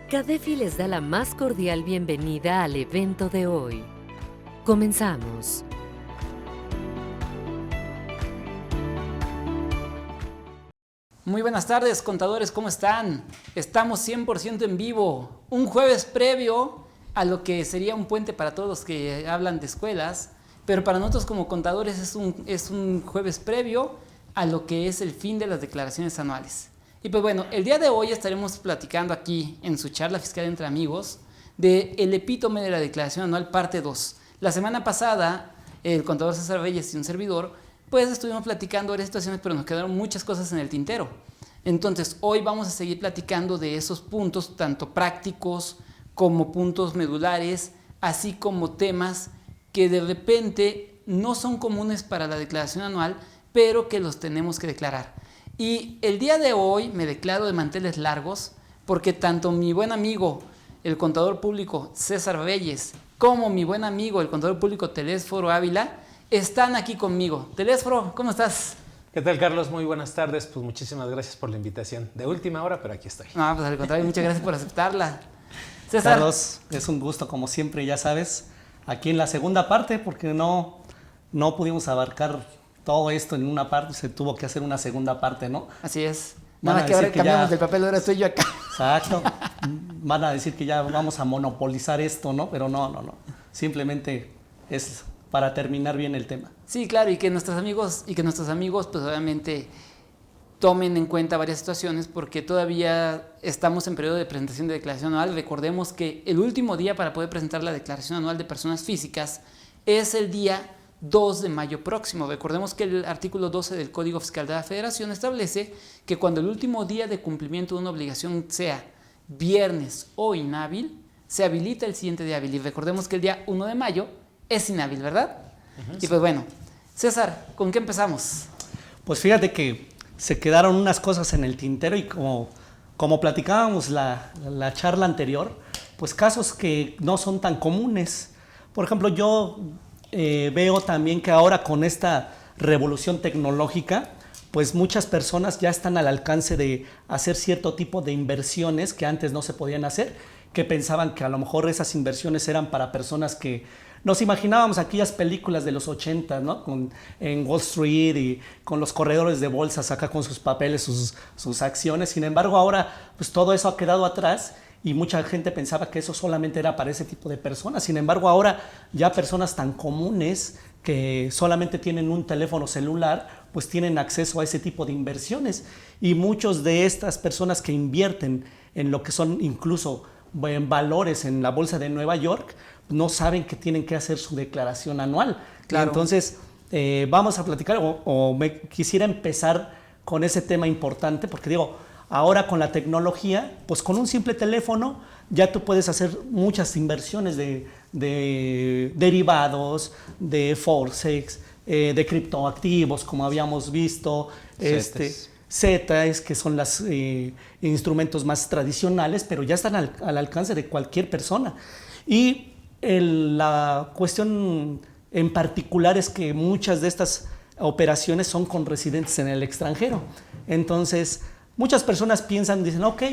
CADEFI les da la más cordial bienvenida al evento de hoy. Comenzamos. Muy buenas tardes, contadores, ¿cómo están? Estamos 100% en vivo, un jueves previo a lo que sería un puente para todos los que hablan de escuelas, pero para nosotros como contadores es un jueves previo a lo que es el fin de las declaraciones anuales. Y pues bueno, el día de hoy estaremos platicando aquí en su charla fiscal entre amigos de el epítome de la declaración anual parte 2. La semana pasada, el contador César Reyes y un servidor pues estuvimos platicando varias situaciones, pero nos quedaron muchas cosas en el tintero. Entonces, hoy vamos a seguir platicando de esos puntos, tanto prácticos como puntos medulares, así como temas que de repente no son comunes para la declaración anual, pero que los tenemos que declarar. Y el día de hoy me declaro de manteles largos, porque tanto mi buen amigo, el contador público César Reyes, como mi buen amigo, el contador público Telésforo Ávila, están aquí conmigo. Telésforo, ¿cómo estás? ¿Qué tal, Carlos? Muy buenas tardes. Pues muchísimas gracias por la invitación. De última hora, pero aquí estoy. No, pues al contrario, muchas gracias por aceptarla. César. Carlos, es un gusto, como siempre, ya sabes, aquí en la segunda parte, porque no pudimos abarcar todo esto en una parte, se tuvo que hacer una segunda parte, ¿no? Así es. Nada que ahora cambiamos del papel, ahora estoy yo acá. Exacto. Van a decir que ya vamos a monopolizar esto, ¿no? Pero no. Simplemente es para terminar bien el tema. Sí, claro, y que nuestros amigos pues obviamente tomen en cuenta varias situaciones, porque todavía estamos en periodo de presentación de declaración anual. Recordemos que el último día para poder presentar la declaración anual de personas físicas es el día 2 de mayo próximo. Recordemos que el artículo 12 del Código Fiscal de la Federación establece que cuando el último día de cumplimiento de una obligación sea viernes o inhábil, se habilita el siguiente día hábil. Y recordemos que el día 1 de mayo es inhábil, ¿verdad? Y pues bueno, César, ¿con qué empezamos? Pues fíjate que se quedaron unas cosas en el tintero y como platicábamos la charla anterior, pues casos que no son tan comunes. Por ejemplo, yo veo también que ahora con esta revolución tecnológica, pues muchas personas ya están al alcance de hacer cierto tipo de inversiones que antes no se podían hacer, que pensaban que a lo mejor esas inversiones eran para personas que nos imaginábamos aquellas películas de los 80, ¿no? En Wall Street y con los corredores de bolsas acá con sus papeles, sus acciones. Sin embargo, ahora pues todo eso ha quedado atrás y mucha gente pensaba que eso solamente era para ese tipo de personas. Sin embargo, ahora ya personas tan comunes que solamente tienen un teléfono celular, pues tienen acceso a ese tipo de inversiones. Y muchos de estas personas que invierten en lo que son incluso en valores en la bolsa de Nueva York, no saben que tienen que hacer su declaración anual. Claro. Entonces, vamos a platicar me quisiera empezar con ese tema importante, porque digo, ahora con la tecnología, pues con un simple teléfono ya tú puedes hacer muchas inversiones de derivados, de forex, de criptoactivos, como habíamos visto, CETES, que son los instrumentos más tradicionales, pero ya están al alcance de cualquier persona. Y la cuestión en particular es que muchas de estas operaciones son con residentes en el extranjero. Entonces, muchas personas dicen, ok,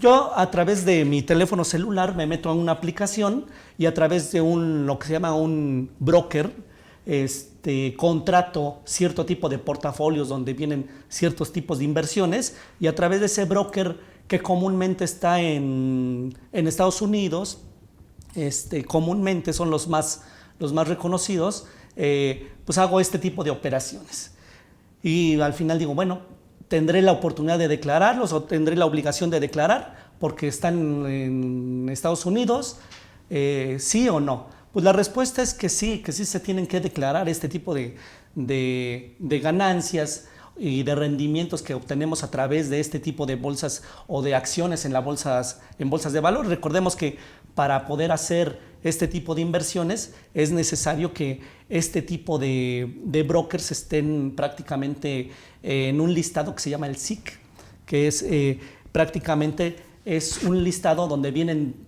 yo a través de mi teléfono celular me meto a una aplicación y a través de lo que se llama un broker, contrato cierto tipo de portafolios donde vienen ciertos tipos de inversiones y a través de ese broker que comúnmente está en Estados Unidos, comúnmente son los más reconocidos, pues hago este tipo de operaciones. Y al final digo, bueno, ¿tendré la oportunidad de declararlos o tendré la obligación de declarar porque están en Estados Unidos? ¿Sí o no? Pues la respuesta es que sí se tienen que declarar este tipo de ganancias y de rendimientos que obtenemos a través de este tipo de bolsas o de acciones en bolsas de valor. Recordemos que para poder hacer este tipo de inversiones es necesario que este tipo de brokers estén prácticamente en un listado que se llama el SIC, que es prácticamente es un listado donde vienen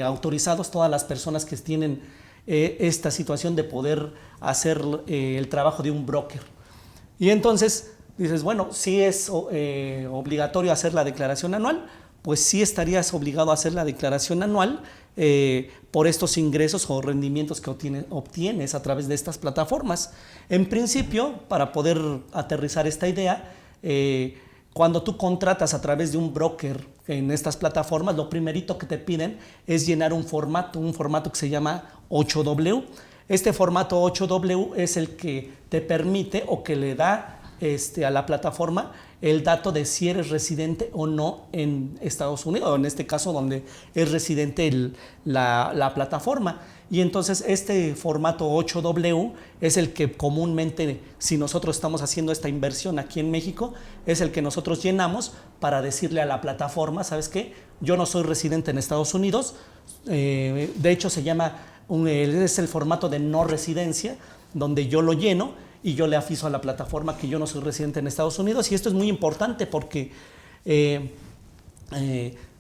autorizados todas las personas que tienen esta situación de poder hacer el trabajo de un broker. Y entonces dices, bueno, sí es obligatorio hacer la declaración anual, pues sí estarías obligado a hacer la declaración anual por estos ingresos o rendimientos que obtienes a través de estas plataformas. En principio, para poder aterrizar esta idea, cuando tú contratas a través de un broker en estas plataformas, lo primerito que te piden es llenar un formato que se llama 8W. Este formato 8W es el que te permite o que le da a la plataforma el dato de si eres residente o no en Estados Unidos, o en este caso donde es residente la plataforma. Y entonces este formato 8W es el que comúnmente, si nosotros estamos haciendo esta inversión aquí en México, es el que nosotros llenamos para decirle a la plataforma, ¿sabes qué? Yo no soy residente en Estados Unidos, de hecho se llama, es el formato de no residencia, donde yo lo lleno y yo le aviso a la plataforma que yo no soy residente en Estados Unidos. Y esto es muy importante porque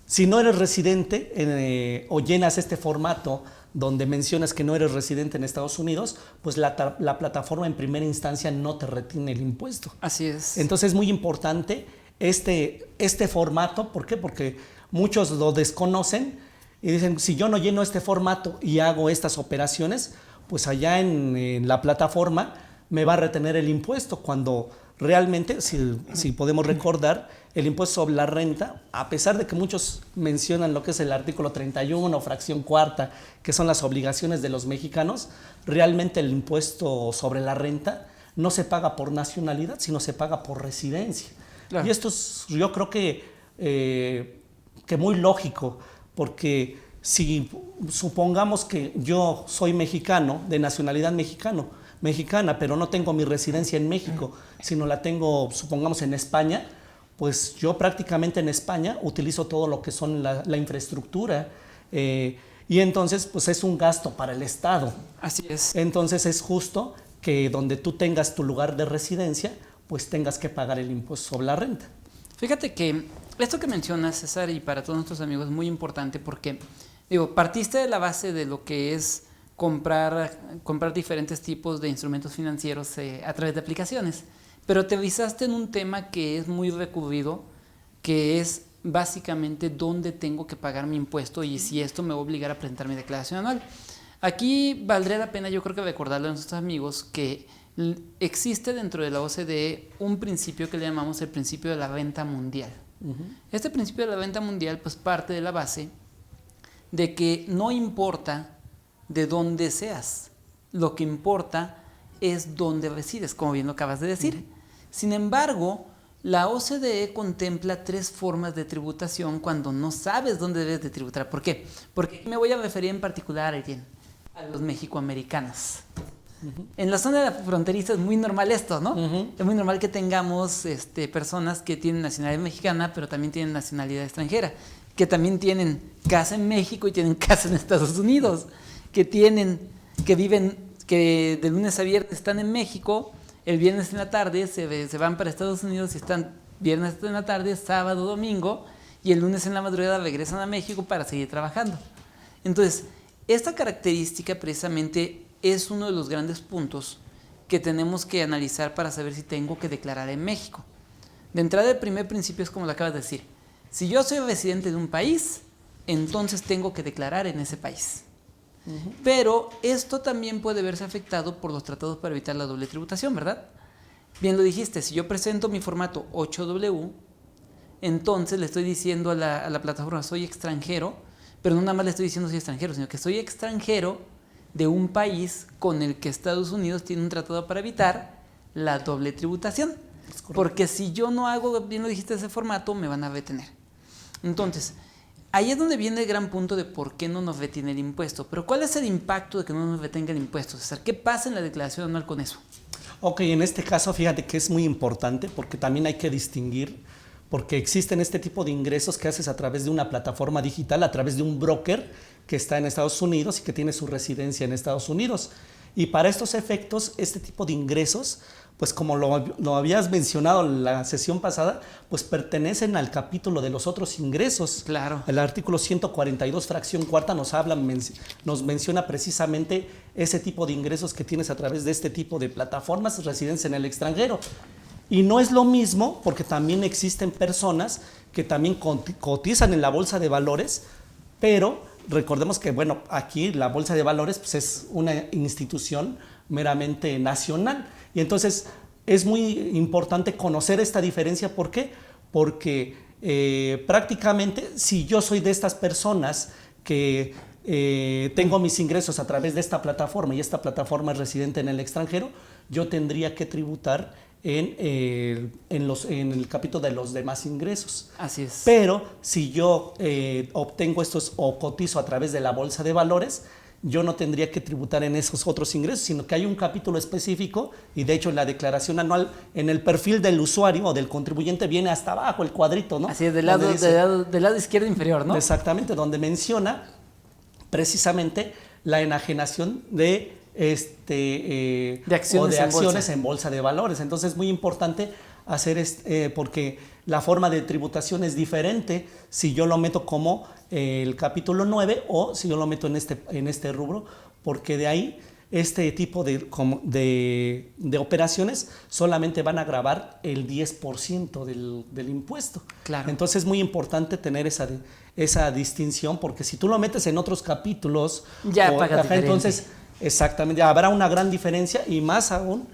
si no eres residente o llenas este formato donde mencionas que no eres residente en Estados Unidos, pues la plataforma en primera instancia no te retiene el impuesto. Así es. Entonces es muy importante este formato. ¿Por qué? Porque muchos lo desconocen y dicen, si yo no lleno este formato y hago estas operaciones, pues allá en la plataforma me va a retener el impuesto, cuando realmente, si podemos recordar, el impuesto sobre la renta, a pesar de que muchos mencionan lo que es el artículo 31, fracción cuarta, que son las obligaciones de los mexicanos, realmente el impuesto sobre la renta no se paga por nacionalidad, sino se paga por residencia. Claro. Y esto es, yo creo que muy lógico, porque si supongamos que yo soy mexicano, de nacionalidad mexicana, pero no tengo mi residencia en México, sino la tengo, supongamos, en España, pues yo prácticamente en España utilizo todo lo que son la infraestructura, y entonces pues es un gasto para el Estado. Así es. Entonces es justo que donde tú tengas tu lugar de residencia, pues tengas que pagar el impuesto sobre la renta. Fíjate que esto que mencionas, César, y para todos nuestros amigos es muy importante porque, partiste de la base de lo que es comprar diferentes tipos de instrumentos financieros a través de aplicaciones, pero te avisaste en un tema que es muy recurrido, que es básicamente dónde tengo que pagar mi impuesto y si esto me va a obligar a presentar mi declaración anual. Aquí valdría la pena, yo creo que recordarle a nuestros amigos que existe dentro de la OCDE un principio que le llamamos el principio de la renta mundial. Este principio de la renta mundial pues parte de la base de que no importa de dónde seas, lo que importa es dónde resides, como bien lo acabas de decir. Sin embargo, la OCDE contempla 3 formas de tributación cuando no sabes dónde debes de tributar. ¿Por qué? Porque me voy a referir en particular a los mexicoamericanos. En la zona fronteriza es muy normal esto, ¿no? Es muy normal que tengamos personas que tienen nacionalidad mexicana, pero también tienen nacionalidad extranjera, que también tienen casa en México y tienen casa en Estados Unidos, que viven, que de lunes a viernes están en México, el viernes en la tarde se van para Estados Unidos y están viernes en la tarde, sábado, domingo, y el lunes en la madrugada regresan a México para seguir trabajando. Entonces, esta característica precisamente es uno de los grandes puntos que tenemos que analizar para saber si tengo que declarar en México. De entrada, el primer principio es como lo acabas de decir. Si yo soy residente de un país, entonces tengo que declarar en ese país. Pero esto también puede verse afectado por los tratados para evitar la doble tributación, ¿verdad? Bien lo dijiste, si yo presento mi formato 8W, entonces le estoy diciendo a la plataforma soy extranjero, pero no nada más le estoy diciendo soy extranjero, sino que soy extranjero de un país con el que Estados Unidos tiene un tratado para evitar la doble tributación. Porque si yo no hago, bien lo dijiste, ese formato, me van a retener. Entonces, ahí es donde viene el gran punto de por qué no nos retiene el impuesto. Pero ¿cuál es el impacto de que no nos retenga el impuesto, César? ¿Qué pasa en la declaración anual con eso? Ok, en este caso fíjate que es muy importante porque también hay que distinguir, porque existen este tipo de ingresos que haces a través de una plataforma digital, a través de un broker que está en Estados Unidos y que tiene su residencia en Estados Unidos. Y para estos efectos, este tipo de ingresos, pues como lo habías mencionado en la sesión pasada, pues pertenecen al capítulo de los otros ingresos. Claro. El artículo 142, fracción cuarta, nos menciona precisamente ese tipo de ingresos que tienes a través de este tipo de plataformas, residencia en el extranjero. Y no es lo mismo porque también existen personas que también cotizan en la bolsa de valores, pero recordemos que, bueno, aquí la bolsa de valores pues, es una institución meramente nacional. Y entonces es muy importante conocer esta diferencia. ¿Por qué? Porque prácticamente si yo soy de estas personas que tengo mis ingresos a través de esta plataforma y esta plataforma es residente en el extranjero, yo tendría que tributar en el capítulo de los demás ingresos. Así es. Pero si yo obtengo estos o cotizo a través de la bolsa de valores, yo no tendría que tributar en esos otros ingresos, sino que hay un capítulo específico y de hecho en la declaración anual, en el perfil del usuario o del contribuyente viene hasta abajo el cuadrito, ¿no? Así es, del lado izquierdo inferior, ¿no? Exactamente, donde menciona precisamente la enajenación de acciones en bolsa de valores. Entonces es muy importante hacer porque la forma de tributación es diferente si yo lo meto como el capítulo 9 o si yo lo meto en este rubro, porque de ahí este tipo de operaciones solamente van a gravar el 10% del impuesto. Claro. Entonces es muy importante tener esa distinción, porque si tú lo metes en otros capítulos, ya pagas diferente. Entonces, exactamente, habrá una gran diferencia y más aún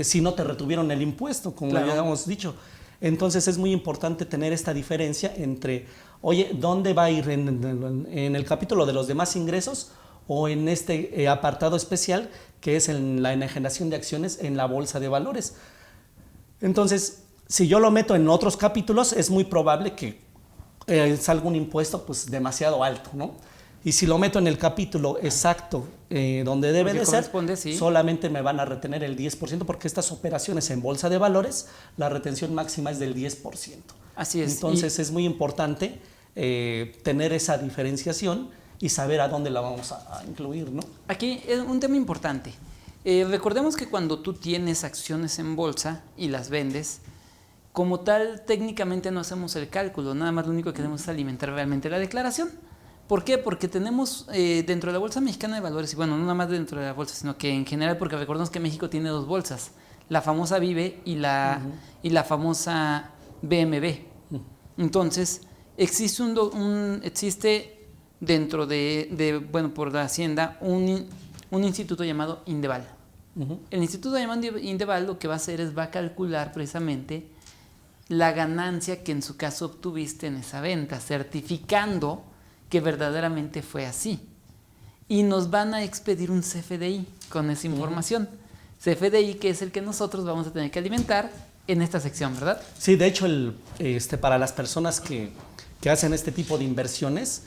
si no te retuvieron el impuesto, como claro. ya habíamos dicho. Entonces es muy importante tener esta diferencia entre, oye, ¿dónde va a ir en el capítulo de los demás ingresos o en este apartado especial que es en la enajenación de acciones en la bolsa de valores? Entonces, si yo lo meto en otros capítulos, es muy probable que salga un impuesto pues demasiado alto, ¿no? Y si lo meto en el capítulo exacto donde debe de ser, sí, solamente me van a retener el 10%, porque estas operaciones en bolsa de valores, la retención máxima es del 10%. Así es. Entonces es muy importante tener esa diferenciación y saber a dónde la vamos a incluir, ¿no? Aquí es un tema importante. Recordemos que cuando tú tienes acciones en bolsa y las vendes, como tal, técnicamente no hacemos el cálculo, nada más lo único que hacemos es alimentar realmente la declaración. ¿Por qué? Porque tenemos dentro de la Bolsa Mexicana de Valores, y bueno, no nada más dentro de la bolsa, sino que en general, porque recordemos que México tiene dos bolsas, la famosa Vive y la famosa BMV. Entonces, existe dentro bueno, por la Hacienda, un instituto llamado Indeval. El instituto llamado Indeval lo que va a hacer es va a calcular precisamente la ganancia que en su caso obtuviste en esa venta, certificando que verdaderamente fue así. Y nos van a expedir un CFDI con esa información. CFDI que es el que nosotros vamos a tener que alimentar en esta sección, ¿verdad? Sí, de hecho, para las personas que hacen este tipo de inversiones,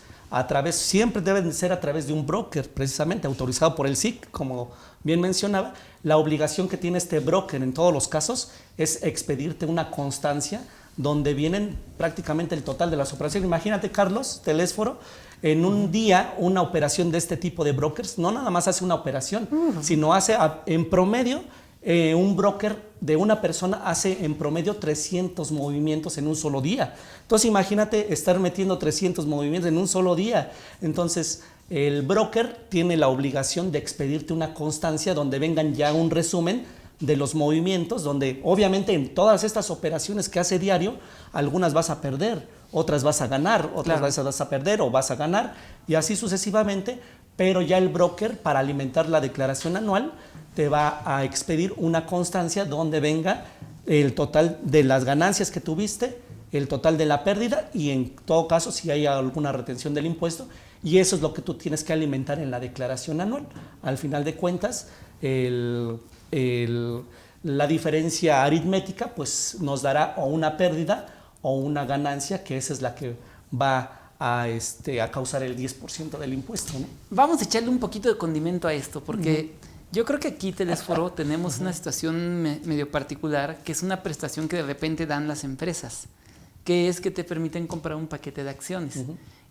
siempre deben ser a través de un broker, precisamente autorizado por el SIC, como bien mencionaba. La obligación que tiene este broker en todos los casos es expedirte una constancia donde vienen prácticamente el total de las operaciones. Imagínate, Carlos Telésforo, en un día una operación de este tipo de brokers, no nada más hace una operación, sino hace en promedio, un broker de una persona hace en promedio 300 movimientos en un solo día. Entonces imagínate estar metiendo 300 movimientos en un solo día. Entonces el broker tiene la obligación de expedirte una constancia donde vengan ya un resumen de los movimientos, donde obviamente en todas estas operaciones que hace diario, algunas vas a perder, otras vas a ganar, otras vas a perder o vas a ganar, y así sucesivamente, pero ya el broker, para alimentar la declaración anual, te va a expedir una constancia donde venga el total de las ganancias que tuviste, el total de la pérdida y en todo caso si hay alguna retención del impuesto, y eso es lo que tú tienes que alimentar en la declaración anual. Al final de cuentas, la diferencia aritmética pues nos dará o una pérdida o una ganancia, que esa es la que va a causar el 10% del impuesto, ¿no? Vamos a echarle un poquito de condimento a esto, porque yo creo que aquí, Telésforo, tenemos una situación medio particular, que es una prestación que de repente dan las empresas, que es que te permiten comprar un paquete de acciones.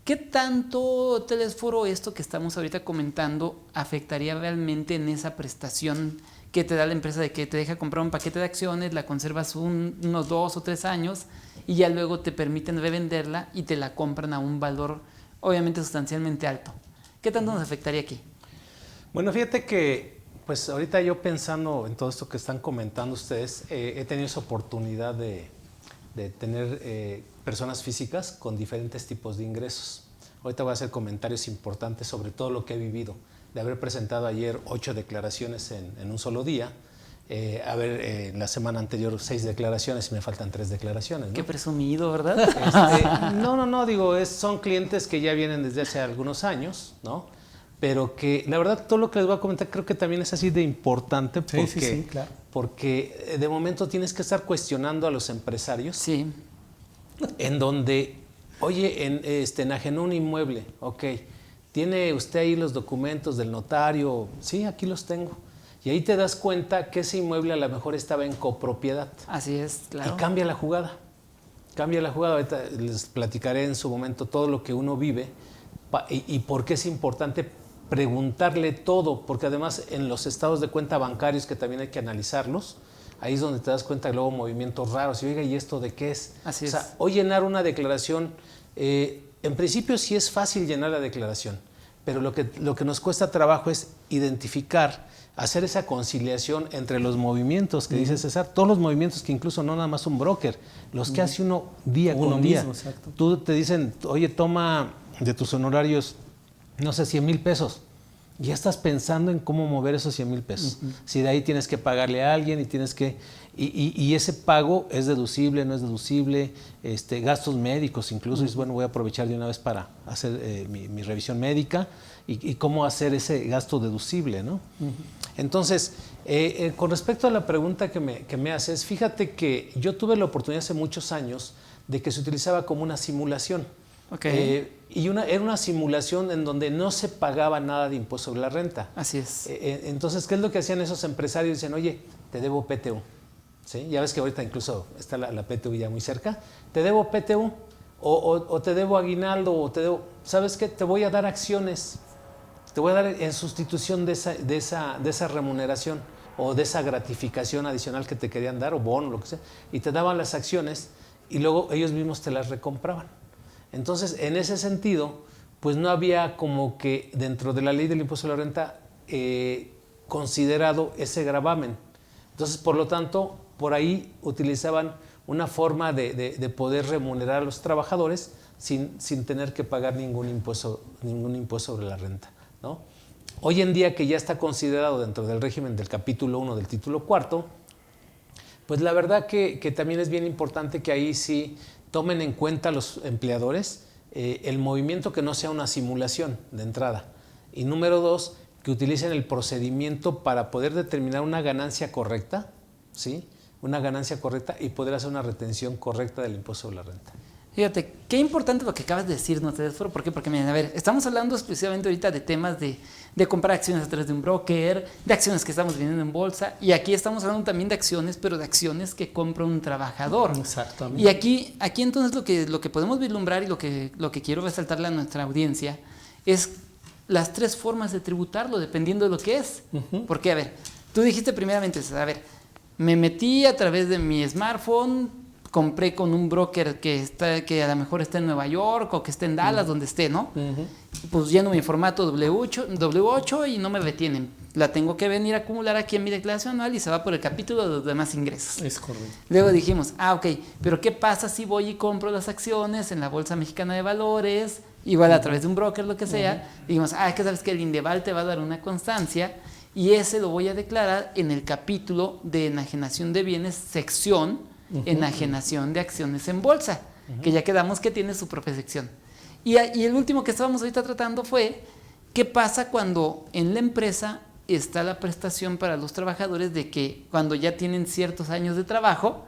¿Qué tanto, Telésforo, esto que estamos ahorita comentando afectaría realmente en esa prestación que te da la empresa, de que te deja comprar un paquete de acciones, la conservas unos 2 o 3 años y ya luego te permiten revenderla y te la compran a un valor obviamente sustancialmente alto? ¿Qué tanto nos afectaría aquí? Bueno, fíjate que Pues ahorita yo pensando en todo esto que están comentando ustedes, he tenido esa oportunidad de tener personas físicas con diferentes tipos de ingresos. Ahorita voy a hacer comentarios importantes sobre todo lo que he vivido, de haber presentado ayer 8 declaraciones en un solo día, la semana anterior 6 declaraciones y me faltan 3 declaraciones, ¿no? Qué presumido, ¿verdad? No, digo, son clientes que ya vienen desde hace algunos años, ¿no? Pero que la verdad todo lo que les voy a comentar creo que también es así de importante porque, sí, claro. Porque de momento tienes que estar cuestionando a los empresarios. Sí. En donde, oye, enajenó un inmueble, ok, ¿tiene usted ahí los documentos del notario? Sí, aquí los tengo. Y ahí te das cuenta que ese inmueble a lo mejor estaba en copropiedad. Así es, claro. Y cambia la jugada. Cambia la jugada. Ahorita les platicaré en su momento todo lo que uno vive y por qué es importante preguntarle todo, porque además en los estados de cuenta bancarios, que también hay que analizarlos, ahí es donde te das cuenta de luego movimientos raros. Y oiga, ¿y esto de qué es? Así o es. sea, hoy llenar una declaración, en principio sí es fácil llenar la declaración, pero lo que nos cuesta trabajo es identificar, hacer esa conciliación entre los movimientos que dice César, todos los movimientos que incluso no nada más un broker, los que hace uno día con día. Exacto. Tú te dicen, oye, toma de tus honorarios, no sé, 100,000 pesos. Ya estás pensando en cómo mover esos 100,000 pesos. Si de ahí tienes que pagarle a alguien y tienes que... Y ese pago es deducible, no es deducible, gastos médicos incluso. Y bueno, voy a aprovechar de una vez para hacer mi revisión médica y cómo hacer ese gasto deducible, ¿no? Entonces, con respecto a la pregunta que me haces, fíjate que yo tuve la oportunidad hace muchos años de que se utilizaba como una simulación. Okay. Era una simulación en donde no se pagaba nada de impuesto sobre la renta. Así es. Entonces, ¿qué es lo que hacían esos empresarios? Dicen, oye, te debo PTU. ¿Sí? Ya ves que ahorita incluso está la PTU ya muy cerca. Te debo PTU o te debo aguinaldo o te debo... ¿Sabes qué? Te voy a dar acciones. Te voy a dar en sustitución de esa remuneración o de esa gratificación adicional que te querían dar o bono, lo que sea. Y te daban las acciones y luego ellos mismos te las recompraban. Entonces, en ese sentido, pues no había como que dentro de la ley del impuesto a la renta considerado ese gravamen. Entonces, por lo tanto, por ahí utilizaban una forma de poder remunerar a los trabajadores sin tener que pagar ningún impuesto sobre la renta, ¿no? Hoy en día, que ya está considerado dentro del régimen del capítulo 1 del título 4, pues la verdad que también es bien importante que ahí sí tomen en cuenta los empleadores el movimiento, que no sea una simulación de entrada. Y número 2, que utilicen el procedimiento para poder determinar una ganancia correcta, ¿sí? Una ganancia correcta y poder hacer una retención correcta del impuesto sobre la renta. Fíjate, qué importante lo que acabas de decirnos, Telesforo. ¿Por qué? Porque, miren, a ver, estamos hablando exclusivamente ahorita de temas de comprar acciones a través de un broker, de acciones que estamos vendiendo en bolsa, y aquí estamos hablando también de acciones, pero de acciones que compra un trabajador. Exactamente. Y aquí entonces lo que podemos vislumbrar y lo que quiero resaltarle a nuestra audiencia es las 3 formas de tributarlo, dependiendo de lo que es. Porque, a ver, tú dijiste primeramente, a ver, me metí a través de mi smartphone, compré con un broker que a lo mejor está en Nueva York o que está en Dallas, donde esté, ¿no? Pues lleno mi formato W8 y no me retienen. La tengo que venir a acumular aquí en mi declaración anual y se va por el capítulo de los demás ingresos. Es correcto. Luego dijimos, ok, pero ¿qué pasa si voy y compro las acciones en la Bolsa Mexicana de Valores, igual a través de un broker, lo que sea? Dijimos, que sabes que el Indeval te va a dar una constancia y ese lo voy a declarar en el capítulo de enajenación de bienes, sección enajenación de acciones en bolsa, que ya quedamos que tiene su propia sección. Y el último que estábamos ahorita tratando fue, ¿qué pasa cuando en la empresa está la prestación para los trabajadores de que cuando ya tienen ciertos años de trabajo,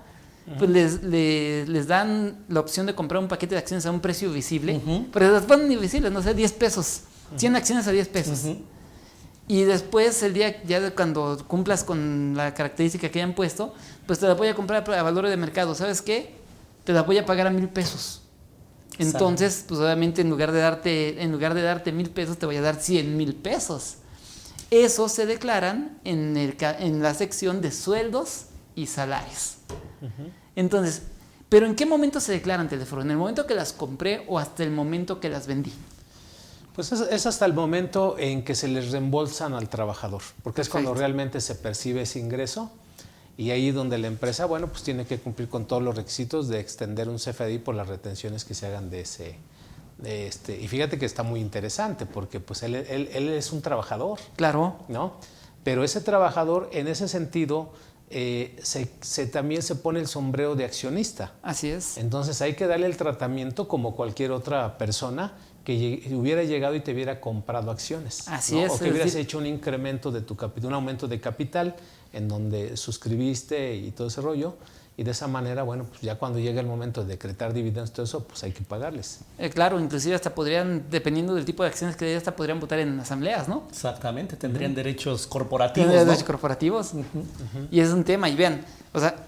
pues les dan la opción de comprar un paquete de acciones a un precio visible, pero las ponen invisibles, no sé, 10 pesos, 100 acciones a 10 pesos. Y después, el día ya de cuando cumplas con la característica que hayan puesto, pues te la voy a comprar a valor de mercado. ¿Sabes qué? Te la voy a pagar a 1,000 pesos. Entonces, pues obviamente en lugar de darte 1,000 pesos, te voy a dar 100,000 pesos. Esos se declaran en la sección de sueldos y salarios. Entonces, ¿pero en qué momento se declaran, Telesforo? ¿En el momento que las compré o hasta el momento que las vendí? Pues es hasta el momento en que se les reembolsan al trabajador, porque es cuando realmente se percibe ese ingreso y ahí donde la empresa, bueno, pues tiene que cumplir con todos los requisitos de extender un CFDI por las retenciones que se hagan de ese. Y fíjate que está muy interesante porque pues él es un trabajador. Claro. ¿No? Pero ese trabajador en ese sentido también se pone el sombrero de accionista. Así es. Entonces hay que darle el tratamiento como cualquier otra persona que hubiera llegado y te hubiera comprado acciones. Así ¿no? es. O que es hubieras decir, hecho un incremento de tu capital, un aumento de capital en donde suscribiste y todo ese rollo. Y de esa manera, bueno, pues ya cuando llega el momento de decretar dividendos y todo eso, pues hay que pagarles. claro, inclusive hasta podrían, dependiendo del tipo de acciones que hasta podrían votar en asambleas, ¿no? Exactamente, tendrían derechos corporativos. Tendrían ¿no? derechos corporativos. Y es un tema, y vean, o sea,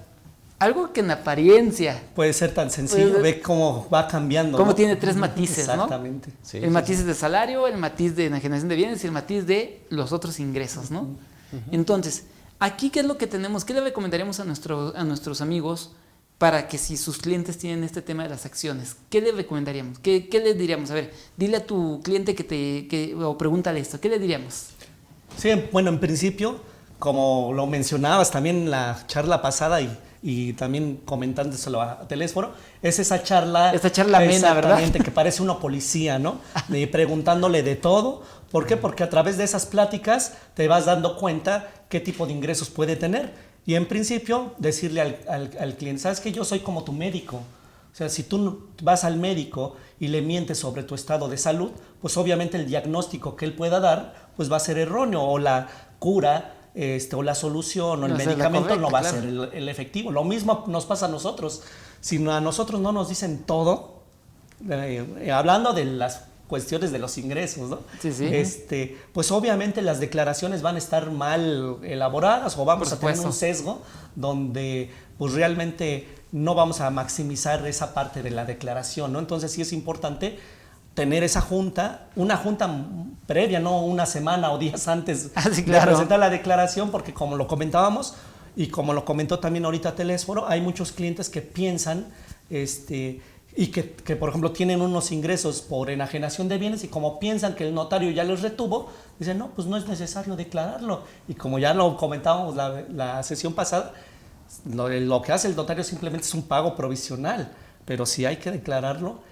algo que en apariencia Puede ser tan sencillo, ve cómo va cambiando. cómo ¿no? tiene tres matices, ¿no? Exactamente. Sí, El matiz de salario, el matiz de enajenación de bienes y el matiz de los otros ingresos, ¿no? Entonces, aquí, ¿qué es lo que tenemos? ¿Qué le recomendaríamos a nuestros amigos para que si sus clientes tienen este tema de las acciones? ¿Qué le recomendaríamos? ¿Qué le diríamos? A ver, dile a tu cliente o pregúntale esto. ¿Qué le diríamos? Sí, bueno, en principio, como lo mencionabas también en la charla pasada y también comentándoselo a Telésforo, es esa charla... Esta charla amena, ¿verdad? Exactamente, que parece una policía, ¿no? Preguntándole de todo. ¿Por qué? Porque a través de esas pláticas te vas dando cuenta qué tipo de ingresos puede tener. Y en principio, decirle al cliente, ¿sabes qué? Yo soy como tu médico. O sea, si tú vas al médico y le mientes sobre tu estado de salud, pues obviamente el diagnóstico que él pueda dar pues va a ser erróneo, o la cura o la solución o el medicamento no va a ser el efectivo. Lo mismo nos pasa a nosotros. Si a nosotros no nos dicen todo, hablando de las cuestiones de los ingresos, ¿no? Sí, sí. Pues obviamente las declaraciones van a estar mal elaboradas o vamos a tener un sesgo donde pues realmente no vamos a maximizar esa parte de la declaración, ¿no? Entonces sí es importante tener esa junta, una junta previa, no una semana o días antes sí, claro, de presentar la declaración, porque como lo comentábamos y como lo comentó también ahorita Telésforo, hay muchos clientes que piensan y que, por ejemplo, tienen unos ingresos por enajenación de bienes y como piensan que el notario ya los retuvo, dicen, no, pues no es necesario declararlo. Y como ya lo comentábamos la sesión pasada, lo que hace el notario simplemente es un pago provisional, pero sí hay que declararlo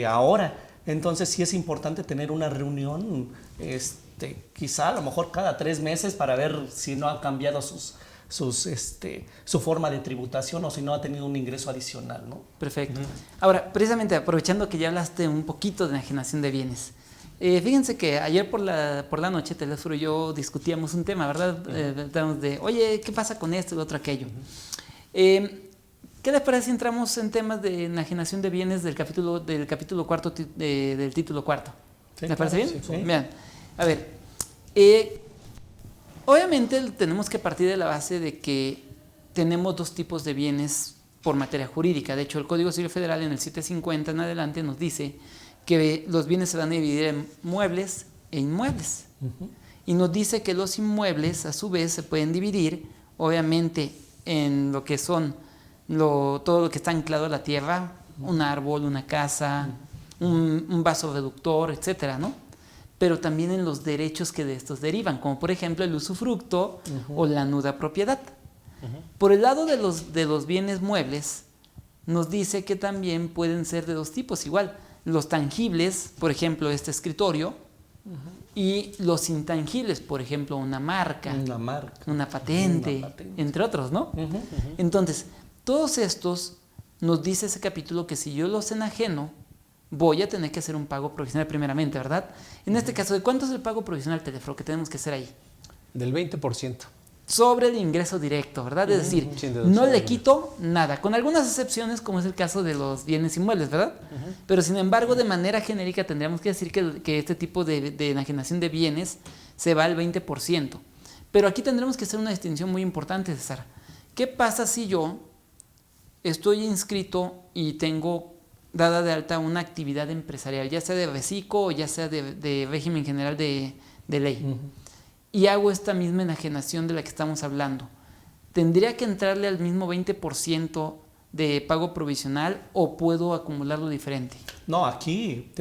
ahora. Entonces sí es importante tener una reunión, quizá a lo mejor cada 3 meses para ver si no ha cambiado su forma de tributación o si no ha tenido un ingreso adicional, ¿no? Perfecto. Ahora, precisamente aprovechando que ya hablaste un poquito de enajenación de bienes, fíjense que ayer por la noche Telésforo y yo discutíamos un tema, ¿verdad? De, oye, ¿qué pasa con esto y lo otro aquello? ¿Qué les parece si entramos en temas de enajenación de bienes del capítulo cuarto del título cuarto? Sí, ¿Les parece bien? Sí, sí. Vean, a ver, obviamente tenemos que partir de la base de que tenemos 2 tipos de bienes por materia jurídica. De hecho, el Código Civil Federal en el 750 en adelante nos dice que los bienes se van a dividir en muebles e inmuebles. Y nos dice que los inmuebles, a su vez, se pueden dividir, obviamente, en lo que son todo lo que está anclado a la tierra, un árbol, una casa, un vaso reductor, etcétera, ¿no? Pero también en los derechos que de estos derivan, como por ejemplo el usufructo o la nuda propiedad. Por el lado de los bienes muebles, nos dice que también pueden ser de 2 tipos, igual, los tangibles, por ejemplo, este escritorio, y los intangibles, por ejemplo, una marca, una patente, entre otros, ¿no? Entonces, todos estos, nos dice ese capítulo que si yo los enajeno, voy a tener que hacer un pago provisional primeramente, ¿verdad? En este caso, ¿de cuánto es el pago provisional, Telésforo, que tenemos que hacer ahí? Del 20%. Sobre el ingreso directo, ¿verdad? Es decir, no le quito nada, con algunas excepciones, como es el caso de los bienes inmuebles, ¿verdad? Pero sin embargo, de manera genérica, tendríamos que decir que este tipo de enajenación de bienes se va al 20%. Pero aquí tendremos que hacer una distinción muy importante, César. ¿Qué pasa si yo estoy inscrito y tengo dada de alta una actividad empresarial, ya sea de reciclo o ya sea de régimen general de ley, y hago esta misma enajenación de la que estamos hablando? ¿Tendría que entrarle al mismo 20% de pago provisional o puedo acumularlo diferente? No, aquí,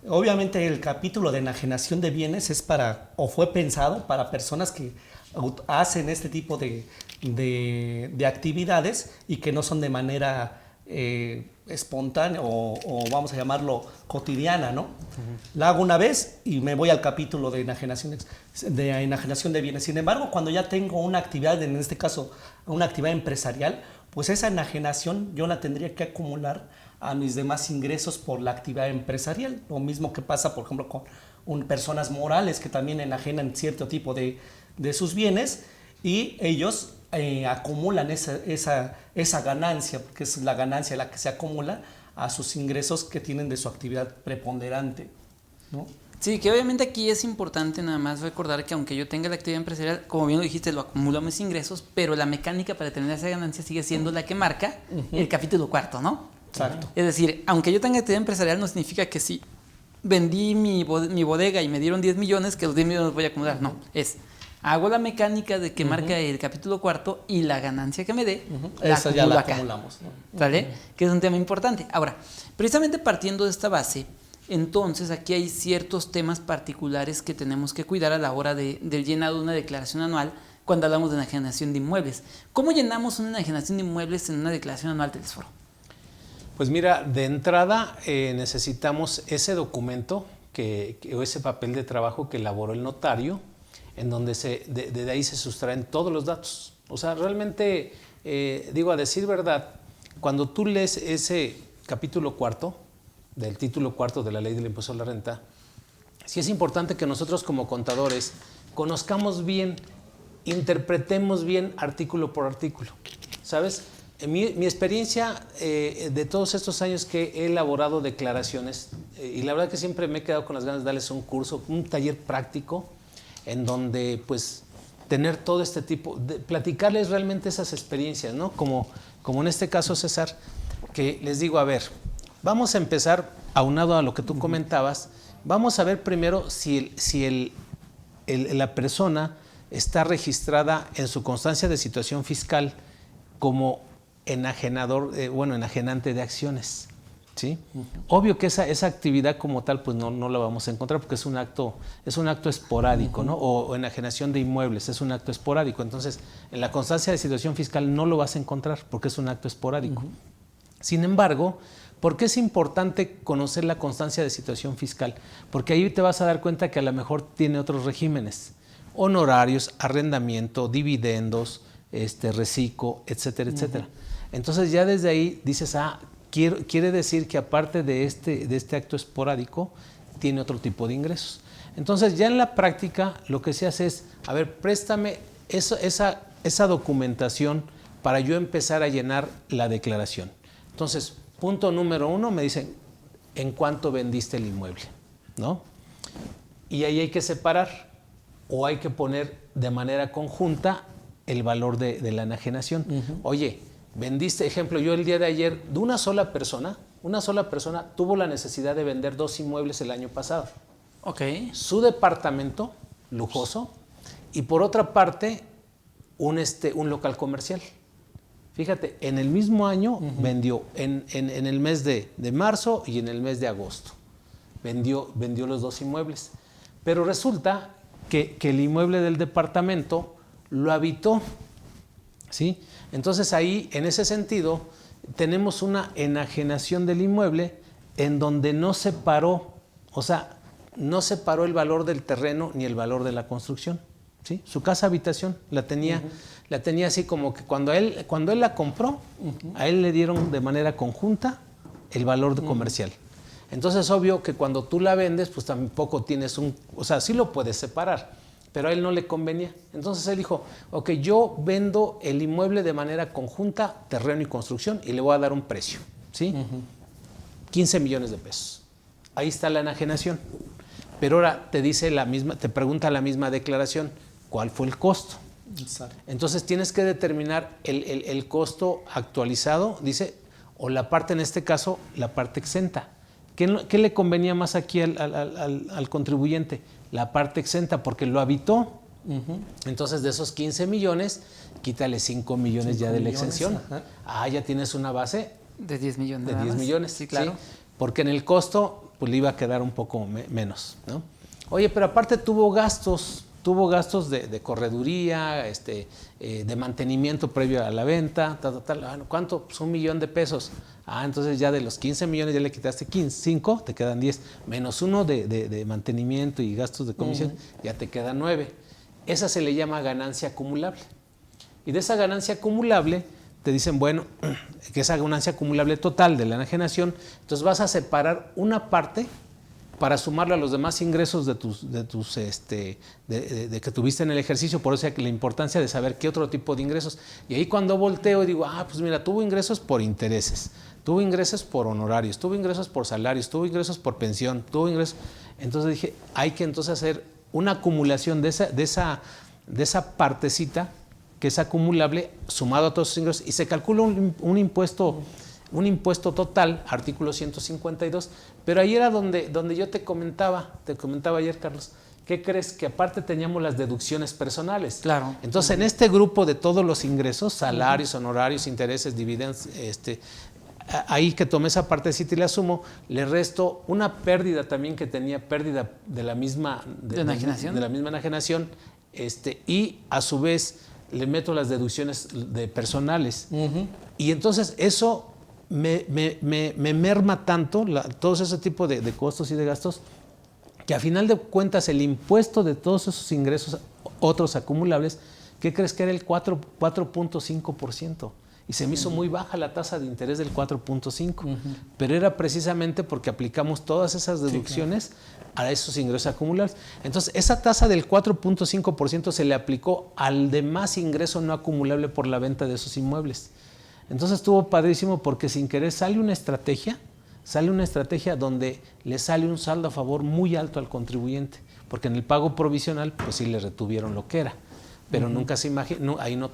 Obviamente el capítulo de enajenación de bienes es para, o fue pensado para personas que hacen este tipo de actividades y que no son de manera espontánea o vamos a llamarlo cotidiana, ¿no? La hago una vez y me voy al capítulo de enajenación de bienes. Sin embargo, cuando ya tengo una actividad, en este caso una actividad empresarial, pues esa enajenación yo la tendría que acumular a mis demás ingresos por la actividad empresarial. Lo mismo que pasa, por ejemplo, con personas morales que también enajenan cierto tipo de sus bienes y ellos acumulan esa ganancia, porque es la ganancia la que se acumula a sus ingresos que tienen de su actividad preponderante, ¿no? Sí, que obviamente aquí es importante nada más recordar que aunque yo tenga la actividad empresarial, como bien lo dijiste, lo acumulo a mis ingresos, pero la mecánica para tener esa ganancia sigue siendo la que marca el capítulo 4, ¿no? Exacto. Es decir, aunque yo tenga actividad empresarial, no significa que si vendí mi bodega y me dieron 10 millones, que los 10 millones los voy a acumular. No, hago la mecánica de que marca el capítulo 4 y la ganancia que me dé, esa ya la acumulamos, ¿no? ¿Vale? Que es un tema importante. Ahora, precisamente partiendo de esta base, entonces aquí hay ciertos temas particulares que tenemos que cuidar a la hora del llenado de una declaración anual cuando hablamos de enajenación de inmuebles. ¿Cómo llenamos una enajenación de inmuebles en una declaración anual del Tesoro? Pues mira, de entrada necesitamos ese documento o ese papel de trabajo que elaboró el notario, en donde de ahí se sustraen todos los datos. O sea, realmente, digo, a decir verdad, cuando tú lees ese capítulo 4 del título 4 de la Ley del Impuesto a la Renta, sí es importante que nosotros como contadores conozcamos bien, interpretemos bien artículo por artículo, ¿sabes? En mi experiencia de todos estos años que he elaborado declaraciones, y la verdad que siempre me he quedado con las ganas de darles un curso, un taller práctico, en donde pues tener todo este tipo, de platicarles realmente esas experiencias, ¿no? Como en este caso, César, que les digo, a ver, vamos a empezar, aunado a lo que tú comentabas, vamos a ver primero si la persona está registrada en su constancia de situación fiscal como enajenante de acciones, ¿sí? Obvio que esa actividad como tal pues no la vamos a encontrar porque es un acto esporádico, ¿no? O enajenación de inmuebles es un acto esporádico. Entonces, en la constancia de situación fiscal no lo vas a encontrar porque es un acto esporádico. Sin embargo, ¿por qué es importante conocer la constancia de situación fiscal? Porque ahí te vas a dar cuenta que a lo mejor tiene otros regímenes, honorarios, arrendamiento, dividendos, reciclo, etcétera, etcétera. Entonces ya desde ahí dices, quiere decir que aparte de este acto esporádico, tiene otro tipo de ingresos. Entonces ya en la práctica lo que se hace es, a ver, préstame esa documentación para yo empezar a llenar la declaración. Entonces, punto número 1, me dicen, ¿en cuánto vendiste el inmueble? ¿No? Y ahí hay que separar o hay que poner de manera conjunta el valor de la enajenación. Oye, vendiste, ejemplo, yo el día de ayer, de una sola persona tuvo la necesidad de vender 2 inmuebles el año pasado. Ok. Su departamento lujoso y por otra parte un local comercial. Fíjate, en el mismo año vendió, en el mes de marzo y en el mes de agosto, vendió los 2 inmuebles. Pero resulta que el inmueble del departamento lo habitó, ¿sí? Entonces ahí, en ese sentido, tenemos una enajenación del inmueble en donde no separó el valor del terreno ni el valor de la construcción, ¿sí? Su casa habitación la tenía así como que cuando él la compró, a él le dieron de manera conjunta el valor comercial. Entonces, obvio que cuando tú la vendes, pues tampoco tienes sí lo puedes separar, pero a él no le convenía. Entonces él dijo, ok, yo vendo el inmueble de manera conjunta, terreno y construcción, y le voy a dar un precio, ¿sí? 15 millones de pesos. Ahí está la enajenación. Pero ahora te pregunta la misma declaración, ¿cuál fue el costo? Exacto. Entonces tienes que determinar el costo actualizado, dice, o la parte, en este caso, la parte exenta. ¿Qué le convenía más aquí al contribuyente? La parte exenta, porque lo habitó. Entonces, de esos 15 millones, quítale 5 millones ya de la exención. Ya tienes una base de 10 millones. De 10 millones, sí, claro. ¿sí? Porque en el costo, pues le iba a quedar un poco menos, ¿no? Oye, pero aparte tuvo gastos de correduría, de mantenimiento previo a la venta, tal. ¿Cuánto? Pues $1,000,000. Entonces ya de los 15 millones ya le quitaste 5, te quedan 10, menos 1 de mantenimiento y gastos de comisión, ya te quedan 9. Esa se le llama ganancia acumulable. Y de esa ganancia acumulable te dicen, bueno, que esa ganancia acumulable total de la enajenación, entonces vas a separar una parte para sumarle a los demás ingresos de que tuviste en el ejercicio. Por eso la importancia de saber qué otro tipo de ingresos. Y ahí cuando volteo y digo, pues mira, tuvo ingresos por intereses, tuvo ingresos por honorarios, tuvo ingresos por salarios, tuvo ingresos por pensión, tuvo ingresos. Entonces dije, hay que entonces hacer una acumulación de esa partecita que es acumulable sumado a todos esos ingresos y se calcula un impuesto total, artículo 152, pero ahí era donde yo te comentaba ayer, Carlos, ¿qué crees? Que aparte teníamos las deducciones personales. Claro. Entonces, en este grupo de todos los ingresos, salarios, honorarios, intereses, dividendos, ahí que tomé esa partecita y la sumo, le resto una pérdida también que tenía, pérdida de la misma enajenación, y a su vez le meto las deducciones de personales. Y entonces eso me merma tanto todos ese tipo de costos y de gastos, que a final de cuentas el impuesto de todos esos ingresos otros acumulables, ¿qué crees que era? El 4.5%. Y se me hizo muy baja la tasa de interés del 4.5%, pero era precisamente porque aplicamos todas esas deducciones a esos ingresos acumulables. Entonces, esa tasa del 4.5% se le aplicó al demás ingreso no acumulable por la venta de esos inmuebles. Entonces estuvo padrísimo porque sin querer sale una estrategia donde le sale un saldo a favor muy alto al contribuyente, porque en el pago provisional pues sí le retuvieron lo que era, pero nunca se imaginó, ahí no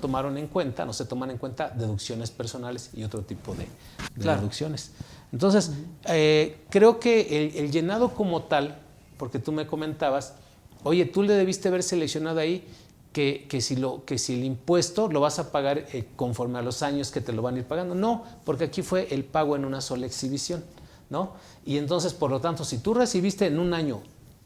se toman en cuenta deducciones personales y otro tipo de deducciones. Entonces, creo que el llenado como tal, porque tú me comentabas, oye, tú le debiste haber seleccionado ahí que si el impuesto lo vas a pagar conforme a los años que te lo van a ir pagando. No, porque aquí fue el pago en una sola exhibición, ¿no? Y entonces, por lo tanto, si tú recibiste en un año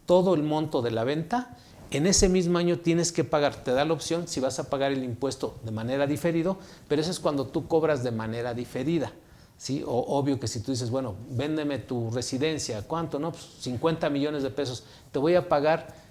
todo el monto de la venta, en ese mismo año tienes que pagar, te da la opción si vas a pagar el impuesto de manera diferido, pero eso es cuando tú cobras de manera diferida, ¿sí? O obvio que si tú dices, bueno, véndeme tu residencia, ¿cuánto? No, pues 50 millones de pesos, te voy a pagar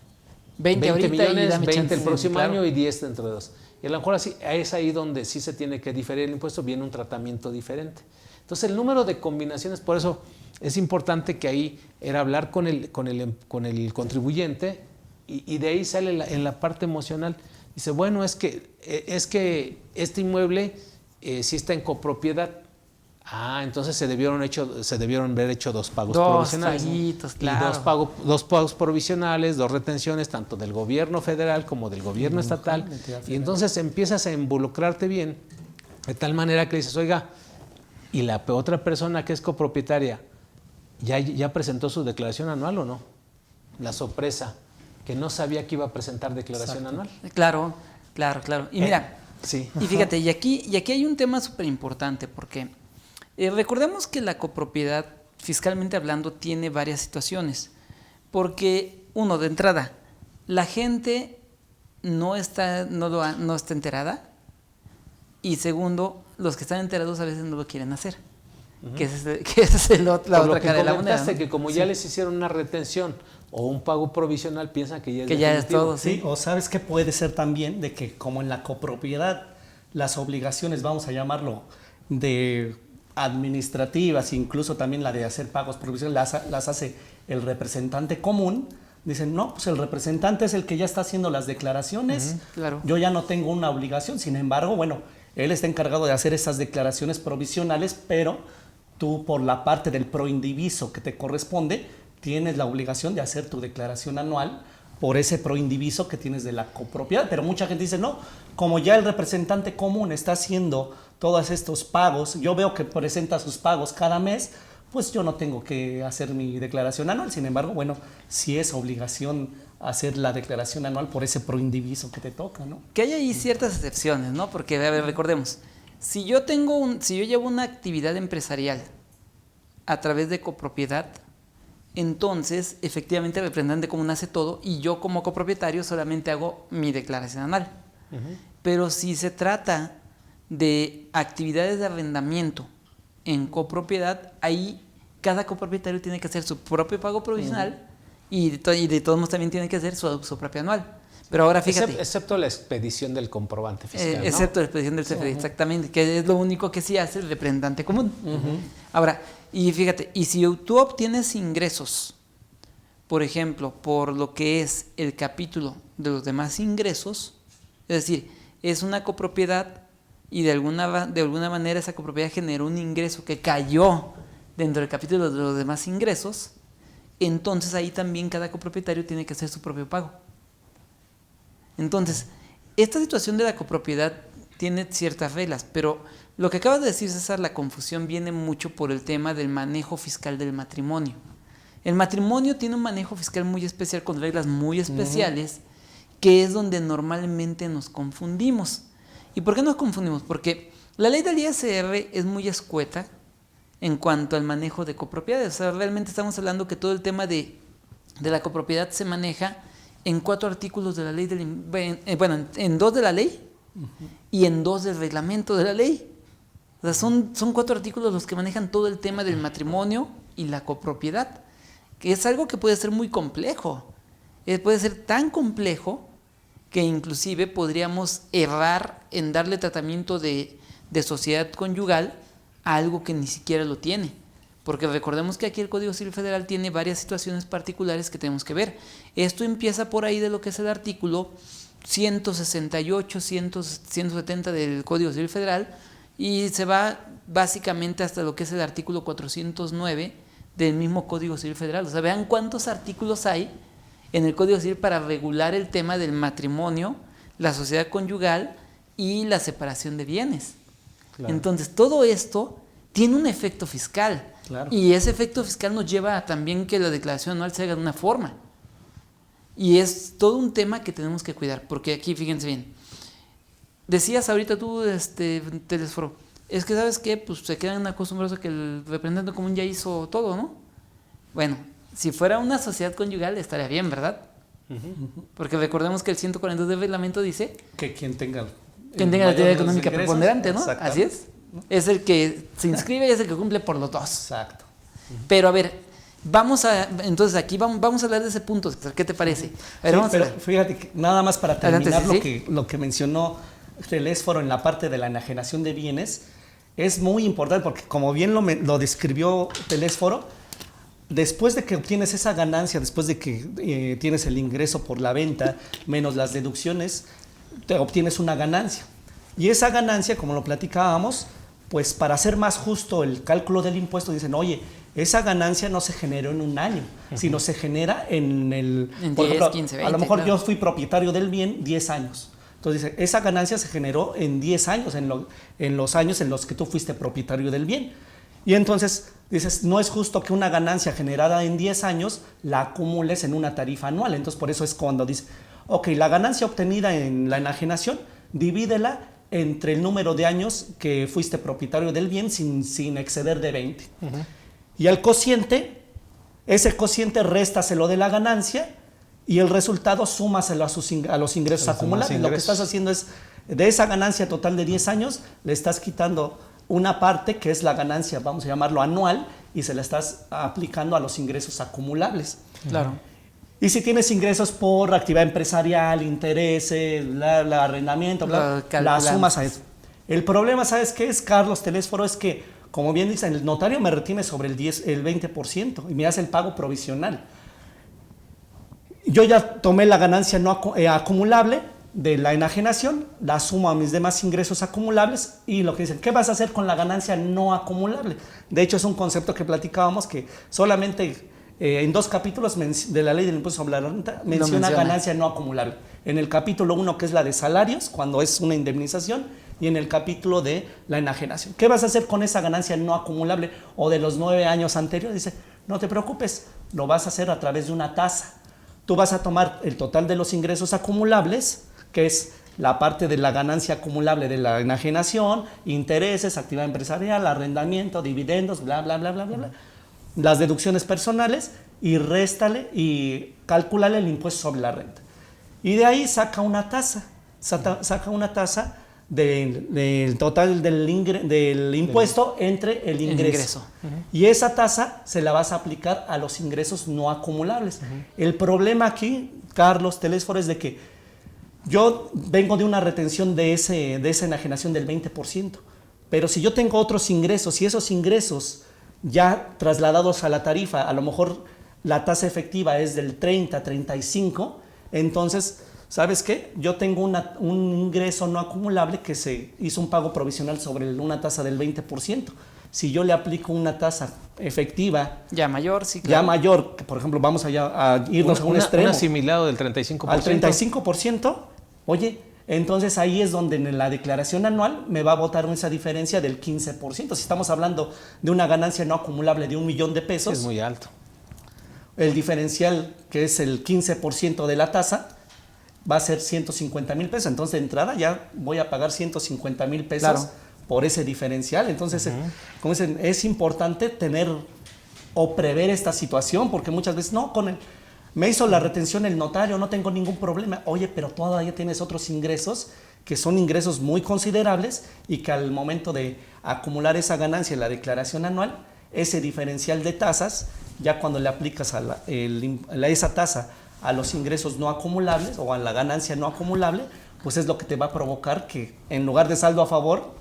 20 millones, 20 el próximo año y 10 dentro de 2. Y a lo mejor así, es ahí donde sí se tiene que diferir el impuesto, viene un tratamiento diferente. Entonces el número de combinaciones, por eso es importante que ahí era hablar con el contribuyente y de ahí sale en la parte emocional. Dice, bueno, es que este inmueble sí está en copropiedad. Entonces se debieron haber hecho 2 pagos provisionales. Claro. Y 2 pagos provisionales, 2 retenciones, tanto del gobierno federal como del gobierno estatal. Y entonces empiezas a involucrarte bien, de tal manera que dices, oiga, y la otra persona que es copropietaria, ¿ya presentó su declaración anual o no? La sorpresa, que no sabía que iba a presentar declaración anual. Claro. Y mira, sí. Y fíjate, y aquí hay un tema súper importante, porque recordemos que la copropiedad, fiscalmente hablando, tiene varias situaciones. Porque, uno, de entrada, la gente no está enterada. Y segundo, los que están enterados a veces no lo quieren hacer. Que esa es la otra cara de la moneda, ¿no? Que como ya les hicieron una retención o un pago provisional, piensan que ya es todo. Sí, o sabes que puede ser también de que como en la copropiedad las obligaciones, vamos a llamarlo, de administrativas, incluso también la de hacer pagos provisionales, las hace el representante común. Dicen, no, pues el representante es el que ya está haciendo las declaraciones. Claro. Yo ya no tengo una obligación. Sin embargo, bueno, él está encargado de hacer esas declaraciones provisionales, pero tú, por la parte del proindiviso que te corresponde, tienes la obligación de hacer tu declaración anual por ese proindiviso que tienes de la copropiedad. Pero mucha gente dice, no, como ya el representante común está haciendo todos estos pagos, yo veo que presenta sus pagos cada mes, pues yo no tengo que hacer mi declaración anual. Sin embargo, bueno, sí es obligación hacer la declaración anual por ese proindiviso que te toca, ¿no? Que hay ahí ciertas excepciones, ¿no? Porque, a ver, recordemos, si yo llevo una actividad empresarial a través de copropiedad, entonces efectivamente el representante común hace todo y yo como copropietario solamente hago mi declaración anual. Pero si se trata de actividades de arrendamiento en copropiedad, ahí cada copropietario tiene que hacer su propio pago provisional y de todos modos también tiene que hacer su propio anual. Pero ahora fíjate. Excepto la expedición del comprobante fiscal, ¿no? Excepto la expedición del CFDI, exactamente, que es lo único que sí hace el representante común. Ahora, y fíjate, y si tú obtienes ingresos, por ejemplo, por lo que es el capítulo de los demás ingresos, es decir, es una copropiedad y de alguna manera esa copropiedad generó un ingreso que cayó dentro del capítulo de los demás ingresos, entonces ahí también cada copropietario tiene que hacer su propio pago. Entonces, esta situación de la copropiedad tiene ciertas reglas, pero lo que acabas de decir, César, la confusión viene mucho por el tema del manejo fiscal del matrimonio. El matrimonio tiene un manejo fiscal muy especial, con reglas muy especiales, que es donde normalmente nos confundimos. ¿Y por qué nos confundimos? Porque la ley del ISR es muy escueta en cuanto al manejo de copropiedades. O sea, realmente estamos hablando que todo el tema de la copropiedad se maneja en 4 artículos de la ley, en 2 de la ley y en 2 del reglamento de la ley. O sea, son 4 artículos los que manejan todo el tema del matrimonio y la copropiedad, que es algo que puede ser muy complejo. Puede ser tan complejo que inclusive podríamos errar en darle tratamiento de sociedad conyugal a algo que ni siquiera lo tiene. Porque recordemos que aquí el Código Civil Federal tiene varias situaciones particulares que tenemos que ver. Esto empieza por ahí de lo que es el artículo 168, 170 del Código Civil Federal y se va básicamente hasta lo que es el artículo 409 del mismo Código Civil Federal. O sea, vean cuántos artículos hay en el Código Civil para regular el tema del matrimonio, la sociedad conyugal y la separación de bienes. Claro. Entonces, todo esto tiene un efecto fiscal. Claro. Y ese efecto fiscal nos lleva a también que la declaración anual se haga de una forma. Y es todo un tema que tenemos que cuidar, porque aquí, fíjense bien, decías ahorita tú, Telesforo, es que ¿sabes qué? Pues se quedan acostumbrados a que el representante común ya hizo todo, ¿no? Bueno, si fuera una sociedad conyugal estaría bien, ¿verdad? Porque recordemos que el 142 del reglamento dice que quien tenga la actividad económica preponderante, ¿no? Así es. Es el que se inscribe y es el que cumple por los dos. Exacto. Pero a ver, entonces aquí vamos a hablar de ese punto, ¿qué te parece? A ver, sí, pero fíjate que nada más para terminar. Adelante, lo que mencionó Telésforo en la parte de la enajenación de bienes es muy importante porque como bien lo describió Telésforo, después de que obtienes esa ganancia, después de que tienes el ingreso por la venta menos las deducciones, te obtienes una ganancia. Y esa ganancia, como lo platicábamos, pues para hacer más justo el cálculo del impuesto, dicen, oye, esa ganancia no se generó en un año, sino se genera por 10, ejemplo, 15, 20, a lo mejor claro. Yo fui propietario del bien 10 años. Entonces, dice, esa ganancia se generó en 10 años, en los años en los que tú fuiste propietario del bien. Y entonces, dices, no es justo que una ganancia generada en 10 años la acumules en una tarifa anual. Entonces, por eso es cuando dice, ok, la ganancia obtenida en la enajenación, divídela entre el número de años que fuiste propietario del bien sin exceder de 20. Y al cociente, ese cociente réstaselo de la ganancia y el resultado súmaselo a los ingresos acumulables. Lo que estás haciendo es, de esa ganancia total de 10 años, le estás quitando una parte que es la ganancia, vamos a llamarlo anual, y se la estás aplicando a los ingresos acumulables. Claro. Y si tienes ingresos por actividad empresarial, intereses, el arrendamiento, la sumas a eso. El problema, ¿sabes qué es, Carlos Telésforo? Es que, como bien dicen, el notario me retiene sobre el 20% y me hace el pago provisional. Yo ya tomé la ganancia no acumulable de la enajenación, la sumo a mis demás ingresos acumulables y lo que dicen, ¿qué vas a hacer con la ganancia no acumulable? De hecho, es un concepto que platicábamos que solamente en 2 capítulos de la ley del impuesto sobre la renta menciona ganancia no acumulable. En el capítulo 1, que es la de salarios, cuando es una indemnización, y en el capítulo de la enajenación. ¿Qué vas a hacer con esa ganancia no acumulable o de los 9 años anteriores? Dice, no te preocupes, lo vas a hacer a través de una tasa. Tú vas a tomar el total de los ingresos acumulables, que es la parte de la ganancia acumulable de la enajenación, intereses, actividad empresarial, arrendamiento, dividendos, bla, bla, bla, bla, bla, bla, las deducciones personales, y réstale y calcúlale el impuesto sobre la renta. Y de ahí saca una tasa, del total del impuesto entre el ingreso. Y esa tasa se la vas a aplicar a los ingresos no acumulables. El problema aquí, Carlos Telésforo, es de que yo vengo de una retención de esa enajenación del 20%, pero si yo tengo otros ingresos y esos ingresos ya trasladados a la tarifa, a lo mejor la tasa efectiva es del 30, 35, entonces, ¿sabes qué? Yo tengo un ingreso no acumulable que se hizo un pago provisional sobre una tasa del 20%. Si yo le aplico una tasa efectiva ya mayor, sí, claro. Ya mayor, que por ejemplo vamos a irnos a un extremo. Un asimilado del 35%. Al 35%, oye, entonces ahí es donde en la declaración anual me va a botar esa diferencia del 15%. Si estamos hablando de una ganancia no acumulable de 1 millón de pesos. Es muy alto. El diferencial, que es el 15% de la tasa, va a ser 150,000 pesos. Entonces, de entrada ya voy a pagar 150,000 pesos claro. por ese diferencial. Entonces, como dicen, es importante tener o prever esta situación, porque muchas veces, no, me hizo la retención el notario, no tengo ningún problema. Oye, pero todavía tienes otros ingresos que son ingresos muy considerables y que al momento de acumular esa ganancia en la declaración anual, ese diferencial de tasas, ya cuando le aplicas esa tasa a los ingresos no acumulables o a la ganancia no acumulable, pues es lo que te va a provocar que en lugar de saldo a favor,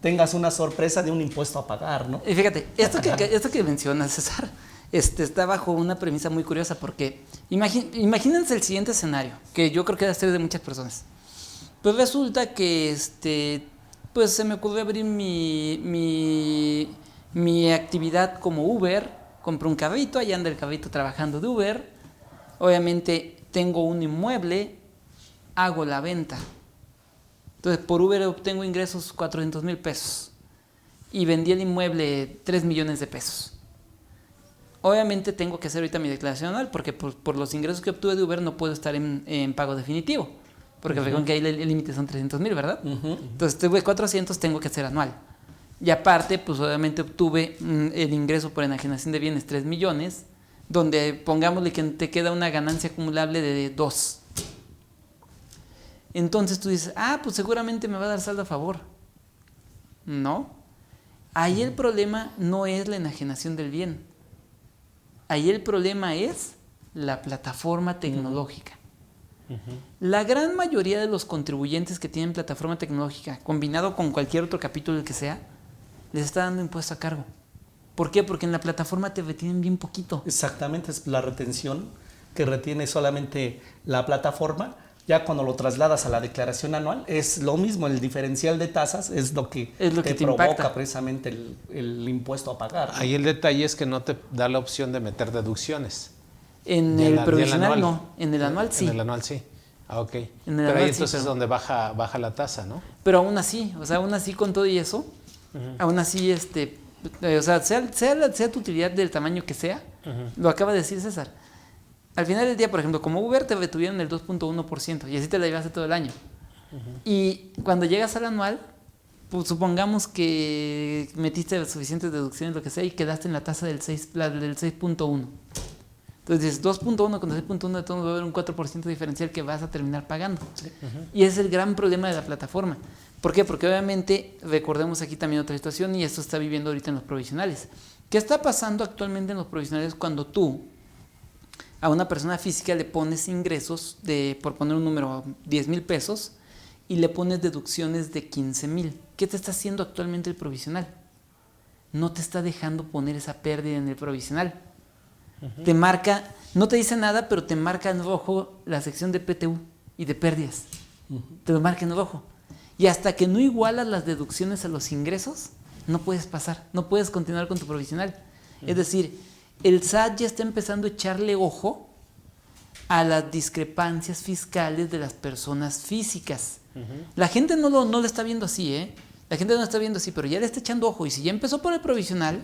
tengas una sorpresa de un impuesto a pagar, ¿no? Y fíjate, esto que mencionas, César, está bajo una premisa muy curiosa, porque imagínense el siguiente escenario, que yo creo que va a ser de muchas personas. Pues resulta que pues se me ocurrió abrir mi actividad como Uber, compré un carrito, allá anda el carrito trabajando de Uber, obviamente tengo un inmueble, hago la venta. Entonces por Uber obtengo ingresos 400,000 pesos y vendí el inmueble 3 millones de pesos. Obviamente tengo que hacer ahorita mi declaración anual porque por los ingresos que obtuve de Uber no puedo estar en pago definitivo, porque recuerden que ahí el límite son 300,000, ¿verdad? Entonces tuve 400, tengo que hacer anual. Y aparte, pues obviamente obtuve el ingreso por enajenación de bienes 3 millones, donde pongámosle que te queda una ganancia acumulable de 2. Entonces tú dices, pues seguramente me va a dar saldo a favor. No. Ahí el problema no es la enajenación del bien. Ahí el problema es la plataforma tecnológica. La gran mayoría de los contribuyentes que tienen plataforma tecnológica, combinado con cualquier otro capítulo que sea, les está dando impuesto a cargo. ¿Por qué? Porque en la plataforma te retienen bien poquito. Exactamente, es la retención que retiene solamente la plataforma. Ya cuando lo trasladas a la declaración anual, es lo mismo, el diferencial de tasas es lo que te provoca impacta. Precisamente el impuesto a pagar, ¿no? Ahí el detalle es que no te da la opción de meter deducciones. En el provisional no, en el anual sí. En el anual sí. Ok. Pero ahí entonces es donde baja la tasa, ¿no? Pero aún así, con todo y eso, aún así, sea tu utilidad del tamaño que sea, lo acaba de decir César. Al final del día, por ejemplo, como Uber te retuvieron el 2.1% y así te la llevaste todo el año. Y cuando llegas al anual, pues supongamos que metiste suficientes deducciones, lo que sea, y quedaste en la tasa del 6.1. Entonces dices, 2.1 con 6.1 de todo va a haber un 4% diferencial que vas a terminar pagando. Y ese es el gran problema de la plataforma. ¿Por qué? Porque obviamente, recordemos aquí también otra situación, y esto está viviendo ahorita en los provisionales. ¿Qué está pasando actualmente en los provisionales cuando tú a una persona física le pones ingresos de, por poner un número, 10,000 pesos y le pones deducciones de 15,000? ¿Qué te está haciendo actualmente el provisional? No te está dejando poner esa pérdida en el provisional. Te marca, no te dice nada, pero te marca en rojo la sección de PTU y de pérdidas. Te lo marca en rojo. Y hasta que no igualas las deducciones a los ingresos, no puedes pasar, no puedes continuar con tu provisional. Es decir, el SAT ya está empezando a echarle ojo a las discrepancias fiscales de las personas físicas. La gente no lo está viendo así, ¿eh? La gente no lo está viendo así, pero ya le está echando ojo. Y si ya empezó por el provisional,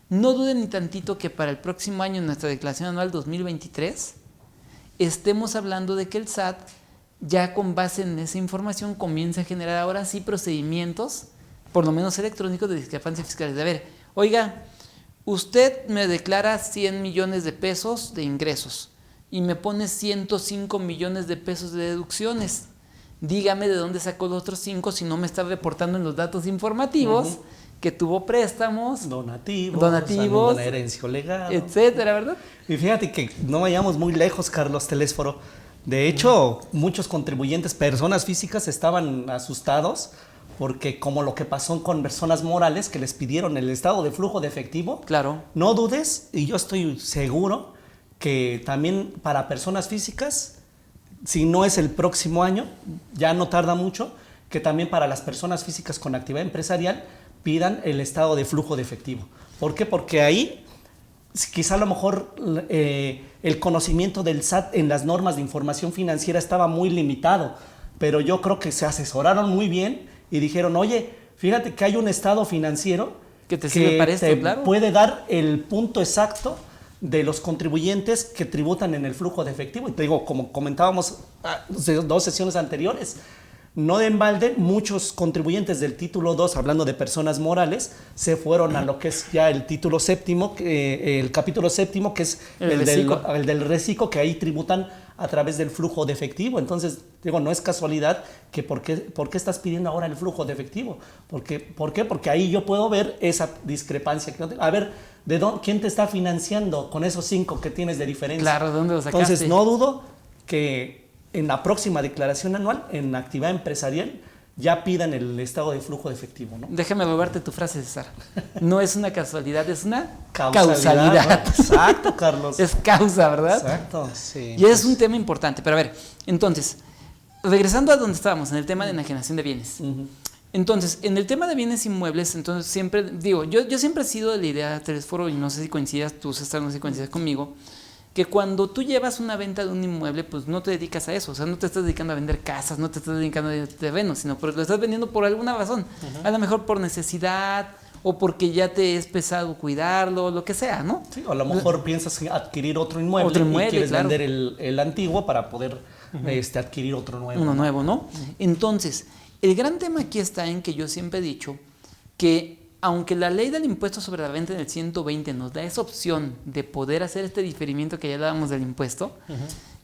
no duden ni tantito que para el próximo año, en nuestra declaración anual 2023, estemos hablando de que el SAT, ya con base en esa información, comienza a generar ahora sí procedimientos, por lo menos electrónicos, de discrepancias fiscales. De a ver, oiga, usted me declara 100 millones de pesos de ingresos y me pone 105 millones de pesos de deducciones. Dígame de dónde sacó los otros 5 si no me está reportando en los datos informativos que tuvo préstamos, donativos, la herencia legal, etcétera, ¿verdad? Y fíjate que no vayamos muy lejos, Carlos Telésforo. De hecho, muchos contribuyentes, personas físicas, estaban asustados porque como lo que pasó con personas morales que les pidieron el estado de flujo de efectivo. Claro. No dudes, y yo estoy seguro que también para personas físicas, si no es el próximo año, ya no tarda mucho, que también para las personas físicas con actividad empresarial pidan el estado de flujo de efectivo. ¿Por qué? Porque ahí quizá a lo mejor el conocimiento del SAT en las normas de información financiera estaba muy limitado, pero yo creo que se asesoraron muy bien y dijeron, oye, fíjate que hay un estado financiero que te sirve para esto, claro. Puede dar el punto exacto de los contribuyentes que tributan en el flujo de efectivo. Y te digo, como comentábamos dos sesiones anteriores, no de embalde, muchos contribuyentes del título 2, hablando de personas morales, se fueron a lo que es ya el título séptimo, el capítulo séptimo, que es el del reciclo, que ahí tributan a través del flujo de efectivo. Entonces, digo, no es casualidad que ¿por qué estás pidiendo ahora el flujo de efectivo? ¿Por qué? Porque ahí yo puedo ver esa discrepancia. A ver, ¿quién te está financiando con esos 5 que tienes de diferencia? Claro, ¿de dónde lo sacaste? Entonces, no dudo que en la próxima declaración anual, en actividad empresarial, ya pidan el estado de flujo de efectivo, ¿no? Déjame robarte tu frase, César. No es una casualidad, es una causalidad. Exacto, Carlos. Es causa, ¿verdad? Exacto. Sí, y es un tema importante. Pero a ver, entonces, regresando a donde estábamos, en el tema de enajenación de bienes. Entonces, en el tema de bienes inmuebles, entonces siempre, digo, yo siempre he sido de la idea, Telésforo, y no sé si coincidas, tú, César, no sé si coincidas conmigo, que cuando tú llevas una venta de un inmueble, pues no te dedicas a eso, o sea, no te estás dedicando a vender casas, no te estás dedicando a terrenos, sino lo estás vendiendo por alguna razón, a lo mejor por necesidad o porque ya te es pesado cuidarlo, lo que sea, ¿no? Sí, o a lo mejor piensas adquirir otro inmueble y quieres claro, vender el antiguo para poder adquirir otro nuevo. Uno nuevo, ¿no? Entonces, el gran tema aquí está en que yo siempre he dicho que aunque la ley del impuesto sobre la venta en el 120 nos da esa opción de poder hacer este diferimiento que ya hablábamos del impuesto,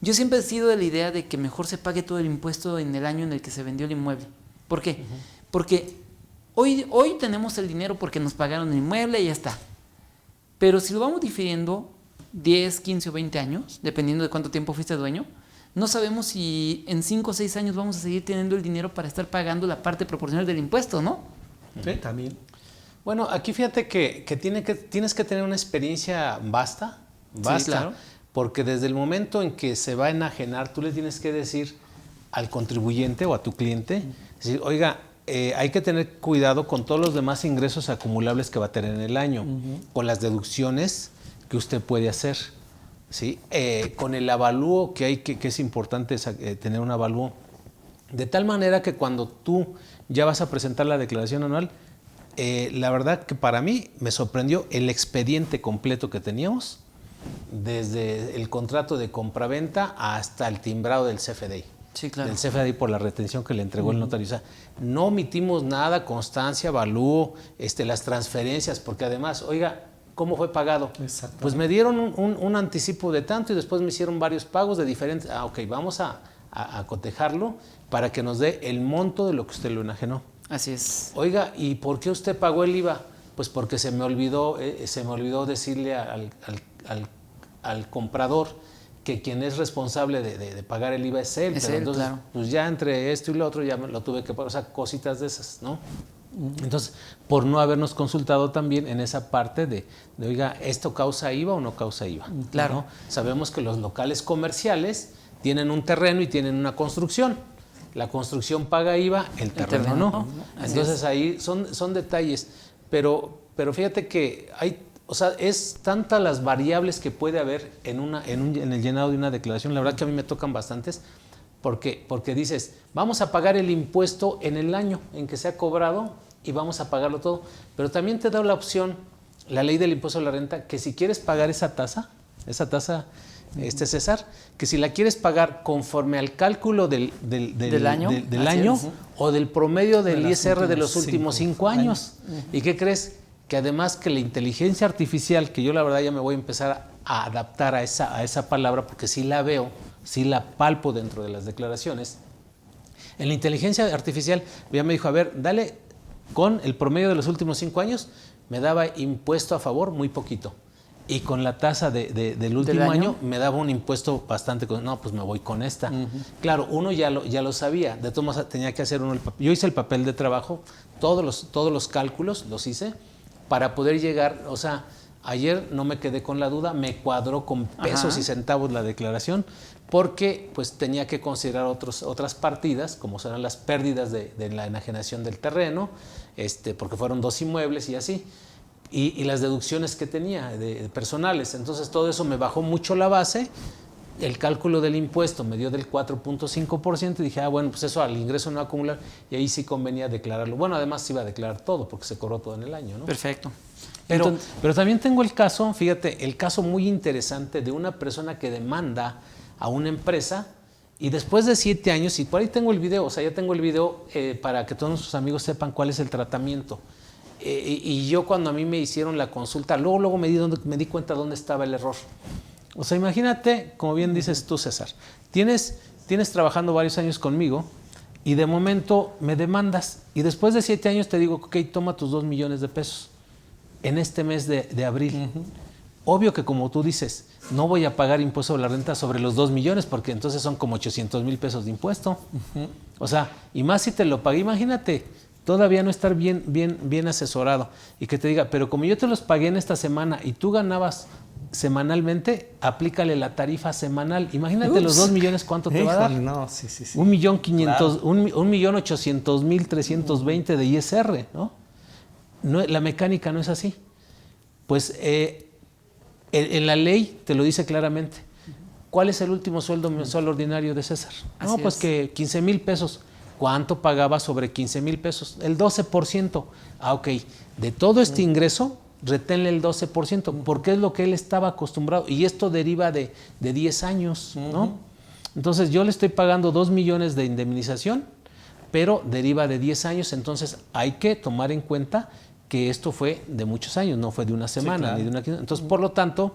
yo siempre he sido de la idea de que mejor se pague todo el impuesto en el año en el que se vendió el inmueble. ¿Por qué? Porque hoy tenemos el dinero porque nos pagaron el inmueble y ya está. Pero si lo vamos difiriendo 10, 15 o 20 años, dependiendo de cuánto tiempo fuiste dueño, no sabemos si en 5 o 6 años vamos a seguir teniendo el dinero para estar pagando la parte proporcional del impuesto, ¿no? Sí, también. Bueno, aquí fíjate que tienes que tener una experiencia vasta, sí, claro. Porque desde el momento en que se va a enajenar, tú le tienes que decir al contribuyente o a tu cliente, decir, oiga, hay que tener cuidado con todos los demás ingresos acumulables que va a tener en el año, con las deducciones que usted puede hacer, ¿sí? Con el avalúo que hay, que es importante tener un avalúo, de tal manera que cuando tú ya vas a presentar la declaración anual, la verdad que para mí me sorprendió el expediente completo que teníamos, desde el contrato de compraventa hasta el timbrado del CFDI. Sí, claro. Del CFDI por la retención que le entregó el notario. O sea, no omitimos nada, constancia, avalúo, las transferencias, porque además, oiga, ¿cómo fue pagado? Pues me dieron un anticipo de tanto y después me hicieron varios pagos de diferentes. Ok, vamos a cotejarlo para que nos dé el monto de lo que usted lo enajenó. Así es. Oiga, ¿y por qué usted pagó el IVA? Pues porque se me olvidó decirle al comprador que quien es responsable de pagar el IVA es él. Es pero él, entonces, claro. pues ya entre esto y lo otro ya lo tuve que pagar, o sea, cositas de esas, ¿no? Entonces, por no habernos consultado también en esa parte de oiga, ¿esto causa IVA o no causa IVA? Claro. ¿No? Sabemos que los locales comerciales tienen un terreno y tienen una construcción. La construcción paga IVA, el terreno no. Entonces ahí son detalles, pero fíjate que es tantas las variables que puede haber en el llenado de una declaración. La verdad que a mí me tocan bastantes, porque dices, vamos a pagar el impuesto en el año en que se ha cobrado y vamos a pagarlo todo, pero también te da la opción, la ley del impuesto a la renta, que si quieres pagar esa tasa, César, que si la quieres pagar conforme al cálculo del año o del promedio del ISR de los últimos 5 años. ¿Y qué crees? que además que la inteligencia artificial, que yo la verdad ya me voy a empezar a adaptar a esa palabra, porque sí la veo, sí la palpo dentro de las declaraciones. En la inteligencia artificial ya me dijo, a ver, dale, con el promedio de los últimos 5 años, me daba impuesto a favor muy poquito. Y con la tasa del último año me daba un impuesto bastante, no, pues me voy con esta. Claro, uno ya lo sabía, de todos modos tenía que hacer uno el papel. Yo hice el papel de trabajo, todos los cálculos los hice para poder llegar, o sea, ayer no me quedé con la duda, me cuadró con pesos y centavos la declaración, porque pues tenía que considerar otras partidas, como serán las pérdidas de la enajenación del terreno, porque fueron 2 inmuebles y así. Y las deducciones que tenía de personales. Entonces todo eso me bajó mucho la base. El cálculo del impuesto me dio del 4.5% y dije, bueno, pues eso al ingreso no acumular, y ahí sí convenía declararlo. Bueno, además se iba a declarar todo porque se cobró todo en el año, ¿no? Perfecto. Pero también tengo el caso, fíjate, el caso muy interesante de una persona que demanda a una empresa y después de 7 años, y por ahí tengo el video, o sea, ya tengo el video para que todos nuestros amigos sepan cuál es el tratamiento. Y yo cuando a mí me hicieron la consulta, luego me di cuenta dónde estaba el error. O sea, imagínate, como bien dices tú, César, tienes trabajando varios años conmigo y de momento me demandas y después de 7 años te digo, ok, toma tus 2 millones de pesos en este mes de abril. Obvio que como tú dices, no voy a pagar impuesto sobre la renta sobre los 2 millones porque entonces son como 800,000 pesos de impuesto. O sea, y más si te lo pagué, imagínate, todavía no estar bien asesorado y que te diga, pero como yo te los pagué en esta semana y tú ganabas semanalmente, aplícale la tarifa semanal. Imagínate los 2 millones, ¿cuánto te va a dar? No, sí. 1,500,000, 1,820,000 de ISR, ¿no? La mecánica no es así. Pues en la ley te lo dice claramente. ¿Cuál es el último sueldo mensual ordinario de César? No, pues que 15,000 pesos. ¿Cuánto pagaba sobre 15,000 pesos? El 12%. Ok, de todo este ingreso, reténle el 12%, porque es lo que él estaba acostumbrado. Y esto deriva de 10 años, ¿no? Entonces yo le estoy pagando 2 millones de indemnización, pero deriva de 10 años. Entonces hay que tomar en cuenta que esto fue de muchos años, no fue de una semana, ni de una quince. Entonces, por lo tanto,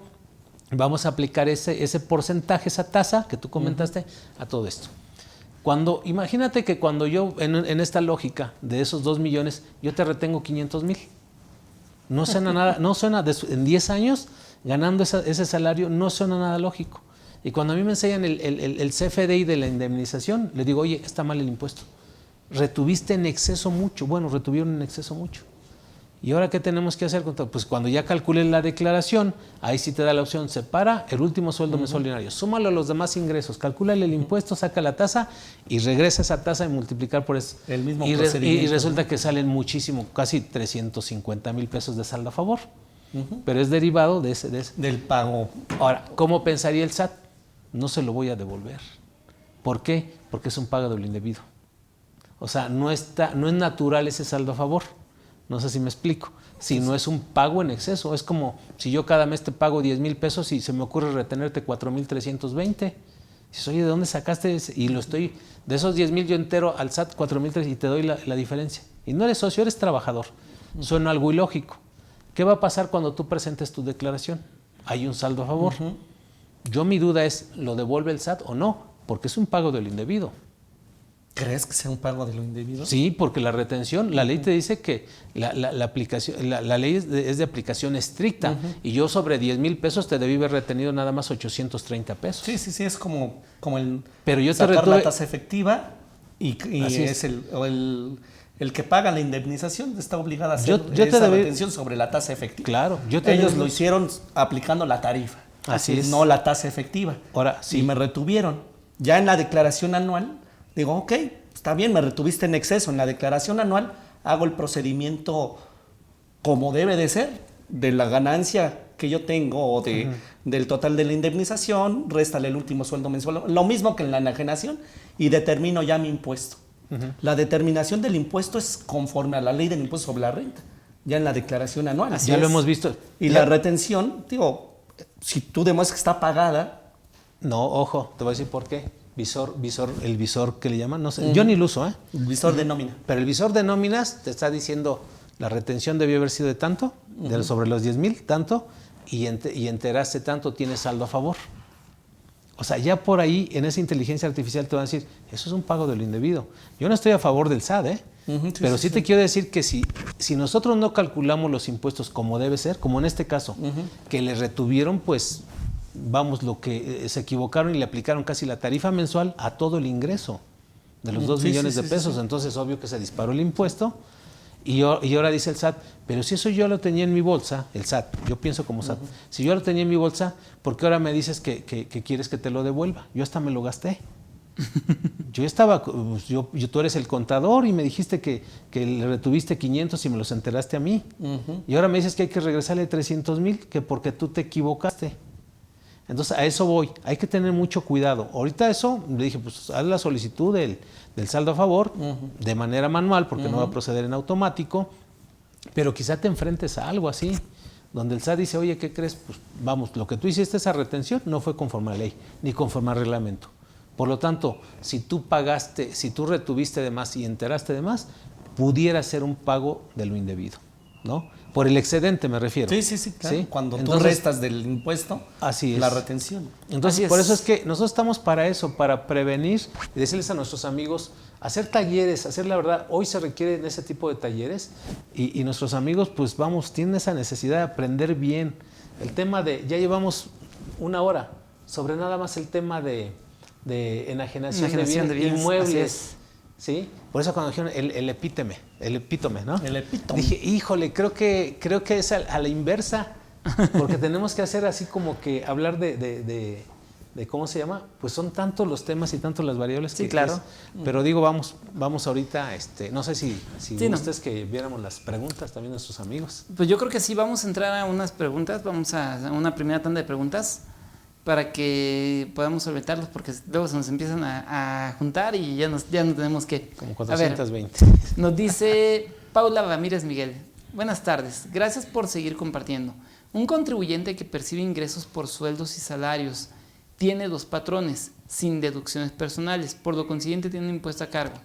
vamos a aplicar ese porcentaje, esa tasa que tú comentaste, a todo esto. Imagínate que cuando yo, en esta lógica de esos 2 millones, yo te retengo 500,000. No suena nada, en 10 años, ganando ese salario, no suena nada lógico. Y cuando a mí me enseñan el CFDI de la indemnización, le digo, oye, está mal el impuesto. Retuviste en exceso mucho. Bueno, retuvieron en exceso mucho. ¿Y ahora qué tenemos que hacer? Pues cuando ya calculen la declaración, ahí sí te da la opción, separa el último sueldo mensual ordinario, súmalo a los demás ingresos, calcúlale el impuesto, saca la tasa y regresa esa tasa y multiplicar por eso. El mismo procedimiento. Y resulta que salen muchísimo, casi 350,000 pesos de saldo a favor. Pero es derivado de ese. Del pago. Ahora, ¿cómo pensaría el SAT? No se lo voy a devolver. ¿Por qué? Porque es un pago de lo indebido. O sea, no es natural ese saldo a favor. No sé si me explico. Si no es un pago en exceso, es como si yo cada mes te pago 10,000 pesos y se me ocurre retenerte 4,320. Dices, oye, ¿de dónde sacaste ese? Y de esos 10,000 yo entero al SAT 4,300 y te doy la diferencia. Y no eres socio, eres trabajador. Suena algo ilógico. ¿Qué va a pasar cuando tú presentes tu declaración? Hay un saldo a favor. Mi duda es, ¿lo devuelve el SAT o no? Porque es un pago de lo indebido. ¿Crees que sea un pago de lo indebido? Sí, porque la retención, la ley te dice que la aplicación, la ley es de aplicación estricta y yo sobre 10,000 pesos te debí haber retenido nada más 830 pesos. Sí, es como el pero yo sacar la tasa efectiva y es el que paga la indemnización está obligado a hacer esa retención sobre la tasa efectiva. Claro. Ellos lo hicieron aplicando la tarifa, así es. No la tasa efectiva. Ahora, sí. Y me retuvieron. Ya en la declaración anual, digo, ok, está bien, me retuviste en exceso. En la declaración anual hago el procedimiento como debe de ser, de la ganancia que yo tengo o del total de la indemnización, réstale el último sueldo mensual, lo mismo que en la enajenación, y determino ya mi impuesto. La determinación del impuesto es conforme a la ley del impuesto sobre la renta, ya en la declaración anual. Ya lo hemos visto. Y la retención, digo, si tú demuestras que está pagada. No, ojo, te voy a decir por qué. El visor que le llaman, no sé, yo ni lo uso, ¿eh? El visor de nómina. Pero el visor de nóminas te está diciendo, la retención debió haber sido de tanto sobre los 10,000, tanto, y enteraste tanto, tienes saldo a favor. O sea, ya por ahí, en esa inteligencia artificial te van a decir, eso es un pago de lo indebido. Yo no estoy a favor del SAT, pero sí te quiero decir que si nosotros no calculamos los impuestos como debe ser, como en este caso, que le retuvieron, pues, vamos, lo que se equivocaron y le aplicaron casi la tarifa mensual a todo el ingreso de los 2 millones de pesos. Entonces, obvio que se disparó el impuesto. Y ahora dice el SAT, pero si eso yo lo tenía en mi bolsa, el SAT, yo pienso como SAT, si yo lo tenía en mi bolsa, ¿por qué ahora me dices que quieres que te lo devuelva? Yo hasta me lo gasté. Yo estaba, tú eres el contador y me dijiste que le retuviste 500 y me los enteraste a mí. Y ahora me dices que hay que regresarle 300,000, que porque tú te equivocaste. Entonces, a eso voy. Hay que tener mucho cuidado. Ahorita eso, le dije, pues haz la solicitud del saldo a favor de manera manual, porque no va a proceder en automático, pero quizá te enfrentes a algo así, donde el SAT dice, oye, ¿qué crees? Pues vamos, lo que tú hiciste, esa retención, no fue conforme a la ley, ni conforme al reglamento. Por lo tanto, si tú pagaste, si tú retuviste de más y enteraste de más, pudiera ser un pago de lo indebido, ¿no? Por el excedente me refiero. Sí, claro. ¿Sí? Cuando entonces, tú restas del impuesto, así es. la retención. Entonces, por eso es que nosotros estamos para eso, para prevenir y decirles a nuestros amigos, hacer talleres, hacer la verdad. Hoy se requieren ese tipo de talleres y nuestros amigos, pues vamos, tienen esa necesidad de aprender bien. El tema ya llevamos 1 hora sobre nada más el tema de enajenación de bienes inmuebles. ¿Sí? Por eso cuando dijeron el epítome, ¿no? El epítome. Dije, híjole, creo que es a la inversa, porque tenemos que hacer así como que hablar de ¿cómo se llama? Pues son tantos los temas y tantos las variables sí, claro. Pero digo, vamos ahorita, no sé si gustes que viéramos las preguntas también de nuestros amigos. Pues yo creo que sí, vamos a entrar a unas preguntas, vamos a una primera tanda de preguntas para que podamos solventarlos, porque luego se nos empiezan a juntar y ya no tenemos que... Como 420. A ver, nos dice Paula Ramírez Miguel. Buenas tardes, gracias por seguir compartiendo. Un contribuyente que percibe ingresos por sueldos y salarios tiene 2 patrones, sin deducciones personales, por lo consiguiente tiene un impuesto a cargo.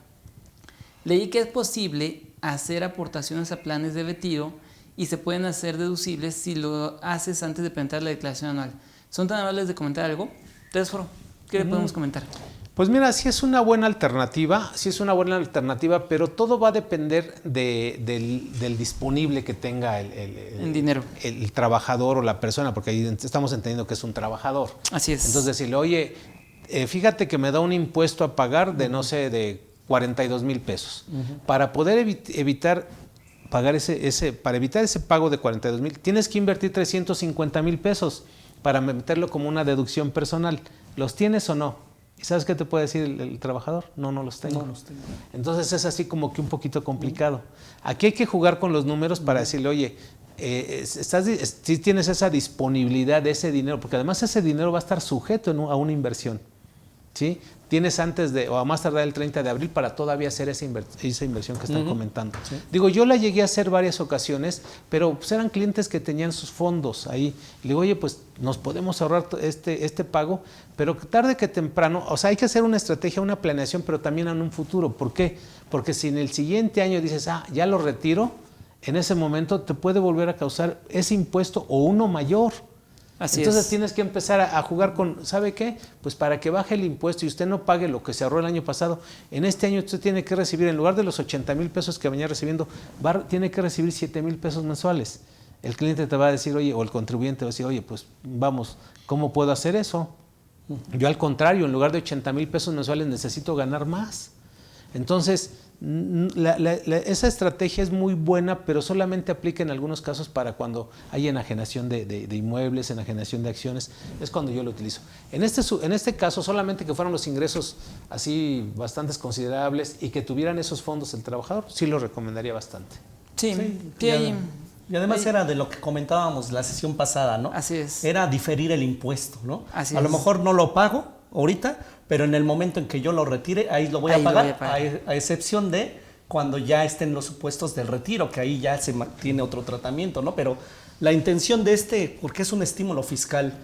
Leí que es posible hacer aportaciones a planes de retiro y se pueden hacer deducibles si lo haces antes de presentar la declaración anual. ¿Son tan amables de comentar algo? Tesforo, ¿qué le podemos comentar? Pues mira, sí es una buena alternativa, pero todo va a depender del disponible que tenga el dinero, el trabajador o la persona, porque ahí estamos entendiendo que es un trabajador. Así es. Entonces decirle, oye, fíjate que me da un impuesto a pagar de, no sé, de 42,000 pesos. Para poder evitar pagar para evitar ese pago de 42,000, tienes que invertir 350,000 pesos para meterlo como una deducción personal. ¿Los tienes o no? ¿Y sabes qué te puede decir el trabajador? No los tengo. No los tengo. Entonces es así como que un poquito complicado. Aquí hay que jugar con los números para decirle, oye, si tienes esa disponibilidad de ese dinero, porque además ese dinero va a estar sujeto a una inversión, ¿sí? Tienes antes o a más tardar el 30 de abril para todavía hacer esa inversión que están comentando. Sí. Digo, yo la llegué a hacer varias ocasiones, pero pues eran clientes que tenían sus fondos ahí. Le digo, oye, pues nos podemos ahorrar este pago, pero tarde que temprano, o sea, hay que hacer una estrategia, una planeación, pero también en un futuro. ¿Por qué? Porque si en el siguiente año dices, ya lo retiro, en ese momento te puede volver a causar ese impuesto o uno mayor. Entonces tienes que empezar a jugar con, ¿sabe qué? Pues para que baje el impuesto y usted no pague lo que se ahorró el año pasado, en este año usted tiene que recibir, en lugar de los 80,000 pesos que venía recibiendo, tiene que recibir 7,000 pesos mensuales. El cliente te va a decir, oye, o el contribuyente va a decir, oye, pues vamos, ¿cómo puedo hacer eso? Yo al contrario, en lugar de 80,000 pesos mensuales necesito ganar más. Entonces, esa estrategia es muy buena, pero solamente aplica en algunos casos para cuando hay enajenación de inmuebles, enajenación de acciones, es cuando yo lo utilizo. En este caso, solamente que fueran los ingresos así bastantes considerables y que tuvieran esos fondos el trabajador, sí lo recomendaría bastante. Sí. Y además era de lo que comentábamos la sesión pasada, ¿no? Así es. Era diferir el impuesto, ¿no? Así a lo mejor no lo pago ahorita, pero en el momento en que yo lo retire, ahí lo voy a pagar, a excepción de cuando ya estén los supuestos del retiro, que ahí ya tiene otro tratamiento, ¿no? Pero la intención de porque es un estímulo fiscal,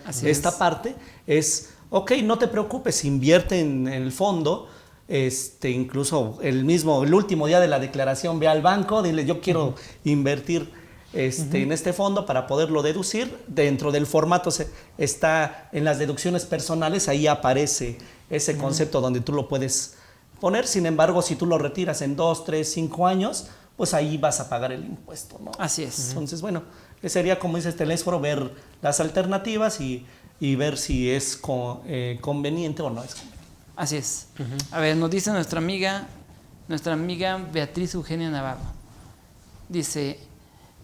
parte es, ok, no te preocupes, invierte en el fondo, incluso el último día de la declaración, ve al banco, dile, yo quiero invertir en este fondo para poderlo deducir. Dentro del formato está en las deducciones personales, ahí aparece ese concepto donde tú lo puedes poner. Sin embargo, si tú lo retiras en 2, 3, 5 años, pues ahí vas a pagar el impuesto, ¿no? Así es. Entonces, bueno, sería, como dice Telésforo, ver las alternativas y ver si es conveniente o no es conveniente. Así es. A ver, nos dice nuestra amiga Beatriz Eugenia Navarro. Dice,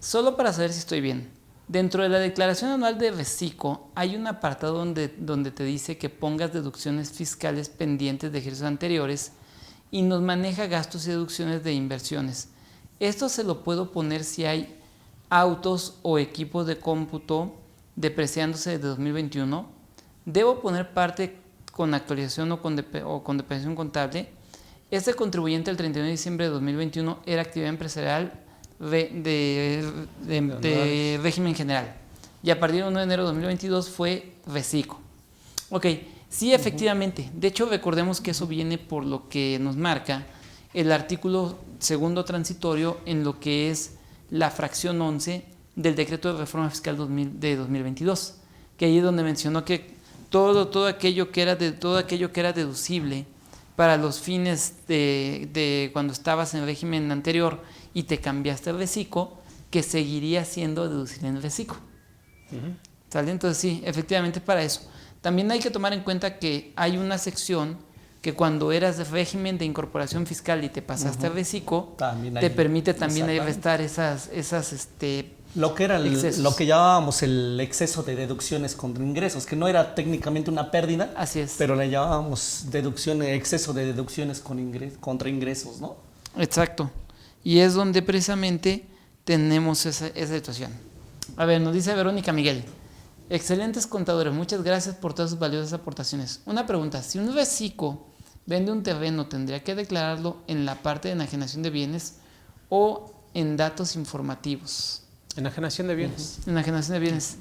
solo para saber si estoy bien, dentro de la declaración anual de Recico hay un apartado donde te dice que pongas deducciones fiscales pendientes de ejercicios anteriores y nos maneja gastos y deducciones de inversiones. Esto se lo puedo poner si hay autos o equipos de cómputo depreciándose desde 2021. ¿Debo poner parte con actualización o con depreciación contable? Este contribuyente el 31 de diciembre de 2021 era actividad empresarial de régimen general y a partir del 1 de enero de 2022 fue Recico. Ok, sí, efectivamente. De hecho, recordemos que eso viene por lo que nos marca el artículo segundo transitorio en lo que es la fracción 11 del decreto de reforma fiscal de 2022, que ahí es donde mencionó que todo aquello que era deducible para los fines de cuando estabas en el régimen anterior y te cambiaste el Recico, que seguiría siendo deducible en el Recico. ¿Sale? Entonces sí, efectivamente para eso. También hay que tomar en cuenta que hay una sección que cuando eras de régimen de incorporación fiscal y te pasaste al Recico, te permite también ahí restar esas lo que era lo que llamábamos el exceso de deducciones contra ingresos, que no era técnicamente una pérdida. Así es. Pero le llamábamos exceso de deducciones contra ingresos, ¿no? Exacto. Y es donde precisamente tenemos esa situación. A ver, nos dice Verónica Miguel. Excelentes contadores, muchas gracias por todas sus valiosas aportaciones. Una pregunta, si un Recico vende un terreno, ¿tendría que declararlo en la parte de enajenación de bienes o en datos informativos? Enajenación de bienes. Enajenación de bienes.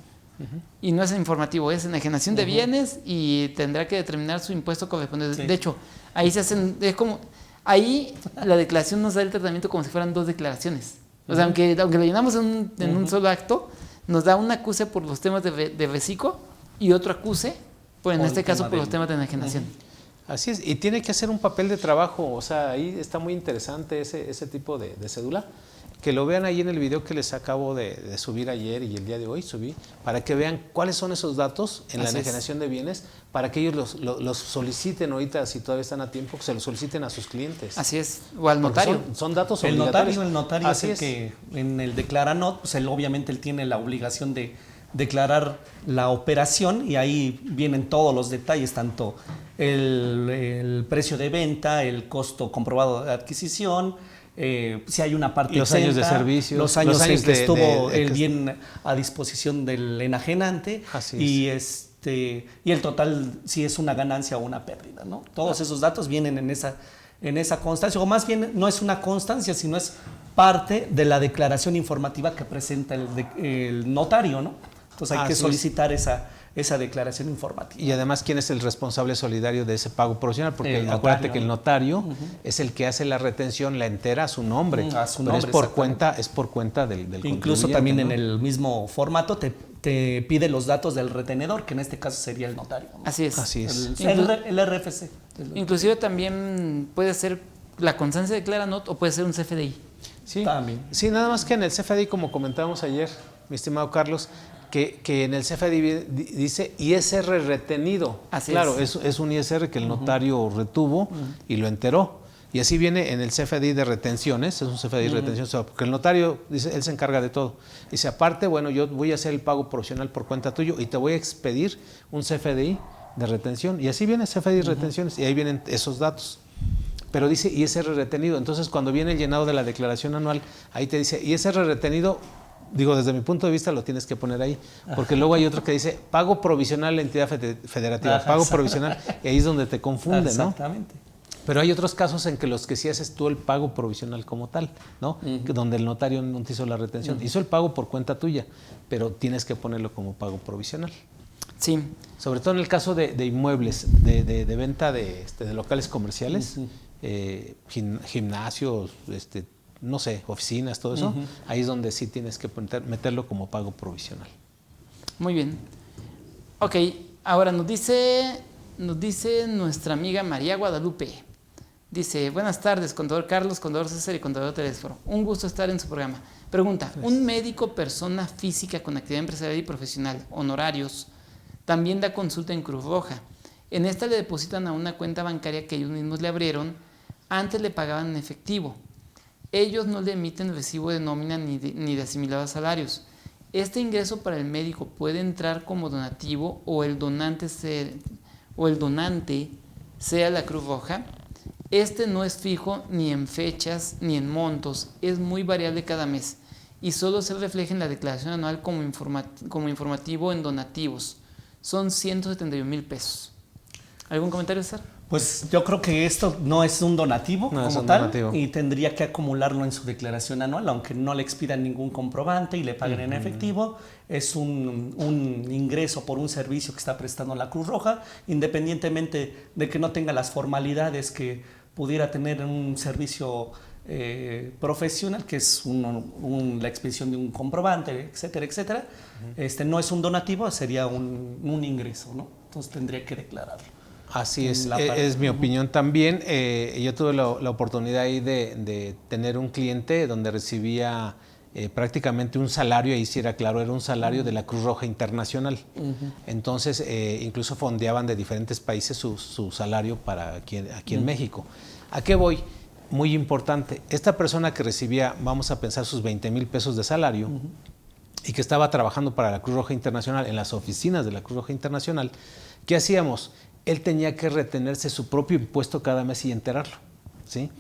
Y no es informativo, es enajenación de bienes y tendrá que determinar su impuesto correspondiente. Sí. De hecho, ahí se hacen, es como, ahí la declaración nos da el tratamiento como si fueran dos declaraciones. O sea, aunque lo llenamos en un solo acto, nos da un acuse por los temas de Recico y otro acuse, pues en este caso por los temas de enajenación. Así es, y tiene que hacer un papel de trabajo, o sea, ahí está muy interesante ese tipo de cédula. Que lo vean ahí en el video que les acabo de subir ayer y el día de hoy subí, para que vean cuáles son esos datos en la enajenación de bienes, para que ellos los soliciten ahorita, si todavía están a tiempo, que se los soliciten a sus clientes. Así es, o al notario. Son datos obligatorios. El notario es el que en el Declaranot, pues obviamente él tiene la obligación de declarar la operación y ahí vienen todos los detalles, tanto el precio de venta, el costo comprobado de adquisición, si hay una parte los exenta, años de servicio, los años en que estuvo el bien a disposición del enajenante y el total si es una ganancia o una pérdida, ¿no? Todos esos datos vienen en esa constancia, o más bien no es una constancia, sino es parte de la declaración informativa que presenta el notario, ¿no? Entonces hay que solicitar esa declaración informativa. Y además, ¿quién es el responsable solidario de ese pago provisional? Porque acuérdate que el notario es el que hace la retención, la entera a su nombre. Pero es por cuenta del incluso también, ¿no? En el mismo formato te pide los datos del retenedor, que en este caso sería el notario, ¿no? Así es. El RFC. Inclusive también puede ser la constancia de Declaranot o puede ser un CFDI. Sí, también. Sí, nada más que en el CFDI, como comentábamos ayer, mi estimado Carlos, que en el CFDI dice ISR retenido. Así claro, es un ISR que el notario retuvo y lo enteró. Y así viene en el CFDI de retenciones, es un CFDI de retenciones, porque el notario dice, él se encarga de todo. Dice, aparte, bueno, yo voy a hacer el pago provisional por cuenta tuyo y te voy a expedir un CFDI de retención. Y así viene CFDI de retenciones y ahí vienen esos datos. Pero dice ISR retenido. Entonces, cuando viene el llenado de la declaración anual, ahí te dice ISR retenido. Digo, desde mi punto de vista lo tienes que poner ahí, porque luego hay otro que dice pago provisional a la entidad federativa, pago provisional, y ahí es donde te confunde, ¿no? Exactamente. Pero hay otros casos en que los que sí haces tú el pago provisional como tal, ¿no? Donde el notario no te hizo la retención, hizo el pago por cuenta tuya, pero tienes que ponerlo como pago provisional. Sí. Sobre todo en el caso de inmuebles, de venta de locales comerciales, gimnasios, no sé, oficinas, todo eso, ahí es donde sí tienes que meterlo como pago provisional. Muy bien. Ok, ahora nos dice nuestra amiga María Guadalupe. Dice, buenas tardes, contador Carlos, contador César y contador Telésforo. Un gusto estar en su programa. Pregunta, ¿un médico persona física con actividad empresarial y profesional, honorarios, también da consulta en Cruz Roja? En esta le depositan a una cuenta bancaria que ellos mismos le abrieron, antes le pagaban en efectivo. Ellos no le emiten recibo de nómina ni de asimilado a salarios. ¿Este ingreso para el médico puede entrar como donativo o el donante sea la Cruz Roja? Este no es fijo ni en fechas ni en montos, es muy variable cada mes y solo se refleja en la declaración anual como informativo en donativos. Son 171,000 pesos. ¿Algún comentario, César? Pues yo creo que esto no es un donativo No es como un tal donativo. y tendría que acumularlo en su declaración anual, aunque no le expidan ningún comprobante y le paguen en efectivo. Es un ingreso por un servicio que está prestando la Cruz Roja, independientemente de que no tenga las formalidades que pudiera tener en un servicio profesional, que es la expedición de un comprobante, etcétera, etcétera. No es un donativo, sería un ingreso, ¿no? Entonces tendría que declararlo. Así es mi opinión también. Yo tuve la oportunidad ahí de tener un cliente donde recibía prácticamente un salario, ahí sí era claro, era un salario de la Cruz Roja Internacional. Entonces, incluso fondeaban de diferentes países su salario para aquí en México. ¿A qué voy? Muy importante, esta persona que recibía, vamos a pensar, sus 20,000 pesos de salario y que estaba trabajando para la Cruz Roja Internacional en las oficinas de la Cruz Roja Internacional, ¿qué hacíamos? Él tenía que retenerse su propio impuesto cada mes y enterarlo, ¿sí?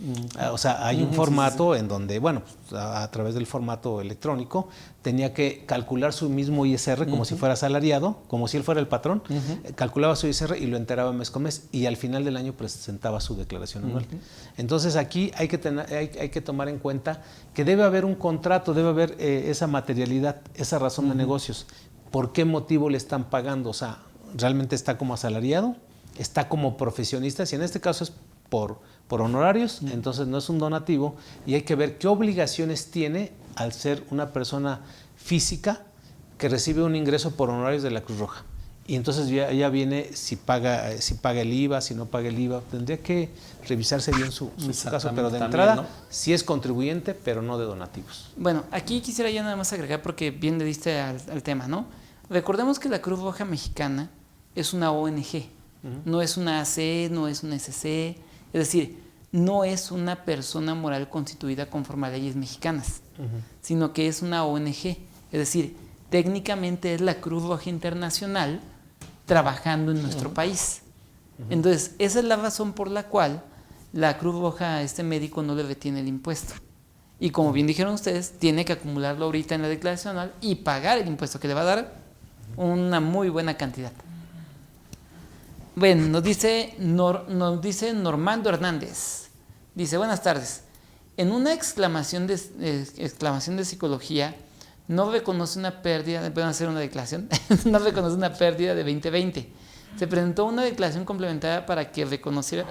O sea, hay un formato en donde, bueno, a través del formato electrónico, tenía que calcular su mismo ISR como si fuera asalariado, como si él fuera el patrón, calculaba su ISR y lo enteraba mes con mes y al final del año presentaba su declaración anual. Entonces aquí hay que tomar en cuenta que debe haber un contrato, debe haber esa materialidad, esa razón de negocios. ¿Por qué motivo le están pagando? O sea, ¿realmente está como asalariado? ¿Está como profesionista? Si en este caso es por honorarios, entonces no es un donativo y hay que ver qué obligaciones tiene al ser una persona física que recibe un ingreso por honorarios de la Cruz Roja. Y entonces ya viene si paga el IVA, si no paga el IVA. Tendría que revisarse bien su caso, pero de entrada también, ¿no? Sí es contribuyente, pero no de donativos. Bueno, aquí quisiera ya nada más agregar porque bien le diste al tema, ¿no? Recordemos que la Cruz Roja Mexicana es una ONG, no es una AC, no es una SC, es decir, no es una persona moral constituida conforme a leyes mexicanas, sino que es una ONG, es decir, técnicamente es la Cruz Roja Internacional trabajando en nuestro país. Entonces, esa es la razón por la cual la Cruz Roja a este médico no le retiene el impuesto. Y como bien dijeron ustedes, tiene que acumularlo ahorita en la declaración anual y pagar el impuesto que le va a dar una muy buena cantidad. Bueno, nos dice Normando Hernández. Dice, buenas tardes. En una exclamación de psicología, no reconoce una pérdida, pueden hacer una declaración, no reconoce una pérdida de 2020. Se presentó una declaración complementaria para que reconociera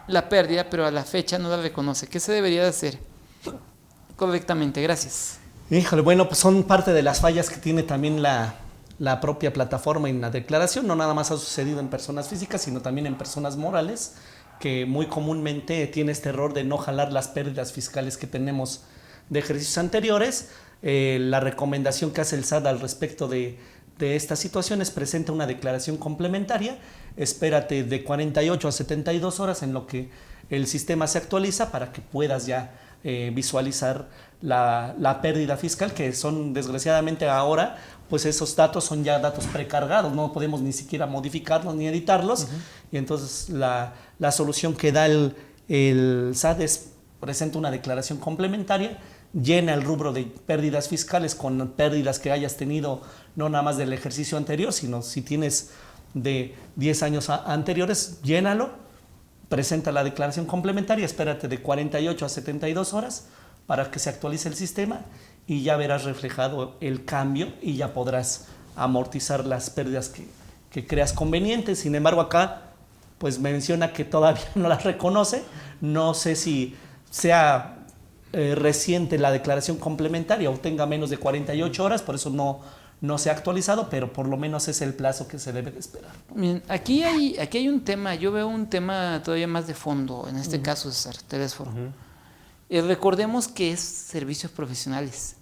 la pérdida, pero a la fecha no la reconoce. ¿Qué se debería de hacer correctamente? Gracias. Híjole, bueno, pues son parte de las fallas que tiene también la propia plataforma en la declaración. No nada más ha sucedido en personas físicas, sino también en personas morales, que muy comúnmente tiene este error de no jalar las pérdidas fiscales que tenemos de ejercicios anteriores. La recomendación que hace el SAT al respecto de estas situaciones: presenta una declaración complementaria, espérate de 48 a 72 horas en lo que el sistema se actualiza para que puedas ya visualizar la pérdida fiscal, que son desgraciadamente ahora, pues esos datos son ya datos precargados, no podemos ni siquiera modificarlos ni editarlos. Y entonces la solución que da el SAT es: presenta una declaración complementaria, llena el rubro de pérdidas fiscales con pérdidas que hayas tenido, no nada más del ejercicio anterior, sino si tienes de 10 años anteriores, llénalo, presenta la declaración complementaria, espérate de 48 a 72 horas para que se actualice el sistema y ya verás reflejado el cambio y ya podrás amortizar las pérdidas que creas convenientes. Sin embargo, acá pues menciona que todavía no las reconoce. No sé si sea reciente la declaración complementaria o tenga menos de 48 horas, por eso no se ha actualizado, pero por lo menos es el plazo que se debe de esperar. Bien, aquí hay un tema, yo veo un tema todavía más de fondo, en este caso César Telésforo. Recordemos que es servicios profesionales.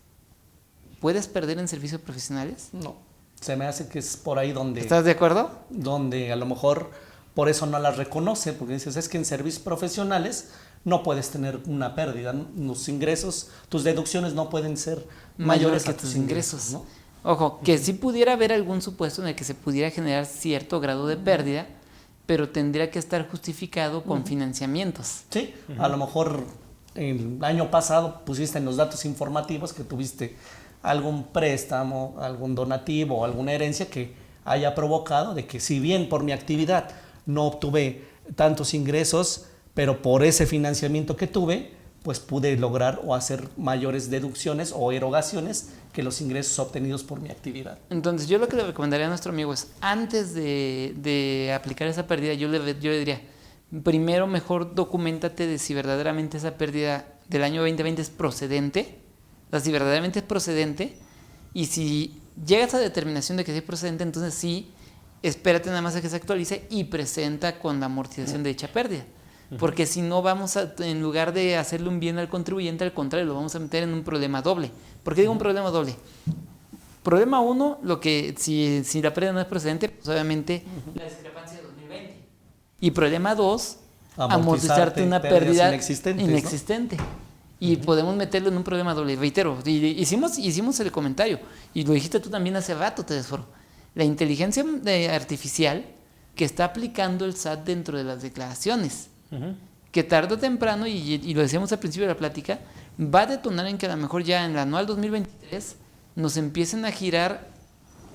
¿Puedes perder en servicios profesionales? No, se me hace que es por ahí donde... ¿Estás de acuerdo? Donde a lo mejor por eso no las reconoce, porque dices, es que en servicios profesionales no puedes tener una pérdida, ¿no? Los ingresos, tus deducciones no pueden ser mayores que tus ingresos, ¿no? Ojo, que sí pudiera haber algún supuesto en el que se pudiera generar cierto grado de pérdida, pero tendría que estar justificado con financiamientos. Sí, a lo mejor el año pasado pusiste en los datos informativos que tuviste algún préstamo, algún donativo, alguna herencia que haya provocado de que si bien por mi actividad no obtuve tantos ingresos, pero por ese financiamiento que tuve, pues pude lograr o hacer mayores deducciones o erogaciones que los ingresos obtenidos por mi actividad. Entonces yo lo que le recomendaría a nuestro amigo es, antes de aplicar esa pérdida, yo le diría, primero mejor documéntate de si verdaderamente esa pérdida del año 2020 es procedente, o sea, si verdaderamente es procedente, y si llegas a determinación de que sí es procedente, entonces sí, espérate nada más a que se actualice y presenta con la amortización de dicha pérdida. Porque si no vamos a, en lugar de hacerle un bien al contribuyente, al contrario, lo vamos a meter en un problema doble. ¿Por qué digo un problema doble? Problema uno, lo que si la pérdida no es procedente, pues obviamente la discrepancia de 2020. Y problema dos, amortizarte una pérdida inexistente. ¿No? Y podemos meterlo en un problema doble. Reitero, hicimos el comentario, y lo dijiste tú también hace rato, Telésforo. La inteligencia artificial que está aplicando el SAT dentro de las declaraciones, que tarde o temprano, y lo decíamos al principio de la plática, va a detonar en que a lo mejor ya en el anual 2023 nos empiecen a girar,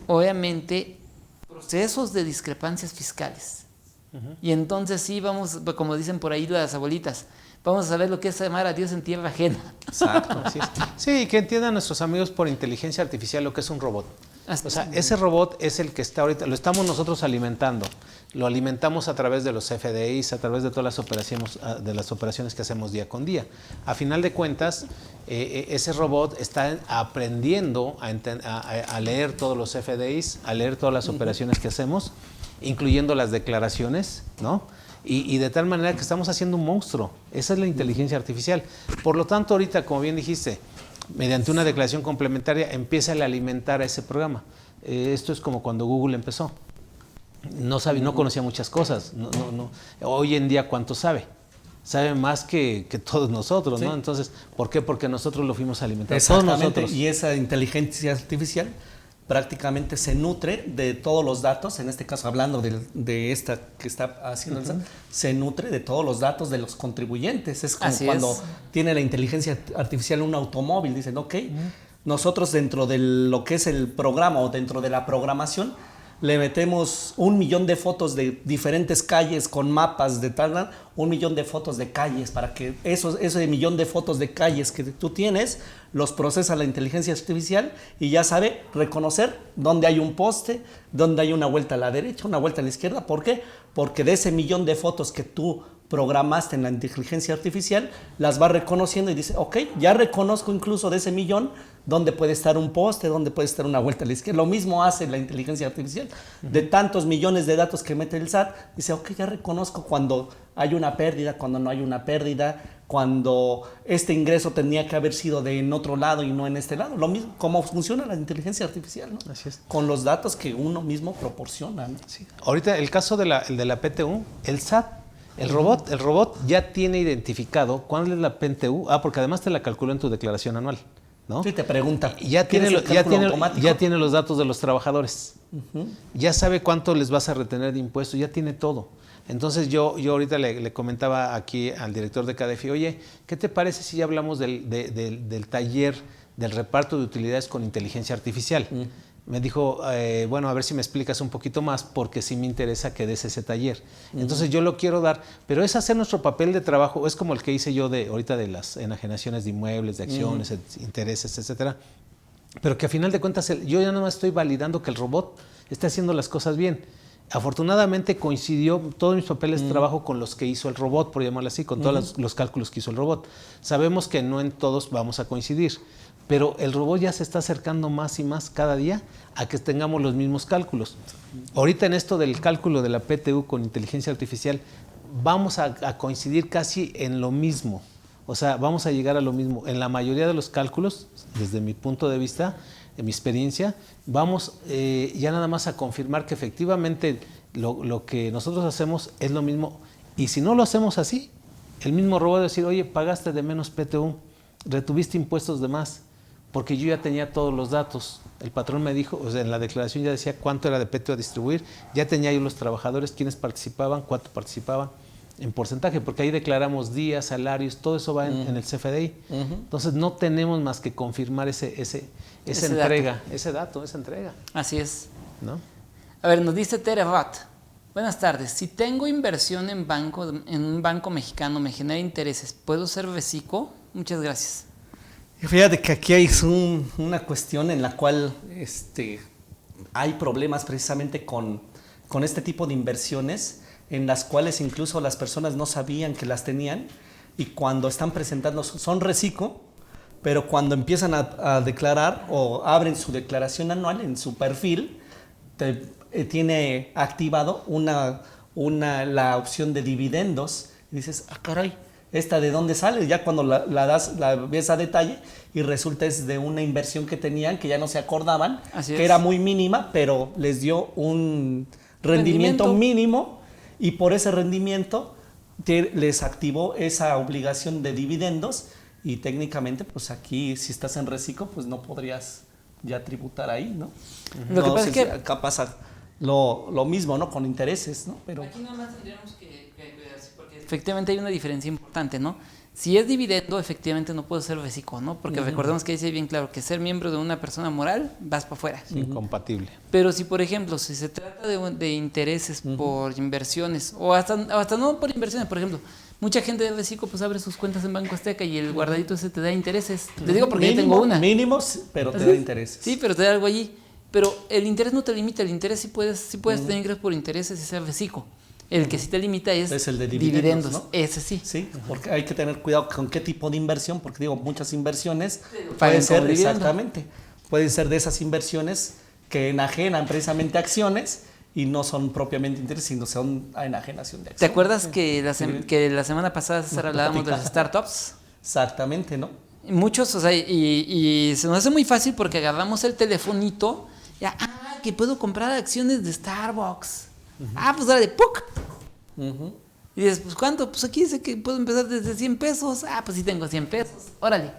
obviamente, procesos de discrepancias fiscales. Y entonces sí vamos, como dicen por ahí las abuelitas, vamos a saber lo que es amar a Dios en tierra ajena. Exacto, así es. Sí, que entiendan nuestros amigos por inteligencia artificial lo que es un robot. O sea, ese robot es el que está ahorita, lo estamos nosotros alimentando. Lo alimentamos a través de los FDIs, a través de todas las operaciones que hacemos día con día. A final de cuentas, ese robot está aprendiendo a leer todos los FDIs, a leer todas las operaciones que hacemos, incluyendo las declaraciones, ¿no? Y de tal manera que estamos haciendo un monstruo. Esa es la inteligencia artificial. Por lo tanto, ahorita, como bien dijiste, mediante una declaración complementaria, empieza a alimentar a ese programa. Esto es como cuando Google empezó. No conocía muchas cosas. Hoy en día, ¿cuánto sabe? Sabe más que todos nosotros, ¿no? Entonces, ¿por qué? Porque nosotros lo fuimos alimentando. Todos nosotros. Y esa inteligencia artificial prácticamente se nutre de todos los datos, en este caso hablando de esta que está haciendo el SAT, se nutre de todos los datos de los contribuyentes. Es como así cuando tiene la inteligencia artificial un automóvil, dicen, ok, nosotros dentro de lo que es el programa o dentro de la programación, le metemos 1 millón de fotos de diferentes calles con mapas de tal, 1 millón de fotos de calles para que ese millón de fotos de calles que tú tienes los procesa la inteligencia artificial y ya sabe reconocer dónde hay un poste, dónde hay una vuelta a la derecha, una vuelta a la izquierda. ¿Por qué? Porque de ese millón de fotos que tú programaste en la inteligencia artificial, las va reconociendo y dice, ok, ya reconozco incluso de ese millón dónde puede estar un poste, dónde puede estar una vuelta a la izquierda. Lo mismo hace la inteligencia artificial. De tantos millones de datos que mete el SAT, dice, ok, ya reconozco cuando hay una pérdida, cuando no hay una pérdida, cuando este ingreso tenía que haber sido de en otro lado y no en este lado. Lo mismo, cómo funciona la inteligencia artificial, ¿no? Así es. Con los datos que uno mismo proporciona, ¿no? Sí. Ahorita el caso de la PTU, el SAT, el robot ya tiene identificado cuál es la PTU, porque además te la calculó en tu declaración anual, ¿no? Sí, te pregunta. Ya tiene los datos de los trabajadores. Ya sabe cuánto les vas a retener de impuestos, ya tiene todo. Entonces yo ahorita le comentaba aquí al director de CADEFI, oye, ¿qué te parece si ya hablamos del taller del reparto de utilidades con inteligencia artificial? Me dijo, bueno, a ver si me explicas un poquito más, porque sí me interesa que des ese taller. Entonces yo lo quiero dar, pero es hacer nuestro papel de trabajo, es como el que hice yo ahorita de las enajenaciones de inmuebles, de acciones, intereses, etcétera. Pero que a final de cuentas yo ya nada más estoy validando que el robot esté haciendo las cosas bien. Afortunadamente coincidió todos mis papeles de trabajo con los que hizo el robot, por llamarlo así, con todos los cálculos que hizo el robot. Sabemos que no en todos vamos a coincidir, pero el robot ya se está acercando más y más cada día a que tengamos los mismos cálculos. Ahorita en esto del cálculo de la PTU con inteligencia artificial, vamos a coincidir casi en lo mismo. O sea, vamos a llegar a lo mismo. En la mayoría de los cálculos, desde mi punto de vista, en mi experiencia, vamos ya nada más a confirmar que efectivamente lo que nosotros hacemos es lo mismo. Y si no lo hacemos así, el mismo robot va a decir, oye, pagaste de menos PTU, retuviste impuestos de más, porque yo ya tenía todos los datos. El patrón me dijo, o sea, en la declaración ya decía cuánto era de PTU a distribuir, ya tenía yo los trabajadores, quiénes participaban, cuánto participaban, en porcentaje, porque ahí declaramos días, salarios, todo eso va en el CFDI. Entonces no tenemos más que confirmar esa entrega, esa entrega. Así es. ¿No? A ver, nos dice Terebat. Buenas tardes. Si tengo inversión en un banco mexicano, me genera intereses, ¿puedo ser vesico? Muchas gracias. Fíjate que aquí hay una cuestión en la cual hay problemas precisamente con este tipo de inversiones, en las cuales incluso las personas no sabían que las tenían, y cuando están presentando son reciclo, pero cuando empiezan a declarar o abren su declaración anual en su perfil, tiene activado la opción de dividendos, y dices, ah, caray, ¿esta de dónde sale? Ya cuando la ves a detalle y resulta es de una inversión que tenían, que ya no se acordaban, que era muy mínima, pero les dio un rendimiento mínimo, y por ese rendimiento les activó esa obligación de dividendos, y técnicamente pues aquí si estás en reciclo pues no podrías ya tributar ahí, ¿no? Lo que pasa es que acá pasa lo mismo, ¿no? Con intereses, ¿no? Pero aquí nomás tendríamos que porque efectivamente hay una diferencia importante, ¿no? Si es dividendo, efectivamente no puedo ser vesico, ¿no? Porque recordemos que dice bien claro que ser miembro de una persona moral, vas para afuera. Incompatible. Pero si, por ejemplo, si se trata de intereses por inversiones, o hasta no por inversiones, por ejemplo, mucha gente de vesico pues abre sus cuentas en Banco Azteca y el guardadito ese te da intereses. Te digo porque yo tengo una. Mínimos, pero te da intereses. Sí, pero te da algo allí. Pero el interés no te limita, el interés sí puedes tener ingresos por intereses y ser vesico. El que sí te limita es el de dividendos, ¿no? Ese sí. Sí, porque hay que tener cuidado con qué tipo de inversión, porque digo, muchas inversiones pueden ser, exactamente, pueden ser de esas inversiones que enajenan precisamente acciones y no son propiamente intereses, sino son enajenación de acciones. ¿Te acuerdas que la semana pasada, César, hablábamos de las startups? Exactamente, ¿no? Muchos, o sea, y se nos hace muy fácil porque agarramos el telefonito, ya, que puedo comprar acciones de Starbucks. Pues ahora de ¡puc! Y dices, pues ¿cuánto? Pues aquí dice que puedo empezar desde 100 pesos. Pues sí tengo 100 pesos, órale.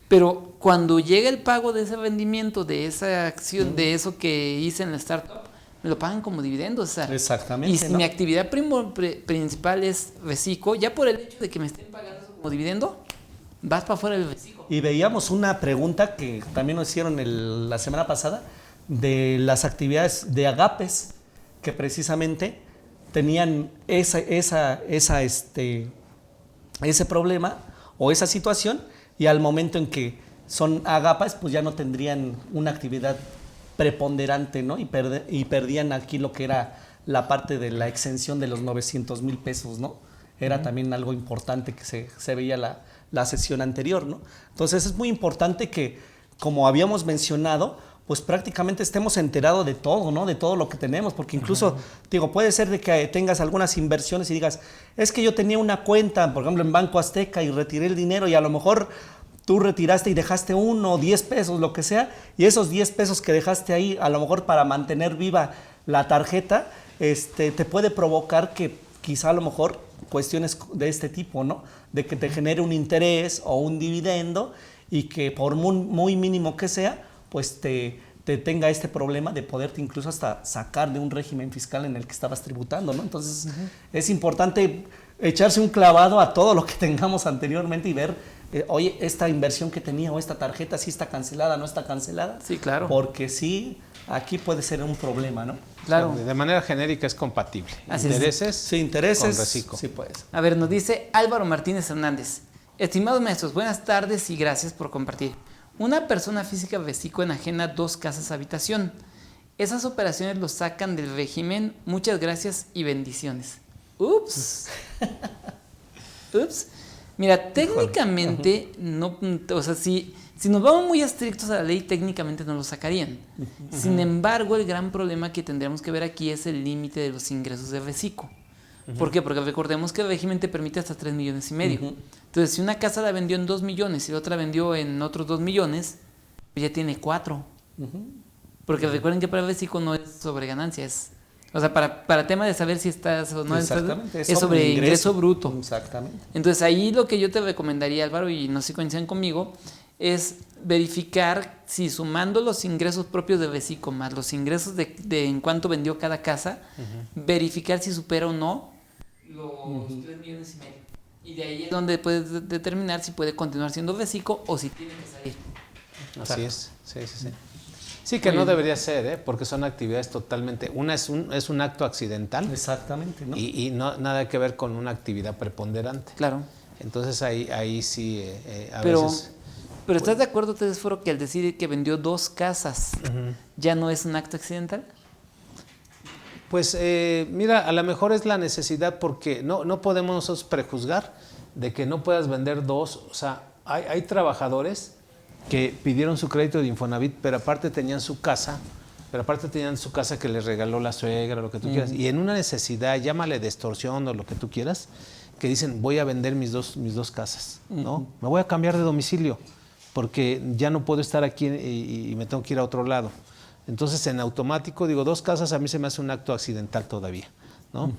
Pero cuando llega el pago de ese rendimiento, de esa acción, de eso que hice en la startup, me lo pagan como dividendos. O sea, exactamente. Y si mi actividad principal es reciclo, ya por el hecho de que me estén pagando eso como dividendo, vas para afuera del reciclo. Y veíamos una pregunta que también nos hicieron la semana pasada de las actividades de agapes, que precisamente tenían ese problema o esa situación, y al momento en que son agapas, pues ya no tendrían una actividad preponderante, ¿no? Y perdían aquí lo que era la parte de la exención de los 900,000 pesos, ¿no? Era también algo importante que se veía la sesión anterior, ¿no? Entonces es muy importante que, como habíamos mencionado, pues prácticamente estemos enterados de todo, ¿no? De todo lo que tenemos, porque incluso, digo, puede ser de que tengas algunas inversiones y digas, es que yo tenía una cuenta, por ejemplo, en Banco Azteca y retiré el dinero, y a lo mejor tú retiraste y dejaste 1 o 10 pesos, lo que sea, y esos 10 pesos que dejaste ahí, a lo mejor para mantener viva la tarjeta, te puede provocar que quizá a lo mejor cuestiones de este tipo, ¿no? De que te genere un interés o un dividendo, y que por muy mínimo que sea, pues te tenga este problema de poderte incluso hasta sacar de un régimen fiscal en el que estabas tributando, ¿no? Entonces es importante echarse un clavado a todo lo que tengamos anteriormente y ver, oye, esta inversión que tenía o esta tarjeta, sí está cancelada, no está cancelada. Sí, claro. Porque sí, aquí puede ser un problema, ¿no? Claro. De manera genérica es compatible. Así intereses, sí, intereses con reciclo. Sí, pues. A ver, nos dice Álvaro Martínez Hernández. Estimados maestros, buenas tardes y gracias por compartir. Una persona física vesico enajena 2 casas habitación. esas operaciones los sacan del régimen. Muchas gracias y bendiciones. Ups. Ups. Mira, técnicamente, no, o sea, si nos vamos muy estrictos a la ley, técnicamente no lo sacarían. Sin embargo, el gran problema que tendríamos que ver aquí es el límite de los ingresos de reciclo. ¿Por qué? Porque recordemos que el régimen te permite hasta 3,5 millones. Entonces, si una casa la vendió en 2 millones y la otra vendió en otros 2 millones, pues ya tiene 4. Porque recuerden que para el reciclo no es sobre ganancias. O sea, para tema de saber si estás o no es sobre ingreso bruto. Exactamente. Entonces, ahí lo que yo te recomendaría, Álvaro, y no sé si coinciden conmigo, es verificar si sumando los ingresos propios de reciclo más los ingresos de en cuánto vendió cada casa, verificar si supera o no los 3,5 millones. Y de ahí es donde puedes determinar si puede continuar siendo reciclo o si tiene que salir. Así es, sí. Sí, que no debería ser, porque son actividades totalmente... Una es un acto accidental. Exactamente, ¿no? Y no, nada que ver con una actividad preponderante. Claro. Entonces ahí sí a Pero veces... Pero ¿estás de acuerdo, Tesforo, que al decir que vendió 2 casas ya no es un acto accidental? Pues mira, a lo mejor es la necesidad porque no podemos nosotros prejuzgar de que no puedas vender 2. O sea, hay trabajadores que pidieron su crédito de Infonavit, pero aparte tenían su casa que les regaló la suegra, lo que tú quieras. Y en una necesidad, llámale de extorsión o lo que tú quieras, que dicen, voy a vender mis dos casas, ¿no? Me voy a cambiar de domicilio porque ya no puedo estar aquí y me tengo que ir a otro lado. Entonces, en automático, digo, 2 casas a mí se me hace un acto accidental todavía, ¿no?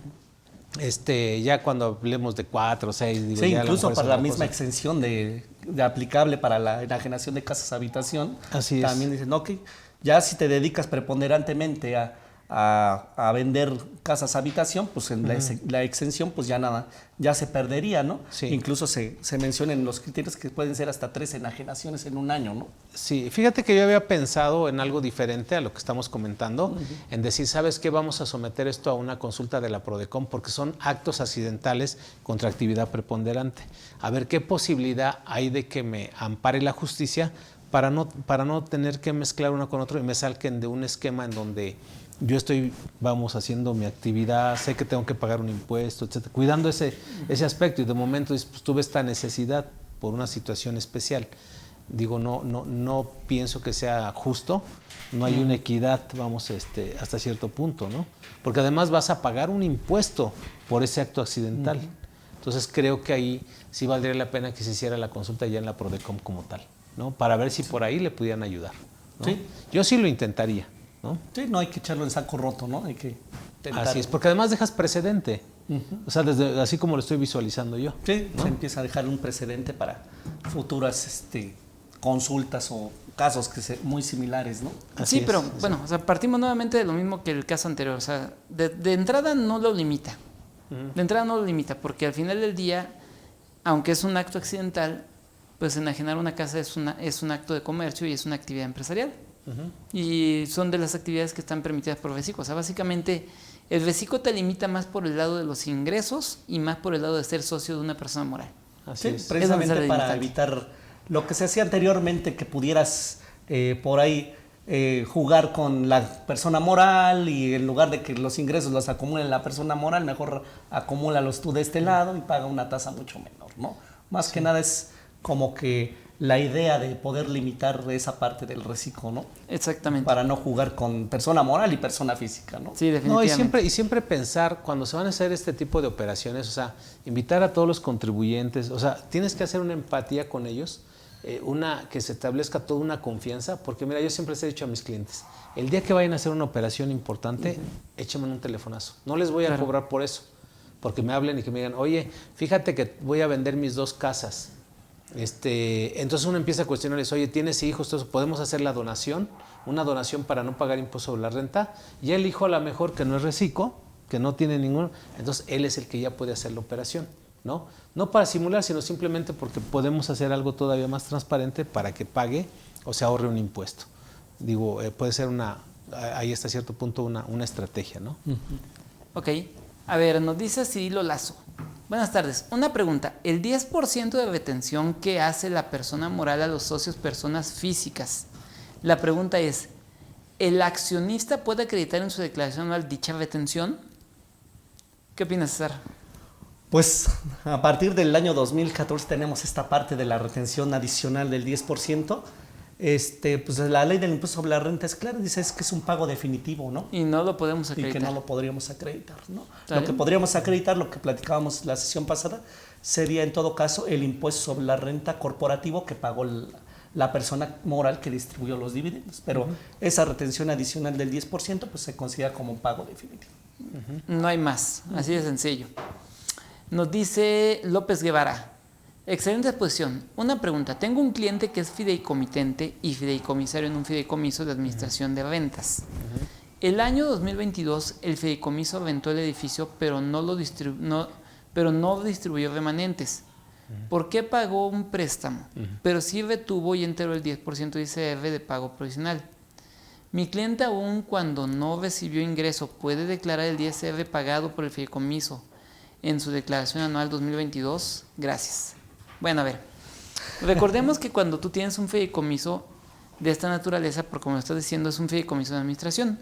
Ya cuando hablemos de 4 o 6, digo, sí, ya incluso para la misma cosa. exención de aplicable para la enajenación de casas habitación, Así es. también dicen, ok, ya si te dedicas preponderantemente a vender casas habitación, pues en la exención pues ya nada, ya se perdería, ¿no? Sí. Incluso se mencionan los criterios que pueden ser hasta 3 enajenaciones en un año, ¿no? Sí, fíjate que yo había pensado en algo diferente a lo que estamos comentando, en decir, ¿sabes qué? Vamos a someter esto a una consulta de la Prodecon porque son actos accidentales contra actividad preponderante. A ver qué posibilidad hay de que me ampare la justicia para no tener que mezclar uno con otro y me salquen de un esquema en donde yo estoy, haciendo mi actividad, sé que tengo que pagar un impuesto, etcétera, cuidando ese aspecto y de momento pues, tuve esta necesidad por una situación especial. Digo, no pienso que sea justo, no hay una equidad, hasta cierto punto, ¿no? Porque además vas a pagar un impuesto por ese acto accidental. Entonces creo que ahí sí valdría la pena que se hiciera la consulta ya en la Prodecon como tal, ¿no? Para ver si por ahí le pudieran ayudar, ¿no? Sí. Yo sí lo intentaría, ¿no? Sí, no hay que echarlo en saco roto, ¿no? Hay que tentar. Así es, porque además dejas precedente. O sea, así como lo estoy visualizando yo. Sí, ¿no? se empieza a dejar un precedente para futuras consultas o casos muy similares, ¿no? Así Sí, pero es. bueno, o sea, partimos nuevamente de lo mismo que el caso anterior. O sea, de entrada no lo limita. De entrada no lo limita, porque al final del día, aunque es un acto accidental, pues enajenar una casa es un acto de comercio y es una actividad empresarial. Y son de las actividades que están permitidas por reciclo. O sea, básicamente el reciclo te limita más por el lado de los ingresos y más por el lado de ser socio de una persona moral. Así Sí, es. precisamente Es para limitante. evitar lo que se hacía anteriormente, que pudieras por ahí jugar con la persona moral y en lugar de que los ingresos los acumule la persona moral, mejor acumúlalos tú de este lado y paga una tasa mucho menor, ¿no? Más que nada es como que la idea de poder limitar esa parte del reciclo, ¿no? Exactamente. Para no jugar con persona moral y persona física, ¿no? Sí, No, definitivamente. y siempre pensar, cuando se van a hacer este tipo de operaciones, o sea, invitar a todos los contribuyentes, o sea, tienes que hacer una empatía con ellos, que se establezca toda una confianza, porque mira, yo siempre les he dicho a mis clientes, el día que vayan a hacer una operación importante, échenme un telefonazo. No les voy a cobrar por eso, porque me hablen y que me digan, oye, fíjate que voy a vender mis 2 casas. Entonces uno empieza a cuestionarles, oye, ¿tienes hijos? Entonces, ¿podemos hacer la donación? Una donación para no pagar impuesto sobre la renta. Y el hijo a lo mejor que no es reciclo, que no tiene ninguno, entonces él es el que ya puede hacer la operación, ¿no? No para simular, sino simplemente porque podemos hacer algo todavía más transparente para que pague o se ahorre un impuesto. Digo, puede ser ahí hasta cierto punto una estrategia, ¿no? Ok. A ver, nos dice Cirilo Lazo. Buenas tardes. Una pregunta. El 10% de retención que hace la persona moral a los socios personas físicas. La pregunta es, ¿el accionista puede acreditar en su declaración anual dicha retención? ¿Qué opinas, César? Pues a partir del año 2014 tenemos esta parte de la retención adicional del 10%. Pues la ley del impuesto sobre la renta es clara, dice que es un pago definitivo, ¿no? Y no lo podemos acreditar. Y que no lo podríamos acreditar, ¿no? Lo que podríamos acreditar, lo que platicábamos la sesión pasada, sería en todo caso el impuesto sobre la renta corporativo que pagó la persona moral que distribuyó los dividendos. Pero esa retención adicional del 10% pues se considera como un pago definitivo. No hay más, así de sencillo. Nos dice López Guevara. Excelente exposición. Una pregunta. Tengo un cliente que es fideicomitente y fideicomisario en un fideicomiso de administración de rentas. El año 2022 el fideicomiso rentó el edificio, pero no distribuyó remanentes. ¿Por qué pagó un préstamo? Pero sí retuvo y enteró el 10% de ICR de pago provisional. Mi cliente, aun cuando no recibió ingreso, puede declarar el ISR pagado por el fideicomiso en su declaración anual 2022. Gracias. Bueno, a ver, recordemos que cuando tú tienes un fideicomiso de esta naturaleza, por como estás diciendo, es un fideicomiso de administración.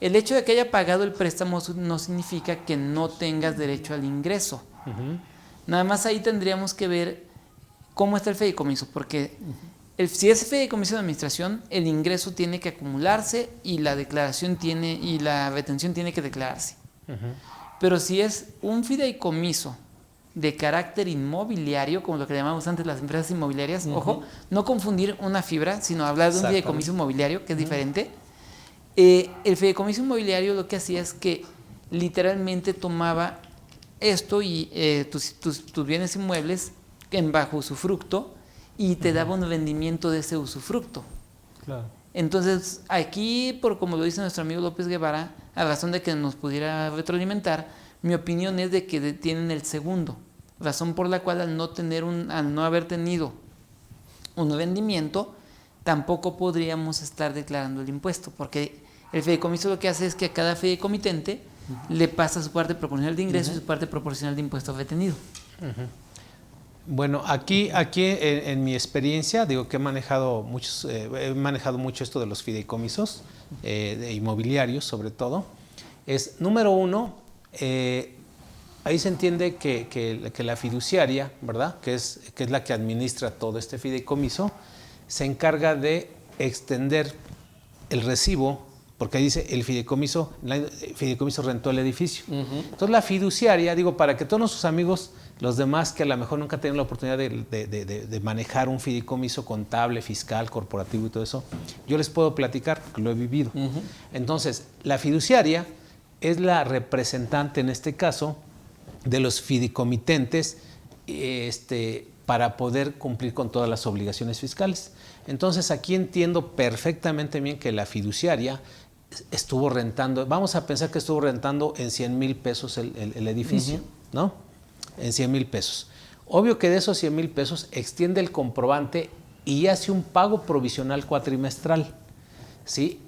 El hecho de que haya pagado el préstamo no significa que no tengas derecho al ingreso. Nada más ahí tendríamos que ver cómo está el fideicomiso, porque si es fideicomiso de administración, el ingreso tiene que acumularse y la declaración y la retención tiene que declararse. Pero si es un fideicomiso de carácter inmobiliario, como lo que llamamos antes las empresas inmobiliarias, ojo, no confundir una fibra, sino hablar de un fideicomiso inmobiliario, que es diferente. El fideicomiso inmobiliario lo que hacía es que literalmente tomaba esto y tus bienes inmuebles bajo usufructo y te daba un rendimiento de ese usufructo. Claro. Entonces, aquí, por como lo dice nuestro amigo López Guevara, a razón de que nos pudiera retroalimentar, mi opinión es de que tienen el segundo, razón por la cual al no haber tenido un rendimiento, tampoco podríamos estar declarando el impuesto, porque el fideicomiso lo que hace es que a cada fideicomitente le pasa su parte proporcional de ingreso y su parte proporcional de impuesto retenido. Bueno, aquí en mi experiencia, digo que he manejado mucho esto de los fideicomisos de inmobiliarios, sobre todo. Es, número uno, ahí se entiende que la fiduciaria, ¿verdad? Que es la que administra todo este fideicomiso, se encarga de extender el recibo, porque ahí dice el fideicomiso rentó el edificio. Entonces la fiduciaria, digo, para que todos nuestros amigos, los demás que a lo mejor nunca tienen la oportunidad de manejar un fideicomiso contable, fiscal, corporativo y todo eso, yo les puedo platicar, porque lo he vivido. Entonces, la fiduciaria es la representante, en este caso, de los fideicomitentes para poder cumplir con todas las obligaciones fiscales. Entonces, aquí entiendo perfectamente bien que la fiduciaria estuvo rentando, vamos a pensar que estuvo rentando en 100,000 pesos el edificio, ¿no? En 100,000 pesos. Obvio que de esos 100,000 pesos extiende el comprobante y hace un pago provisional cuatrimestral, ¿sí?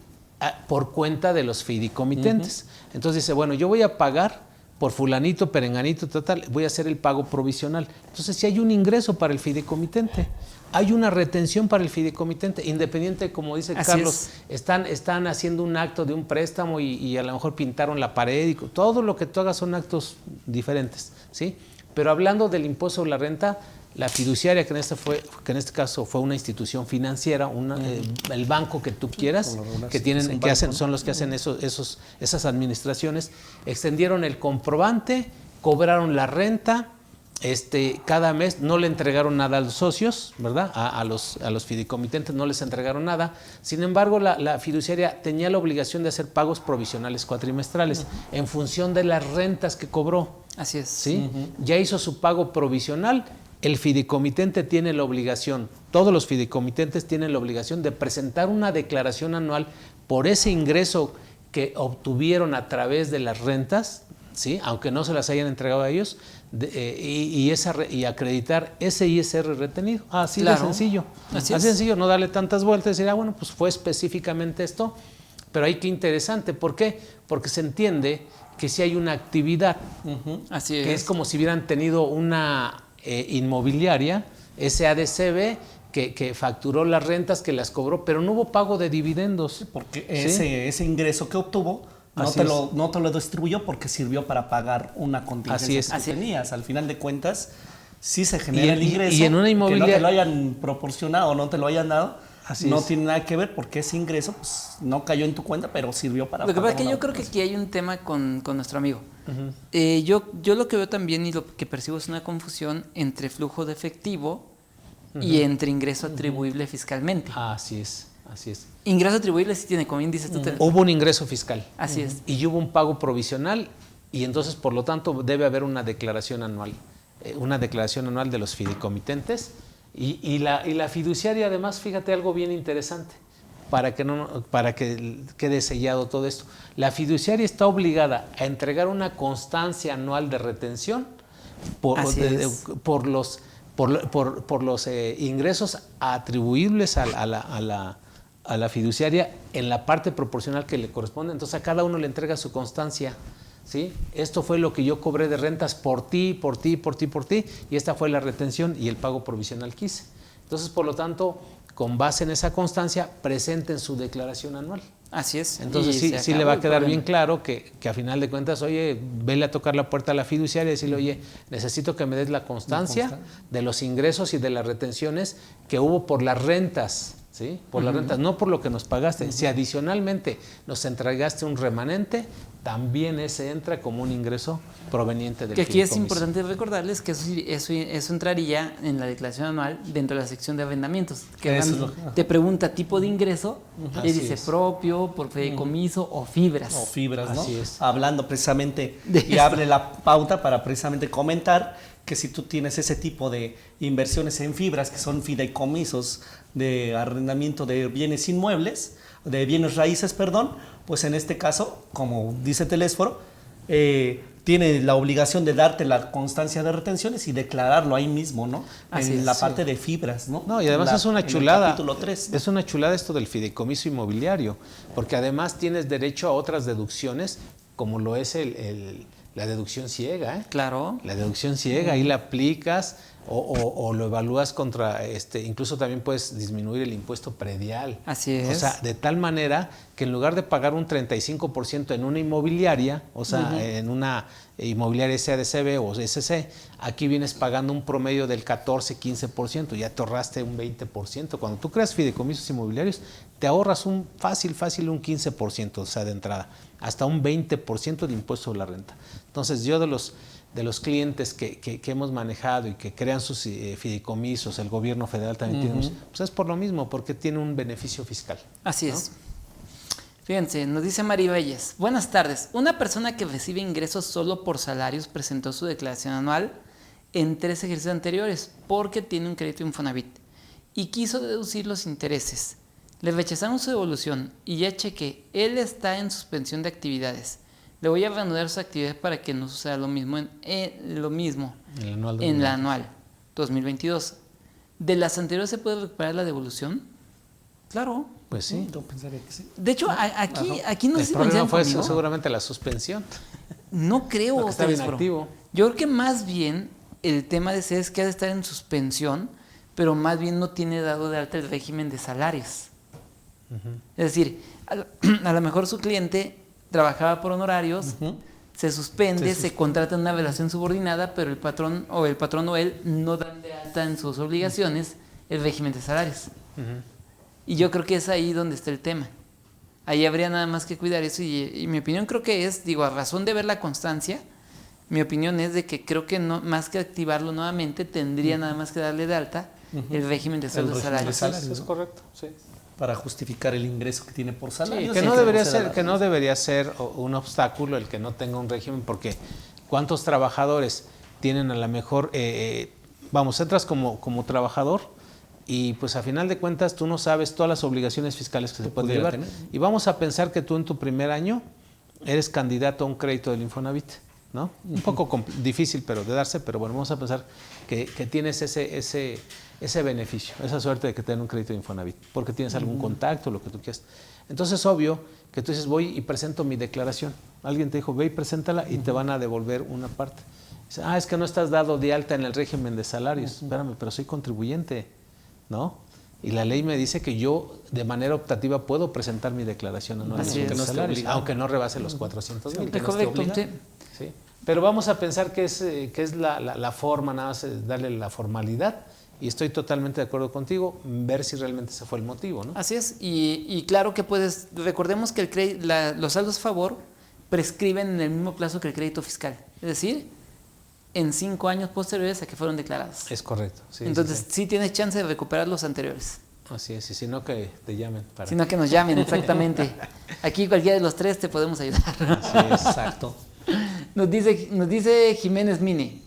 Por cuenta de los fideicomitentes. Entonces dice, bueno, yo voy a pagar por fulanito, perenganito, total, voy a hacer el pago provisional. Entonces, si hay un ingreso para el fideicomitente, hay una retención para el fideicomitente, independiente, como dice Carlos, están haciendo un acto de un préstamo y a lo mejor pintaron la pared, y todo lo que tú hagas son actos diferentes, ¿sí? Pero hablando del impuesto sobre la renta, la fiduciaria, que en este caso fue una institución financiera, el banco que tú quieras, son los que hacen esas administraciones, extendieron el comprobante, cobraron la renta, cada mes no le entregaron nada a los socios, ¿verdad? A los fideicomitentes no les entregaron nada. Sin embargo, la fiduciaria tenía la obligación de hacer pagos provisionales cuatrimestrales en función de las rentas que cobró. Así es. ¿Sí? Ya hizo su pago provisional. El fideicomitente tiene la obligación, todos los fideicomitentes tienen la obligación de presentar una declaración anual por ese ingreso que obtuvieron a través de las rentas, ¿sí? Aunque no se las hayan entregado a ellos, y acreditar ese ISR retenido. Así de sencillo. Así sencillo, no darle tantas vueltas y decir, bueno, pues fue específicamente esto. Pero ahí qué interesante. ¿Por qué? Porque se entiende que si hay una actividad, que es como si hubieran tenido una inmobiliaria, SADCB, que facturó las rentas, que las cobró, pero no hubo pago de dividendos. Porque ¿sí? ese ingreso que obtuvo no te lo distribuyó porque sirvió para pagar una contingencia que tenías. Al final de cuentas, sí se genera el ingreso. Y en una inmobiliaria, que no te lo hayan proporcionado o no te lo hayan dado, no es. tiene nada que ver porque ese ingreso pues, no cayó en tu cuenta, pero sirvió para Lo que pagar. pasa es que yo creo que aquí hay un tema con nuestro amigo. Yo lo que veo también y lo que percibo es una confusión entre flujo de efectivo y entre ingreso atribuible fiscalmente. Así es. Ingreso atribuible sí tiene, como bien dices tú. Hubo un ingreso fiscal. Así es. Y hubo un pago provisional y entonces, por lo tanto, debe haber una declaración anual. Una declaración anual de los fideicomitentes y la fiduciaria, además, fíjate algo bien interesante, para que quede sellado todo esto. La fiduciaria está obligada a entregar una constancia anual de retención por los ingresos atribuibles a la fiduciaria en la parte proporcional que le corresponde. Entonces a cada uno le entrega su constancia, ¿sí? Esto fue lo que yo cobré de rentas por ti, y esta fue la retención y el pago provisional que hice. Entonces, por lo tanto, con base en esa constancia, presenten su declaración anual. Así es. Entonces sí le va a quedar bien claro que a final de cuentas, oye, vele a tocar la puerta a la fiduciaria y decirle, oye, necesito que me des la constancia de los ingresos y de las retenciones que hubo por las rentas, ¿sí? Por las rentas, no por lo que nos pagaste. Si adicionalmente nos entregaste un remanente, también ese entra como un ingreso proveniente del fideicomiso. Que aquí es importante recordarles que eso entraría en la declaración anual dentro de la sección de arrendamientos. Que te pregunta tipo de ingreso y dice propio, por fideicomiso o fibras. O fibras, ¿no? Así es. Hablando precisamente, y abre la pauta para precisamente comentar que si tú tienes ese tipo de inversiones en fibras, que son fideicomisos de arrendamiento de bienes inmuebles, de bienes raíces, perdón, pues en este caso, como dice Telésforo, tiene la obligación de darte la constancia de retenciones y declararlo ahí mismo, ¿no? En la parte de fibras, ¿no? No, y además es una chulada. Capítulo 3, ¿no? Es una chulada esto del fideicomiso inmobiliario, porque además tienes derecho a otras deducciones, como lo es la deducción ciega, ¿eh? Claro. La deducción ciega, ahí la aplicas o lo evalúas contra, incluso también puedes disminuir el impuesto predial. Así es. O sea, de tal manera que en lugar de pagar un 35% en una inmobiliaria, o sea, en una inmobiliaria SADCB o SC, aquí vienes pagando un promedio del 14-15%, ya te ahorraste un 20%. Cuando tú creas fideicomisos inmobiliarios, te ahorras un fácil un 15%, o sea, de entrada, hasta un 20% de impuesto sobre la renta. Entonces, yo de los clientes que hemos manejado y que crean sus fideicomisos, el gobierno federal también tiene, pues es por lo mismo, porque tiene un beneficio fiscal. Así es. Fíjense, nos dice Maribelles, buenas tardes. Una persona que recibe ingresos solo por salarios presentó su declaración anual en 3 ejercicios anteriores porque tiene un crédito Infonavit y quiso deducir los intereses. Le rechazaron su devolución y ya chequé, él está en suspensión de actividades. Le voy a reanudar sus actividades para que no suceda lo mismo en la anual 2022. ¿De las anteriores se puede recuperar la devolución? Claro. Pues sí. Yo pensaría que sí. De hecho, aquí no sé si el problema fue conmigo. seguramente la suspensión. No creo. Porque está bien activo. Yo creo que más bien el tema de ser es que ha de estar en suspensión, pero más bien no tiene dado de alta el régimen de salarios. Es decir, a lo mejor su cliente trabajaba por honorarios, se suspende, se contrata en una relación subordinada, pero el patrón o él no dan de alta en sus obligaciones el régimen de salarios. Y yo creo que es ahí donde está el tema. Ahí habría nada más que cuidar eso y mi opinión creo que es, a razón de ver la constancia, mi opinión es de que creo que no, más que activarlo nuevamente, tendría nada más que darle de alta el régimen de sueldos salarios. Es correcto, sí. Para justificar el ingreso que tiene por salario. Sí, que no debería ser un obstáculo el que no tenga un régimen, porque ¿cuántos trabajadores tienen a lo mejor, entras como trabajador y pues a final de cuentas tú no sabes todas las obligaciones fiscales que se pueden llevar? Y vamos a pensar que tú en tu primer año eres candidato a un crédito del Infonavit, ¿no? Un poco difícil pero de darse, pero bueno, vamos a pensar que tienes ese beneficio, esa suerte de que te den un crédito de Infonavit, porque tienes algún contacto, lo que tú quieras. Entonces, obvio que tú dices, voy y presento mi declaración. Alguien te dijo, ve y preséntala y te van a devolver una parte. Dice, es que no estás dado de alta en el régimen de salarios. Espérame, pero soy contribuyente, ¿no? y la ley me dice que yo de manera optativa puedo presentar mi declaración anual Así de es. salarios, aunque no rebase los 400,000. Es correcto, sí. Sí. Pero vamos a pensar que es la forma, nada más darle la formalidad, y estoy totalmente de acuerdo contigo, ver si realmente ese fue el motivo, ¿no? Así es, y claro que recordemos que los saldos a favor prescriben en el mismo plazo que el crédito fiscal, es decir, en 5 años posteriores a que fueron declarados. Es correcto. Sí, Entonces sí tienes chance de recuperar los anteriores. Así es, y si no que te llamen. Sino que nos llamen, exactamente. Aquí cualquiera de los tres te podemos ayudar. Así es. Exacto. Nos dice Jiménez Mine.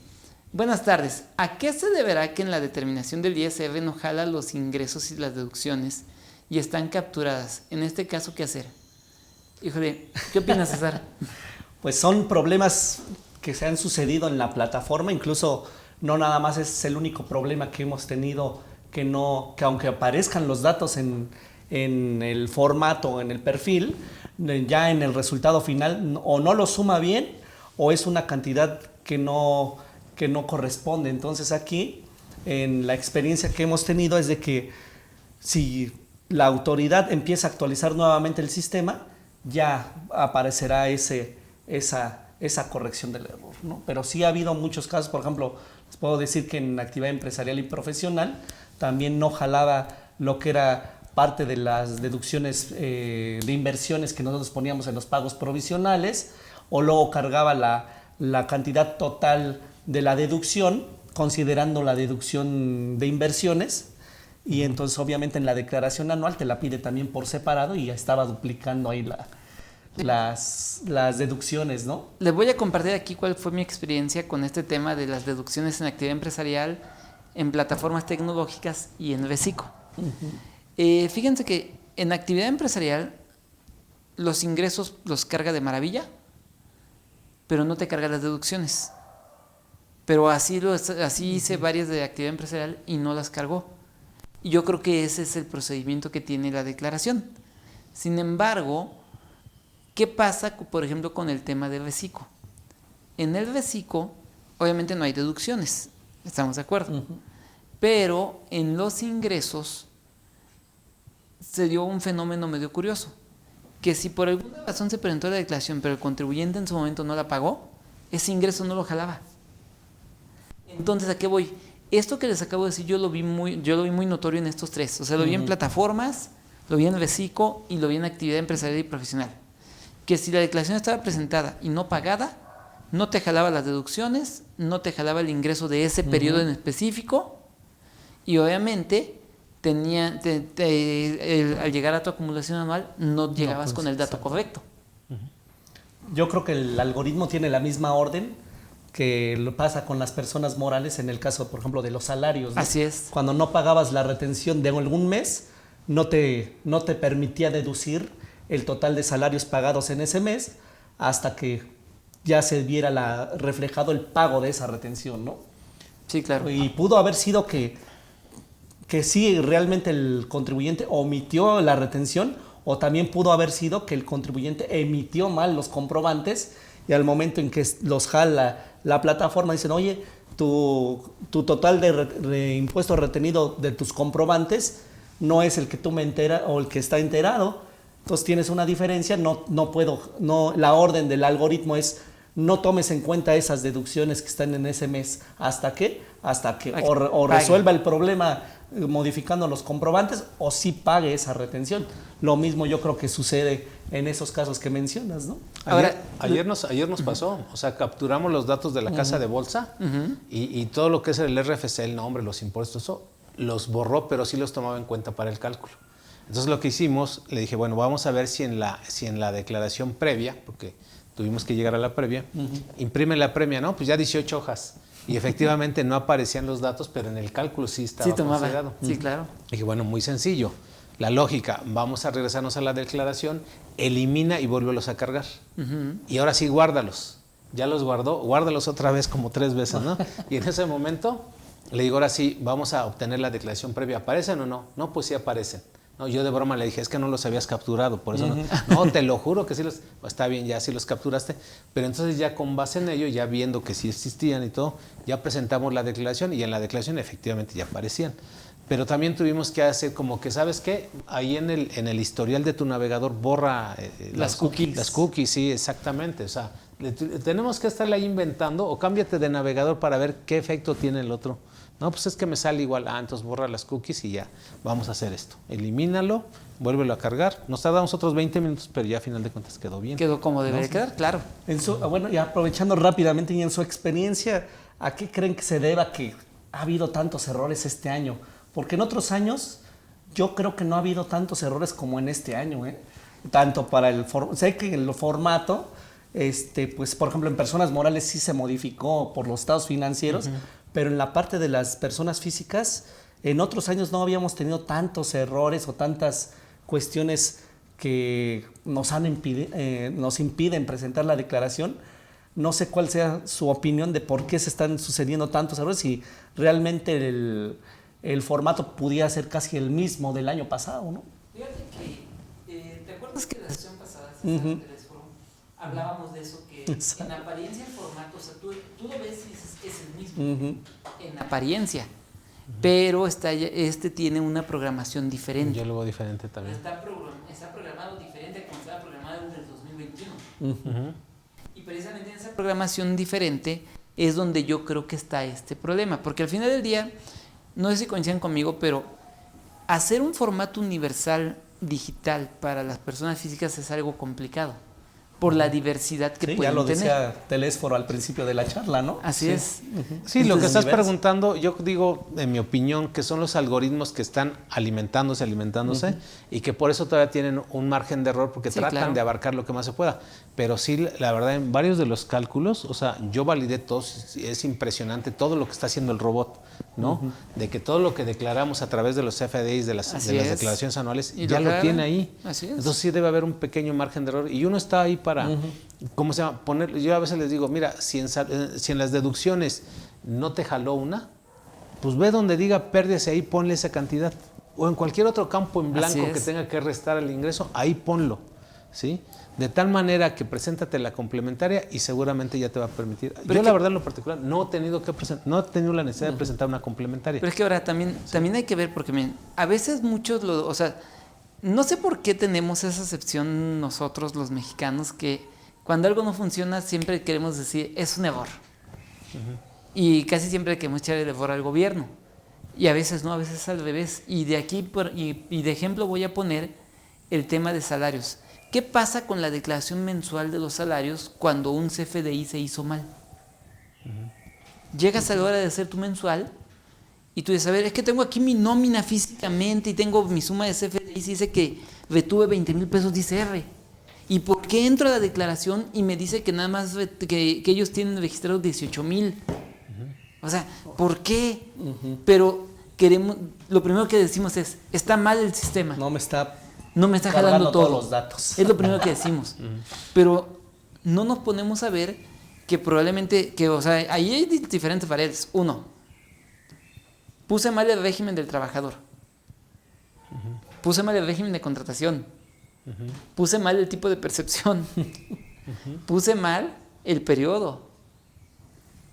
Buenas tardes. ¿A qué se deberá que en la determinación del ISR no jala los ingresos y las deducciones y están capturadas? En este caso, ¿qué hacer? Híjole, ¿qué opinas, César? Pues son problemas que se han sucedido en la plataforma, incluso no nada más es el único problema que hemos tenido, que aunque aparezcan los datos en el formato, en el perfil, ya en el resultado final o no lo suma bien o es una cantidad que no corresponde. Entonces aquí, en la experiencia que hemos tenido es de que si la autoridad empieza a actualizar nuevamente el sistema, ya aparecerá esa corrección del error, ¿no? Pero sí ha habido muchos casos, por ejemplo, les puedo decir que en actividad empresarial y profesional también no jalaba lo que era parte de las deducciones de inversiones que nosotros poníamos en los pagos provisionales, o luego cargaba la cantidad total de la deducción, considerando la deducción de inversiones, y entonces obviamente en la declaración anual te la pide también por separado y ya estaba duplicando ahí las deducciones, ¿no? Les voy a compartir aquí cuál fue mi experiencia con este tema de las deducciones en actividad empresarial, en plataformas tecnológicas y en Vesico. Fíjense que en actividad empresarial los ingresos los carga de maravilla, pero no te carga las deducciones. Pero así hice varias de actividad empresarial y no las cargó. Y yo creo que ese es el procedimiento que tiene la declaración. Sin embargo, ¿qué pasa, por ejemplo, con el tema del Vesico? En el Vesico, obviamente no hay deducciones, estamos de acuerdo. Pero en los ingresos se dio un fenómeno medio curioso, que si por alguna razón se presentó la declaración, pero el contribuyente en su momento no la pagó, ese ingreso no lo jalaba. Entonces, ¿a qué voy? Esto que les acabo de decir yo lo vi muy notorio en estos tres. O sea, lo vi en plataformas, lo vi en Vesico y lo vi en actividad empresarial y profesional. Que si la declaración estaba presentada y no pagada, no te jalaba las deducciones, no te jalaba el ingreso de ese periodo en específico, y obviamente al llegar a tu acumulación anual no llegabas con el dato correcto. Yo creo que el algoritmo tiene la misma orden que lo pasa con las personas morales en el caso, por ejemplo, de los salarios, ¿no? Así es. Cuando no pagabas la retención de algún mes, no te permitía deducir el total de salarios pagados en ese mes hasta que ya se viera reflejado el pago de esa retención, ¿no? Sí, claro. Y pudo haber sido que sí, realmente el contribuyente omitió la retención, o también pudo haber sido que el contribuyente emitió mal los comprobantes y al momento en que los jala la plataforma dicen, oye, tu total de impuesto retenido de tus comprobantes no es el que tú me enteras o el que está enterado, entonces tienes una diferencia, la orden del algoritmo es no tomes en cuenta esas deducciones que están en ese mes hasta que o resuelva el problema modificando los comprobantes o sí pague esa retención. Lo mismo yo creo que sucede en esos casos que mencionas, ¿no? Ayer nos pasó, o sea, capturamos los datos de la casa de bolsa y todo lo que es el RFC, el nombre, los impuestos, eso los borró, pero sí los tomaba en cuenta para el cálculo. Entonces lo que hicimos, le dije, bueno, vamos a ver si en la declaración previa, porque tuvimos que llegar a la previa, imprime la premia, ¿no? Pues ya 18 hojas. Y efectivamente no aparecían los datos, pero en el cálculo sí estaba considerado. Sí, claro. Dije, bueno, muy sencillo. La lógica, vamos a regresarnos a la declaración, elimina y vuélvelos a cargar. Y ahora sí, guárdalos. Ya los guardó, guárdalos otra vez como 3 veces, ¿no? Y en ese momento le digo, ahora sí, vamos a obtener la declaración previa. ¿Aparecen o no? No, pues sí aparecen. No, yo de broma le dije, es que no los habías capturado, por eso no, te lo juro que sí los, pues está bien, ya sí los capturaste, pero entonces ya con base en ello, ya viendo que sí existían y todo, ya presentamos la declaración y en la declaración efectivamente ya aparecían. Pero también tuvimos que hacer como que, ¿sabes qué? Ahí en el historial de tu navegador borra Las cookies. Las cookies, sí, exactamente. O sea, tenemos que estarle ahí inventando o cámbiate de navegador para ver qué efecto tiene el otro. No, pues es que me sale igual. Entonces borra las cookies y ya, vamos a hacer esto. Elimínalo, vuélvelo a cargar. Nos tardamos otros 20 minutos, pero ya a final de cuentas quedó bien. Quedó como debería quedar, claro. Bueno, y aprovechando rápidamente y en su experiencia, ¿a qué creen que se deba que ha habido tantos errores este año? Porque en otros años yo creo que no ha habido tantos errores como en este año, ¿eh? Tanto para sé que el formato, pues por ejemplo en personas morales sí se modificó por los estados financieros, pero en la parte de las personas físicas, en otros años no habíamos tenido tantos errores o tantas cuestiones que nos impiden presentar la declaración. No sé cuál sea su opinión de por qué se están sucediendo tantos errores y realmente el formato pudiera ser casi el mismo del año pasado, ¿no? Fíjate que, ¿te acuerdas que la sesión pasada, César, hablábamos de eso, que en apariencia el formato, o sea, tú lo ves y dices, es el mismo, en apariencia, pero tiene una programación diferente. Yo lo veo diferente también. Está programado diferente a como estaba programado en el 2021. Y precisamente en esa programación diferente es donde yo creo que está este problema, porque al final del día, no sé si coinciden conmigo, pero hacer un formato universal digital para las personas físicas es algo complicado por la diversidad que pueden tener. Ya lo decía Telésforo al principio de la charla, ¿no? Así es. Sí, lo que estás preguntando, yo digo, en mi opinión, que son los algoritmos que están alimentándose y que por eso todavía tienen un margen de error porque tratan de abarcar lo que más se pueda. Pero sí, la verdad, en varios de los cálculos, o sea, yo validé todos, es impresionante todo lo que está haciendo el robot, ¿no? De que todo lo que declaramos a través de los FDIs, de las declaraciones anuales, ya lo tiene ahí. Así es. Entonces sí debe haber un pequeño margen de error y uno está ahí para, ¿cómo se llama? Yo a veces les digo, mira, si en las deducciones no te jaló una, pues ve donde diga pérdidas y ahí ponle esa cantidad. O en cualquier otro campo en blanco que tenga que restar al ingreso, ahí ponlo, ¿sí? De tal manera que preséntate la complementaria y seguramente ya te va a permitir. Yo la verdad en lo particular no he tenido la necesidad de presentar una complementaria. Pero es que ahora también hay que ver, porque miren, a veces muchos, o sea, no sé por qué tenemos esa acepción nosotros los mexicanos que cuando algo no funciona siempre queremos decir es un error. Y casi siempre queremos echar el error al gobierno. Y a veces no, a veces es al revés. Y de aquí, y de ejemplo voy a poner el tema de salarios. ¿Qué pasa con la declaración mensual de los salarios cuando un CFDI se hizo mal? Llegas a la hora de hacer tu mensual y tú dices, a ver, es que tengo aquí mi nómina físicamente y tengo mi suma de CFDI y dice que retuve 20,000 pesos de ICR. ¿Y por qué entro a la declaración y me dice que nada más que ellos tienen registrados 18,000? O sea, ¿por qué? Pero lo primero que decimos es, está mal el sistema. No me está jalando todos los datos. Es lo primero que decimos. Pero no nos ponemos a ver que probablemente, o sea, ahí hay diferentes variables. Uno, puse mal el régimen del trabajador. Puse mal el régimen de contratación. Puse mal el tipo de percepción. Puse mal el periodo.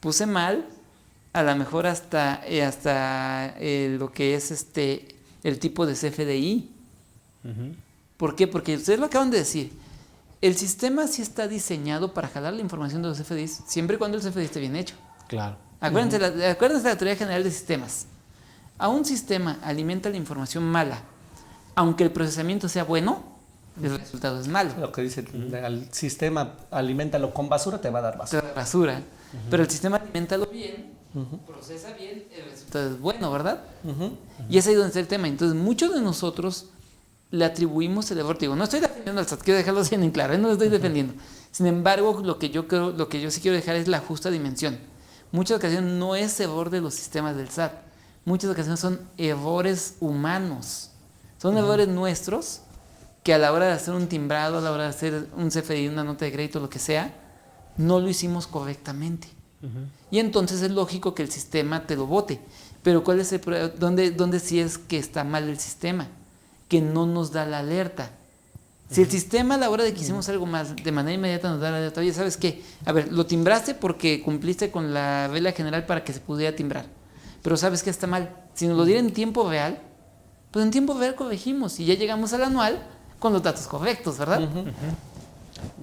Puse mal, a lo mejor hasta lo que es el tipo de CFDI. ¿Por qué? Porque ustedes lo acaban de decir. El sistema sí está diseñado para jalar la información de los CFDIs, siempre y cuando el CFDI esté bien hecho. Claro. Acuérdense de la teoría general de sistemas. A un sistema alimenta la información mala, aunque el procesamiento sea bueno, el resultado es malo. Lo que dice, el sistema aliméntalo con basura, te va a dar basura. Te da basura. Pero el sistema aliméntalo bien, procesa bien, el resultado es bueno, ¿verdad? Y es ahí donde está el tema. Entonces, muchos de nosotros le atribuimos el error. Digo, no estoy defendiendo al SAT, quiero dejarlo así en claro, no lo estoy defendiendo. Sin embargo, lo que yo sí quiero dejar es la justa dimensión. Muchas ocasiones no es error de los sistemas del SAT. Muchas ocasiones son errores humanos. Son errores nuestros que a la hora de hacer un timbrado, a la hora de hacer un CFDI, una nota de crédito, lo que sea, no lo hicimos correctamente. Y entonces es lógico que el sistema te lo bote. Pero ¿cuál es el problema? ¿Dónde sí es que está mal el sistema? Que no nos da la alerta. Si el sistema a la hora de que hicimos algo más, de manera inmediata nos da la alerta, oye, ¿sabes qué? A ver, lo timbraste porque cumpliste con la regla general para que se pudiera timbrar. Pero ¿sabes qué está mal? Si nos lo diera en tiempo real, pues en tiempo real corregimos y ya llegamos al anual con los datos correctos, ¿verdad?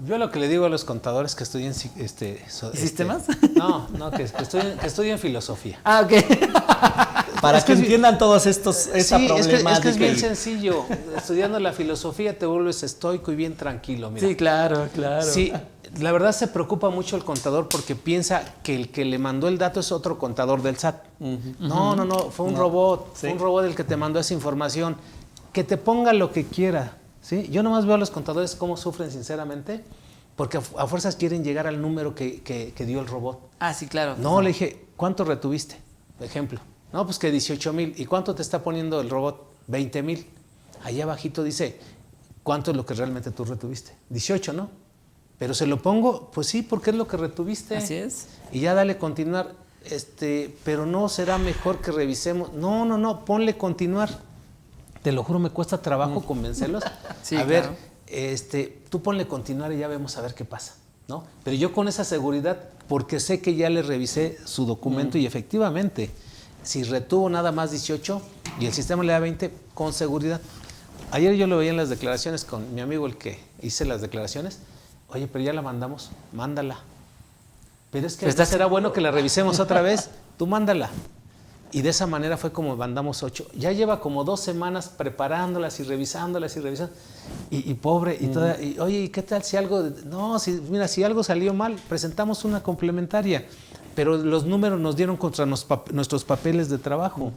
Yo lo que le digo a los contadores que estudien ¿Sistemas? Que estudien filosofía. Ah, ok. Para que entiendan todos estos, esa problemática. Es que es bien sencillo. Estudiando la filosofía te vuelves estoico y bien tranquilo. Mira. Sí, claro. Sí, la verdad se preocupa mucho el contador porque piensa que el que le mandó el dato es otro contador del SAT. No, fue un robot. Sí. Fue un robot el que te mandó esa información. Que te ponga lo que quiera. ¿Sí? Yo nomás veo a los contadores cómo sufren sinceramente porque a fuerzas quieren llegar al número que dio el robot. Ah, sí, claro. No, le dije, ¿cuánto retuviste? Por ejemplo. No, pues que 18,000. ¿Y cuánto te está poniendo el robot? 20,000. Allá abajito dice, ¿cuánto es lo que realmente tú retuviste? 18, ¿no? Pero se lo pongo, pues sí, porque es lo que retuviste. Así es. Y ya dale continuar. Pero no será mejor que revisemos. No, ponle continuar. Te lo juro, me cuesta trabajo convencerlos. Sí, a ver, claro. tú ponle continuar y ya vemos a ver qué pasa, ¿no? Pero yo con esa seguridad, porque sé que ya le revisé su documento y efectivamente, si retuvo nada más 18 y el sistema le da 20, con seguridad. Ayer yo lo veía en las declaraciones con mi amigo, el que hice las declaraciones. Oye, pero ya la mandamos, mándala. Pero es que será bueno que la revisemos otra vez, tú mándala. Y de esa manera fue como mandamos 8. Ya lleva como 2 semanas preparándolas y revisándolas y revisando. Y pobre, y oye, ¿y qué tal si algo? No, mira, si algo salió mal, presentamos una complementaria. Pero los números nos dieron contra nuestros papeles de trabajo.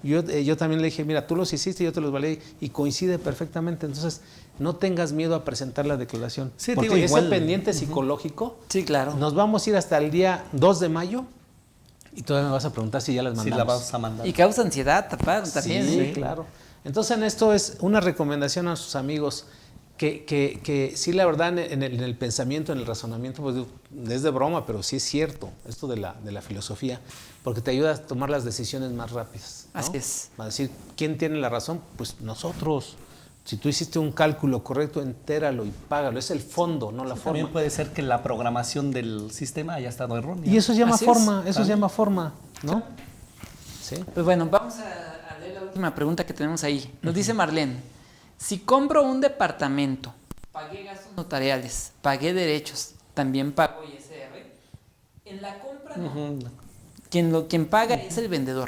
Yo también le dije, mira, tú los hiciste, yo te los validé y coincide perfectamente. Entonces, no tengas miedo a presentar la declaración. Sí, porque digo, igual, ese pendiente psicológico, Sí, claro. nos vamos a ir hasta el día 2 de mayo. Y todavía me vas a preguntar si ya las mandamos. Sí, la vas a mandar. Y causa ansiedad también. Sí, claro. Entonces, en esto es una recomendación a sus amigos que sí, la verdad, en el pensamiento, en el razonamiento, pues es de broma, pero sí es cierto esto de la filosofía, porque te ayuda a tomar las decisiones más rápidas, ¿no? Así es. A decir, ¿quién tiene la razón? Pues nosotros. Si tú hiciste un cálculo correcto, entéralo y págalo. Es el fondo, no la forma. También puede ser que la programación del sistema haya estado errónea. Y eso se llama Así forma, es. eso se llama forma, ¿no? Sí. Pues bueno, vamos a leer la última pregunta que tenemos ahí. Nos dice Marlene, si compro un departamento, pagué gastos notariales, pagué derechos, también pago ISR, en la compra no. Quien paga es el vendedor.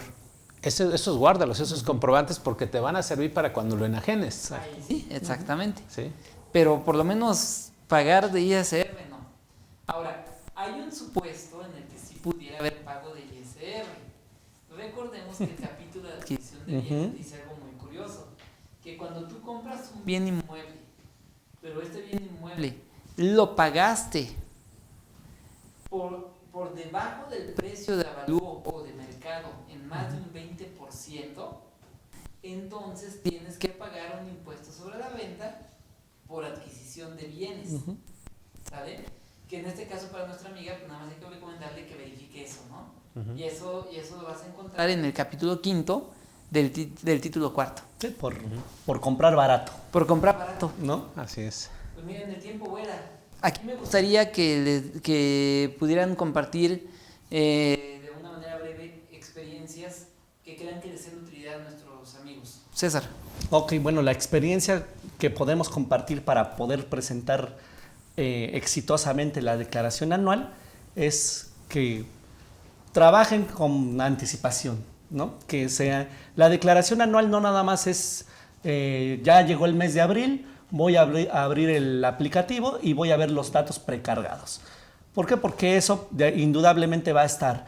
Esos guárdalos, esos comprobantes, porque te van a servir para cuando lo enajenes. Ahí sí, exactamente. Sí. Pero por lo menos pagar de ISR no. Ahora, hay un supuesto en el que sí pudiera haber pago de ISR. Recordemos que el capítulo de adquisición de bienes dice algo muy curioso, que cuando tú compras un bien inmueble, pero este bien inmueble lo pagaste por debajo del precio de avalúo o de mercado en más de un 20%, entonces tienes que pagar un impuesto sobre la venta por adquisición de bienes, ¿sabe? Que en este caso para nuestra amiga, pues nada más hay que recomendarle que verifique eso, ¿no? Y eso lo vas a encontrar en el capítulo 5 del título 4. Sí, por comprar barato, Por comprar barato. ¿no? Así es. Pues miren, el tiempo vuela. Aquí me gustaría que pudieran compartir de una manera breve experiencias que crean que les sean de utilidad a nuestros amigos. César. Ok, bueno, la experiencia que podemos compartir para poder presentar exitosamente la declaración anual es que trabajen con anticipación, ¿no? Que sea la declaración anual no nada más es ya llegó el mes de abril, voy a abrir el aplicativo y voy a ver los datos precargados. ¿Por qué? Porque eso indudablemente va a estar,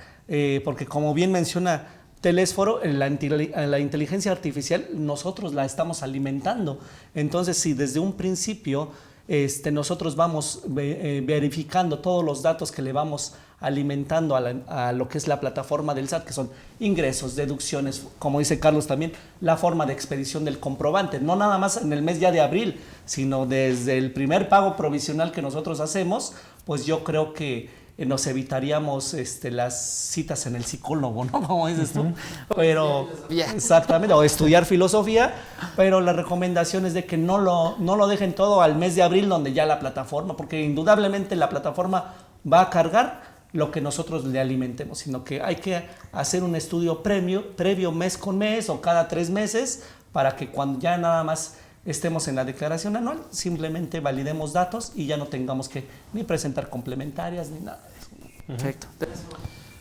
porque como bien menciona Telésforo, la inteligencia artificial nosotros la estamos alimentando. Entonces, si desde un principio nosotros vamos verificando todos los datos que le vamos alimentando a lo que es la plataforma del SAT, que son ingresos, deducciones, como dice Carlos también, la forma de expedición del comprobante, no nada más en el mes ya de abril, sino desde el primer pago provisional que nosotros hacemos, pues yo creo que nos evitaríamos las citas en el psicólogo, ¿no? Como dices tú. Pero, exactamente, o estudiar filosofía, pero la recomendación es de que no lo dejen todo al mes de abril, donde ya la plataforma, porque indudablemente la plataforma va a cargar lo que nosotros le alimentemos, sino que hay que hacer un estudio previo mes con mes o cada 3 meses para que cuando ya nada más estemos en la declaración anual, simplemente validemos datos y ya no tengamos que ni presentar complementarias ni nada de eso. Perfecto.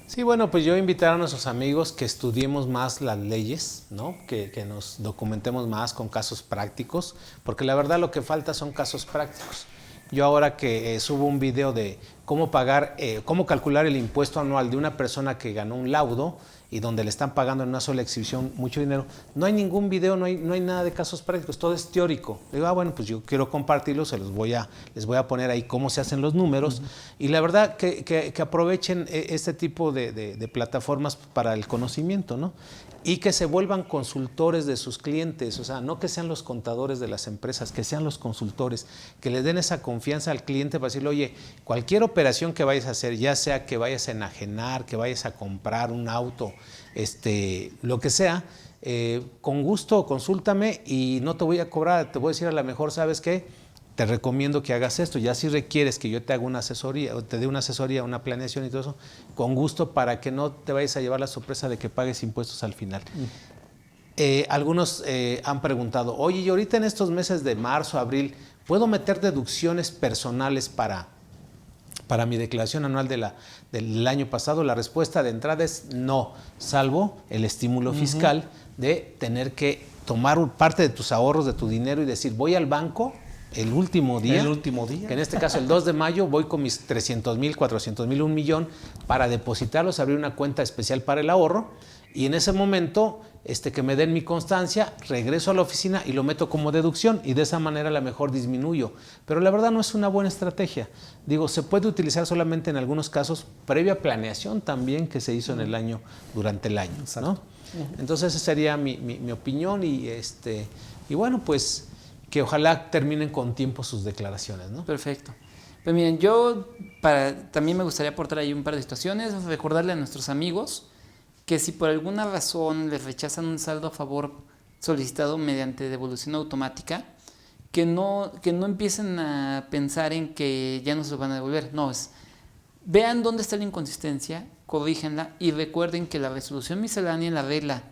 Sí, bueno, pues yo invitar a nuestros amigos que estudiemos más las leyes, ¿no? Que nos documentemos más con casos prácticos, porque la verdad lo que falta son casos prácticos. Yo ahora que subo un video de cómo calcular el impuesto anual de una persona que ganó un laudo y donde le están pagando en una sola exhibición mucho dinero, no hay ningún video, no hay nada de casos prácticos, todo es teórico. Digo, bueno, pues yo quiero compartirlo, les voy a poner ahí cómo se hacen los números. Y la verdad que aprovechen este tipo de plataformas para el conocimiento, ¿no? Y que se vuelvan consultores de sus clientes, o sea, no que sean los contadores de las empresas, que sean los consultores, que les den esa confianza al cliente para decirle, oye, cualquier operación que vayas a hacer, ya sea que vayas a enajenar, que vayas a comprar un auto, lo que sea, con gusto consúltame y no te voy a cobrar, te voy a decir a lo mejor, ¿sabes qué? Te recomiendo que hagas esto, ya si requieres que yo te haga una asesoría, o te dé una asesoría, una planeación y todo eso, con gusto para que no te vayas a llevar la sorpresa de que pagues impuestos al final. Algunos han preguntado, oye, y ahorita en estos meses de marzo, abril, ¿puedo meter deducciones personales para mi declaración anual del año pasado? La respuesta de entrada es no, salvo el estímulo fiscal de tener que tomar parte de tus ahorros, de tu dinero y decir, voy al banco el último día, que en este caso el 2 de mayo voy con mis 300,000, 400,000, 1 millón para depositarlos, abrir una cuenta especial para el ahorro y en ese momento que me den mi constancia, regreso a la oficina y lo meto como deducción y de esa manera a lo mejor disminuyo. Pero la verdad no es una buena estrategia. Digo, se puede utilizar solamente en algunos casos previa planeación también que se hizo en el año, durante el año, ¿no? Entonces esa sería mi opinión y bueno, pues que ojalá terminen con tiempo sus declaraciones, ¿no? Perfecto. Pues miren, también me gustaría aportar ahí un par de situaciones, recordarle a nuestros amigos que si por alguna razón les rechazan un saldo a favor solicitado mediante devolución automática, que no empiecen a pensar en que ya no se lo van a devolver. No, vean dónde está la inconsistencia, corrígenla y recuerden que la resolución miscelánea en la regla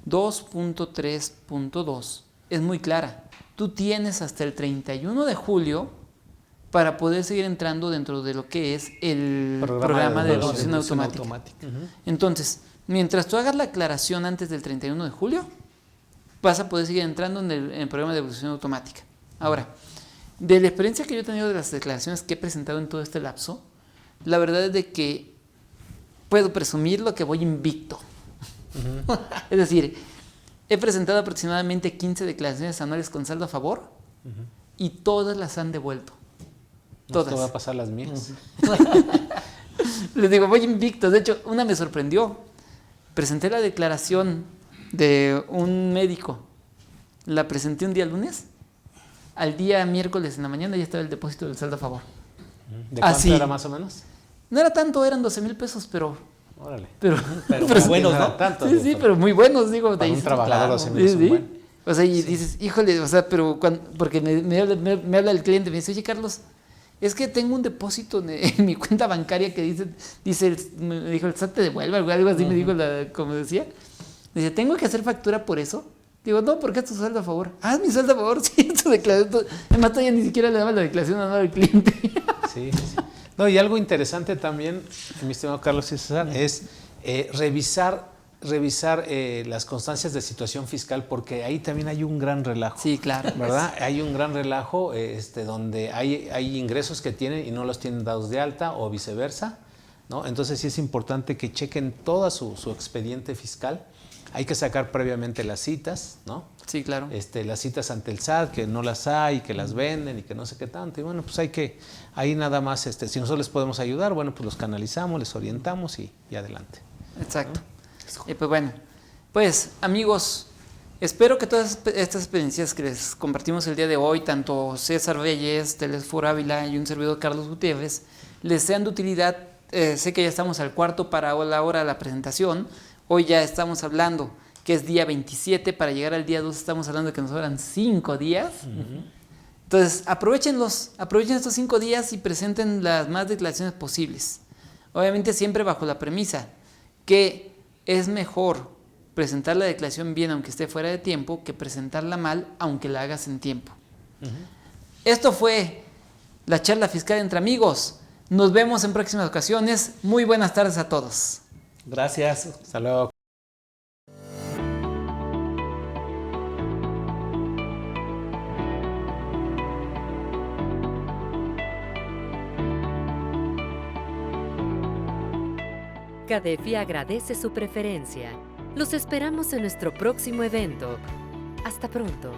2.3.2 es muy clara. Tú tienes hasta el 31 de julio para poder seguir entrando dentro de lo que es el programa de devolución automática. Entonces, mientras tú hagas la aclaración antes del 31 de julio, vas a poder seguir entrando en el programa de devolución automática. Ahora, de la experiencia que yo he tenido de las declaraciones que he presentado en todo este lapso, la verdad es de que puedo presumir lo que voy invicto. Es decir, he presentado aproximadamente 15 declaraciones anuales con saldo a favor y todas las han devuelto. Todas. Esto va a pasar las mías. Les digo, voy invicto. De hecho, una me sorprendió. Presenté la declaración de un médico. La presenté un día lunes. Al día miércoles en la mañana ya estaba el depósito del saldo a favor. ¿De cuánto era más o menos? No era tanto, eran 12,000 pesos, pero... Órale. Pero muy buenos, ¿no? Tanto, sí, pero muy buenos, digo. Para un trabajador 12,000 es un buen. O sea, y dices, híjole, o sea, pero porque me habla el cliente, me dice, oye, Carlos, es que tengo un depósito en mi cuenta bancaria que me dijo, el SAT te devuelve, algo así me dijo, como decía. Dice, ¿tengo que hacer factura por eso? Digo, no, porque es tu saldo a favor. Ah, es mi saldo a favor, sí, es tu declaración. Además, todavía ni siquiera le daba la declaración anual al cliente. Sí. No, y algo interesante también, mi estimado Carlos y César, es revisar las constancias de situación fiscal, porque ahí también hay un gran relajo. Sí, claro. ¿Verdad? Hay un gran relajo donde hay ingresos que tienen y no los tienen dados de alta o viceversa, ¿no? Entonces sí es importante que chequen toda su expediente fiscal. Hay que sacar previamente las citas, ¿no? Sí, claro. Las citas ante el SAT, que no las hay, que las venden y que no sé qué tanto. Y bueno, pues ahí nada más, si nosotros les podemos ayudar, bueno, pues los canalizamos, les orientamos y adelante. Exacto. Pues bueno, pues amigos, espero que todas estas experiencias que les compartimos el día de hoy, tanto César Reyes, Telesfor Ávila y un servidor Carlos Gutiérrez, les sean de utilidad. Sé que ya estamos al cuarto para la hora de la presentación. Hoy ya estamos hablando que es día 27, para llegar al día 2 estamos hablando de que nos sobran 5 días. Entonces, aprovechen estos 5 días y presenten las más declaraciones posibles. Obviamente siempre bajo la premisa que es mejor presentar la declaración bien aunque esté fuera de tiempo que presentarla mal aunque la hagas en tiempo. Esto fue la charla fiscal entre amigos. Nos vemos en próximas ocasiones. Muy buenas tardes a todos. Gracias. Hasta luego. CADEFI agradece su preferencia. Los esperamos en nuestro próximo evento. Hasta pronto.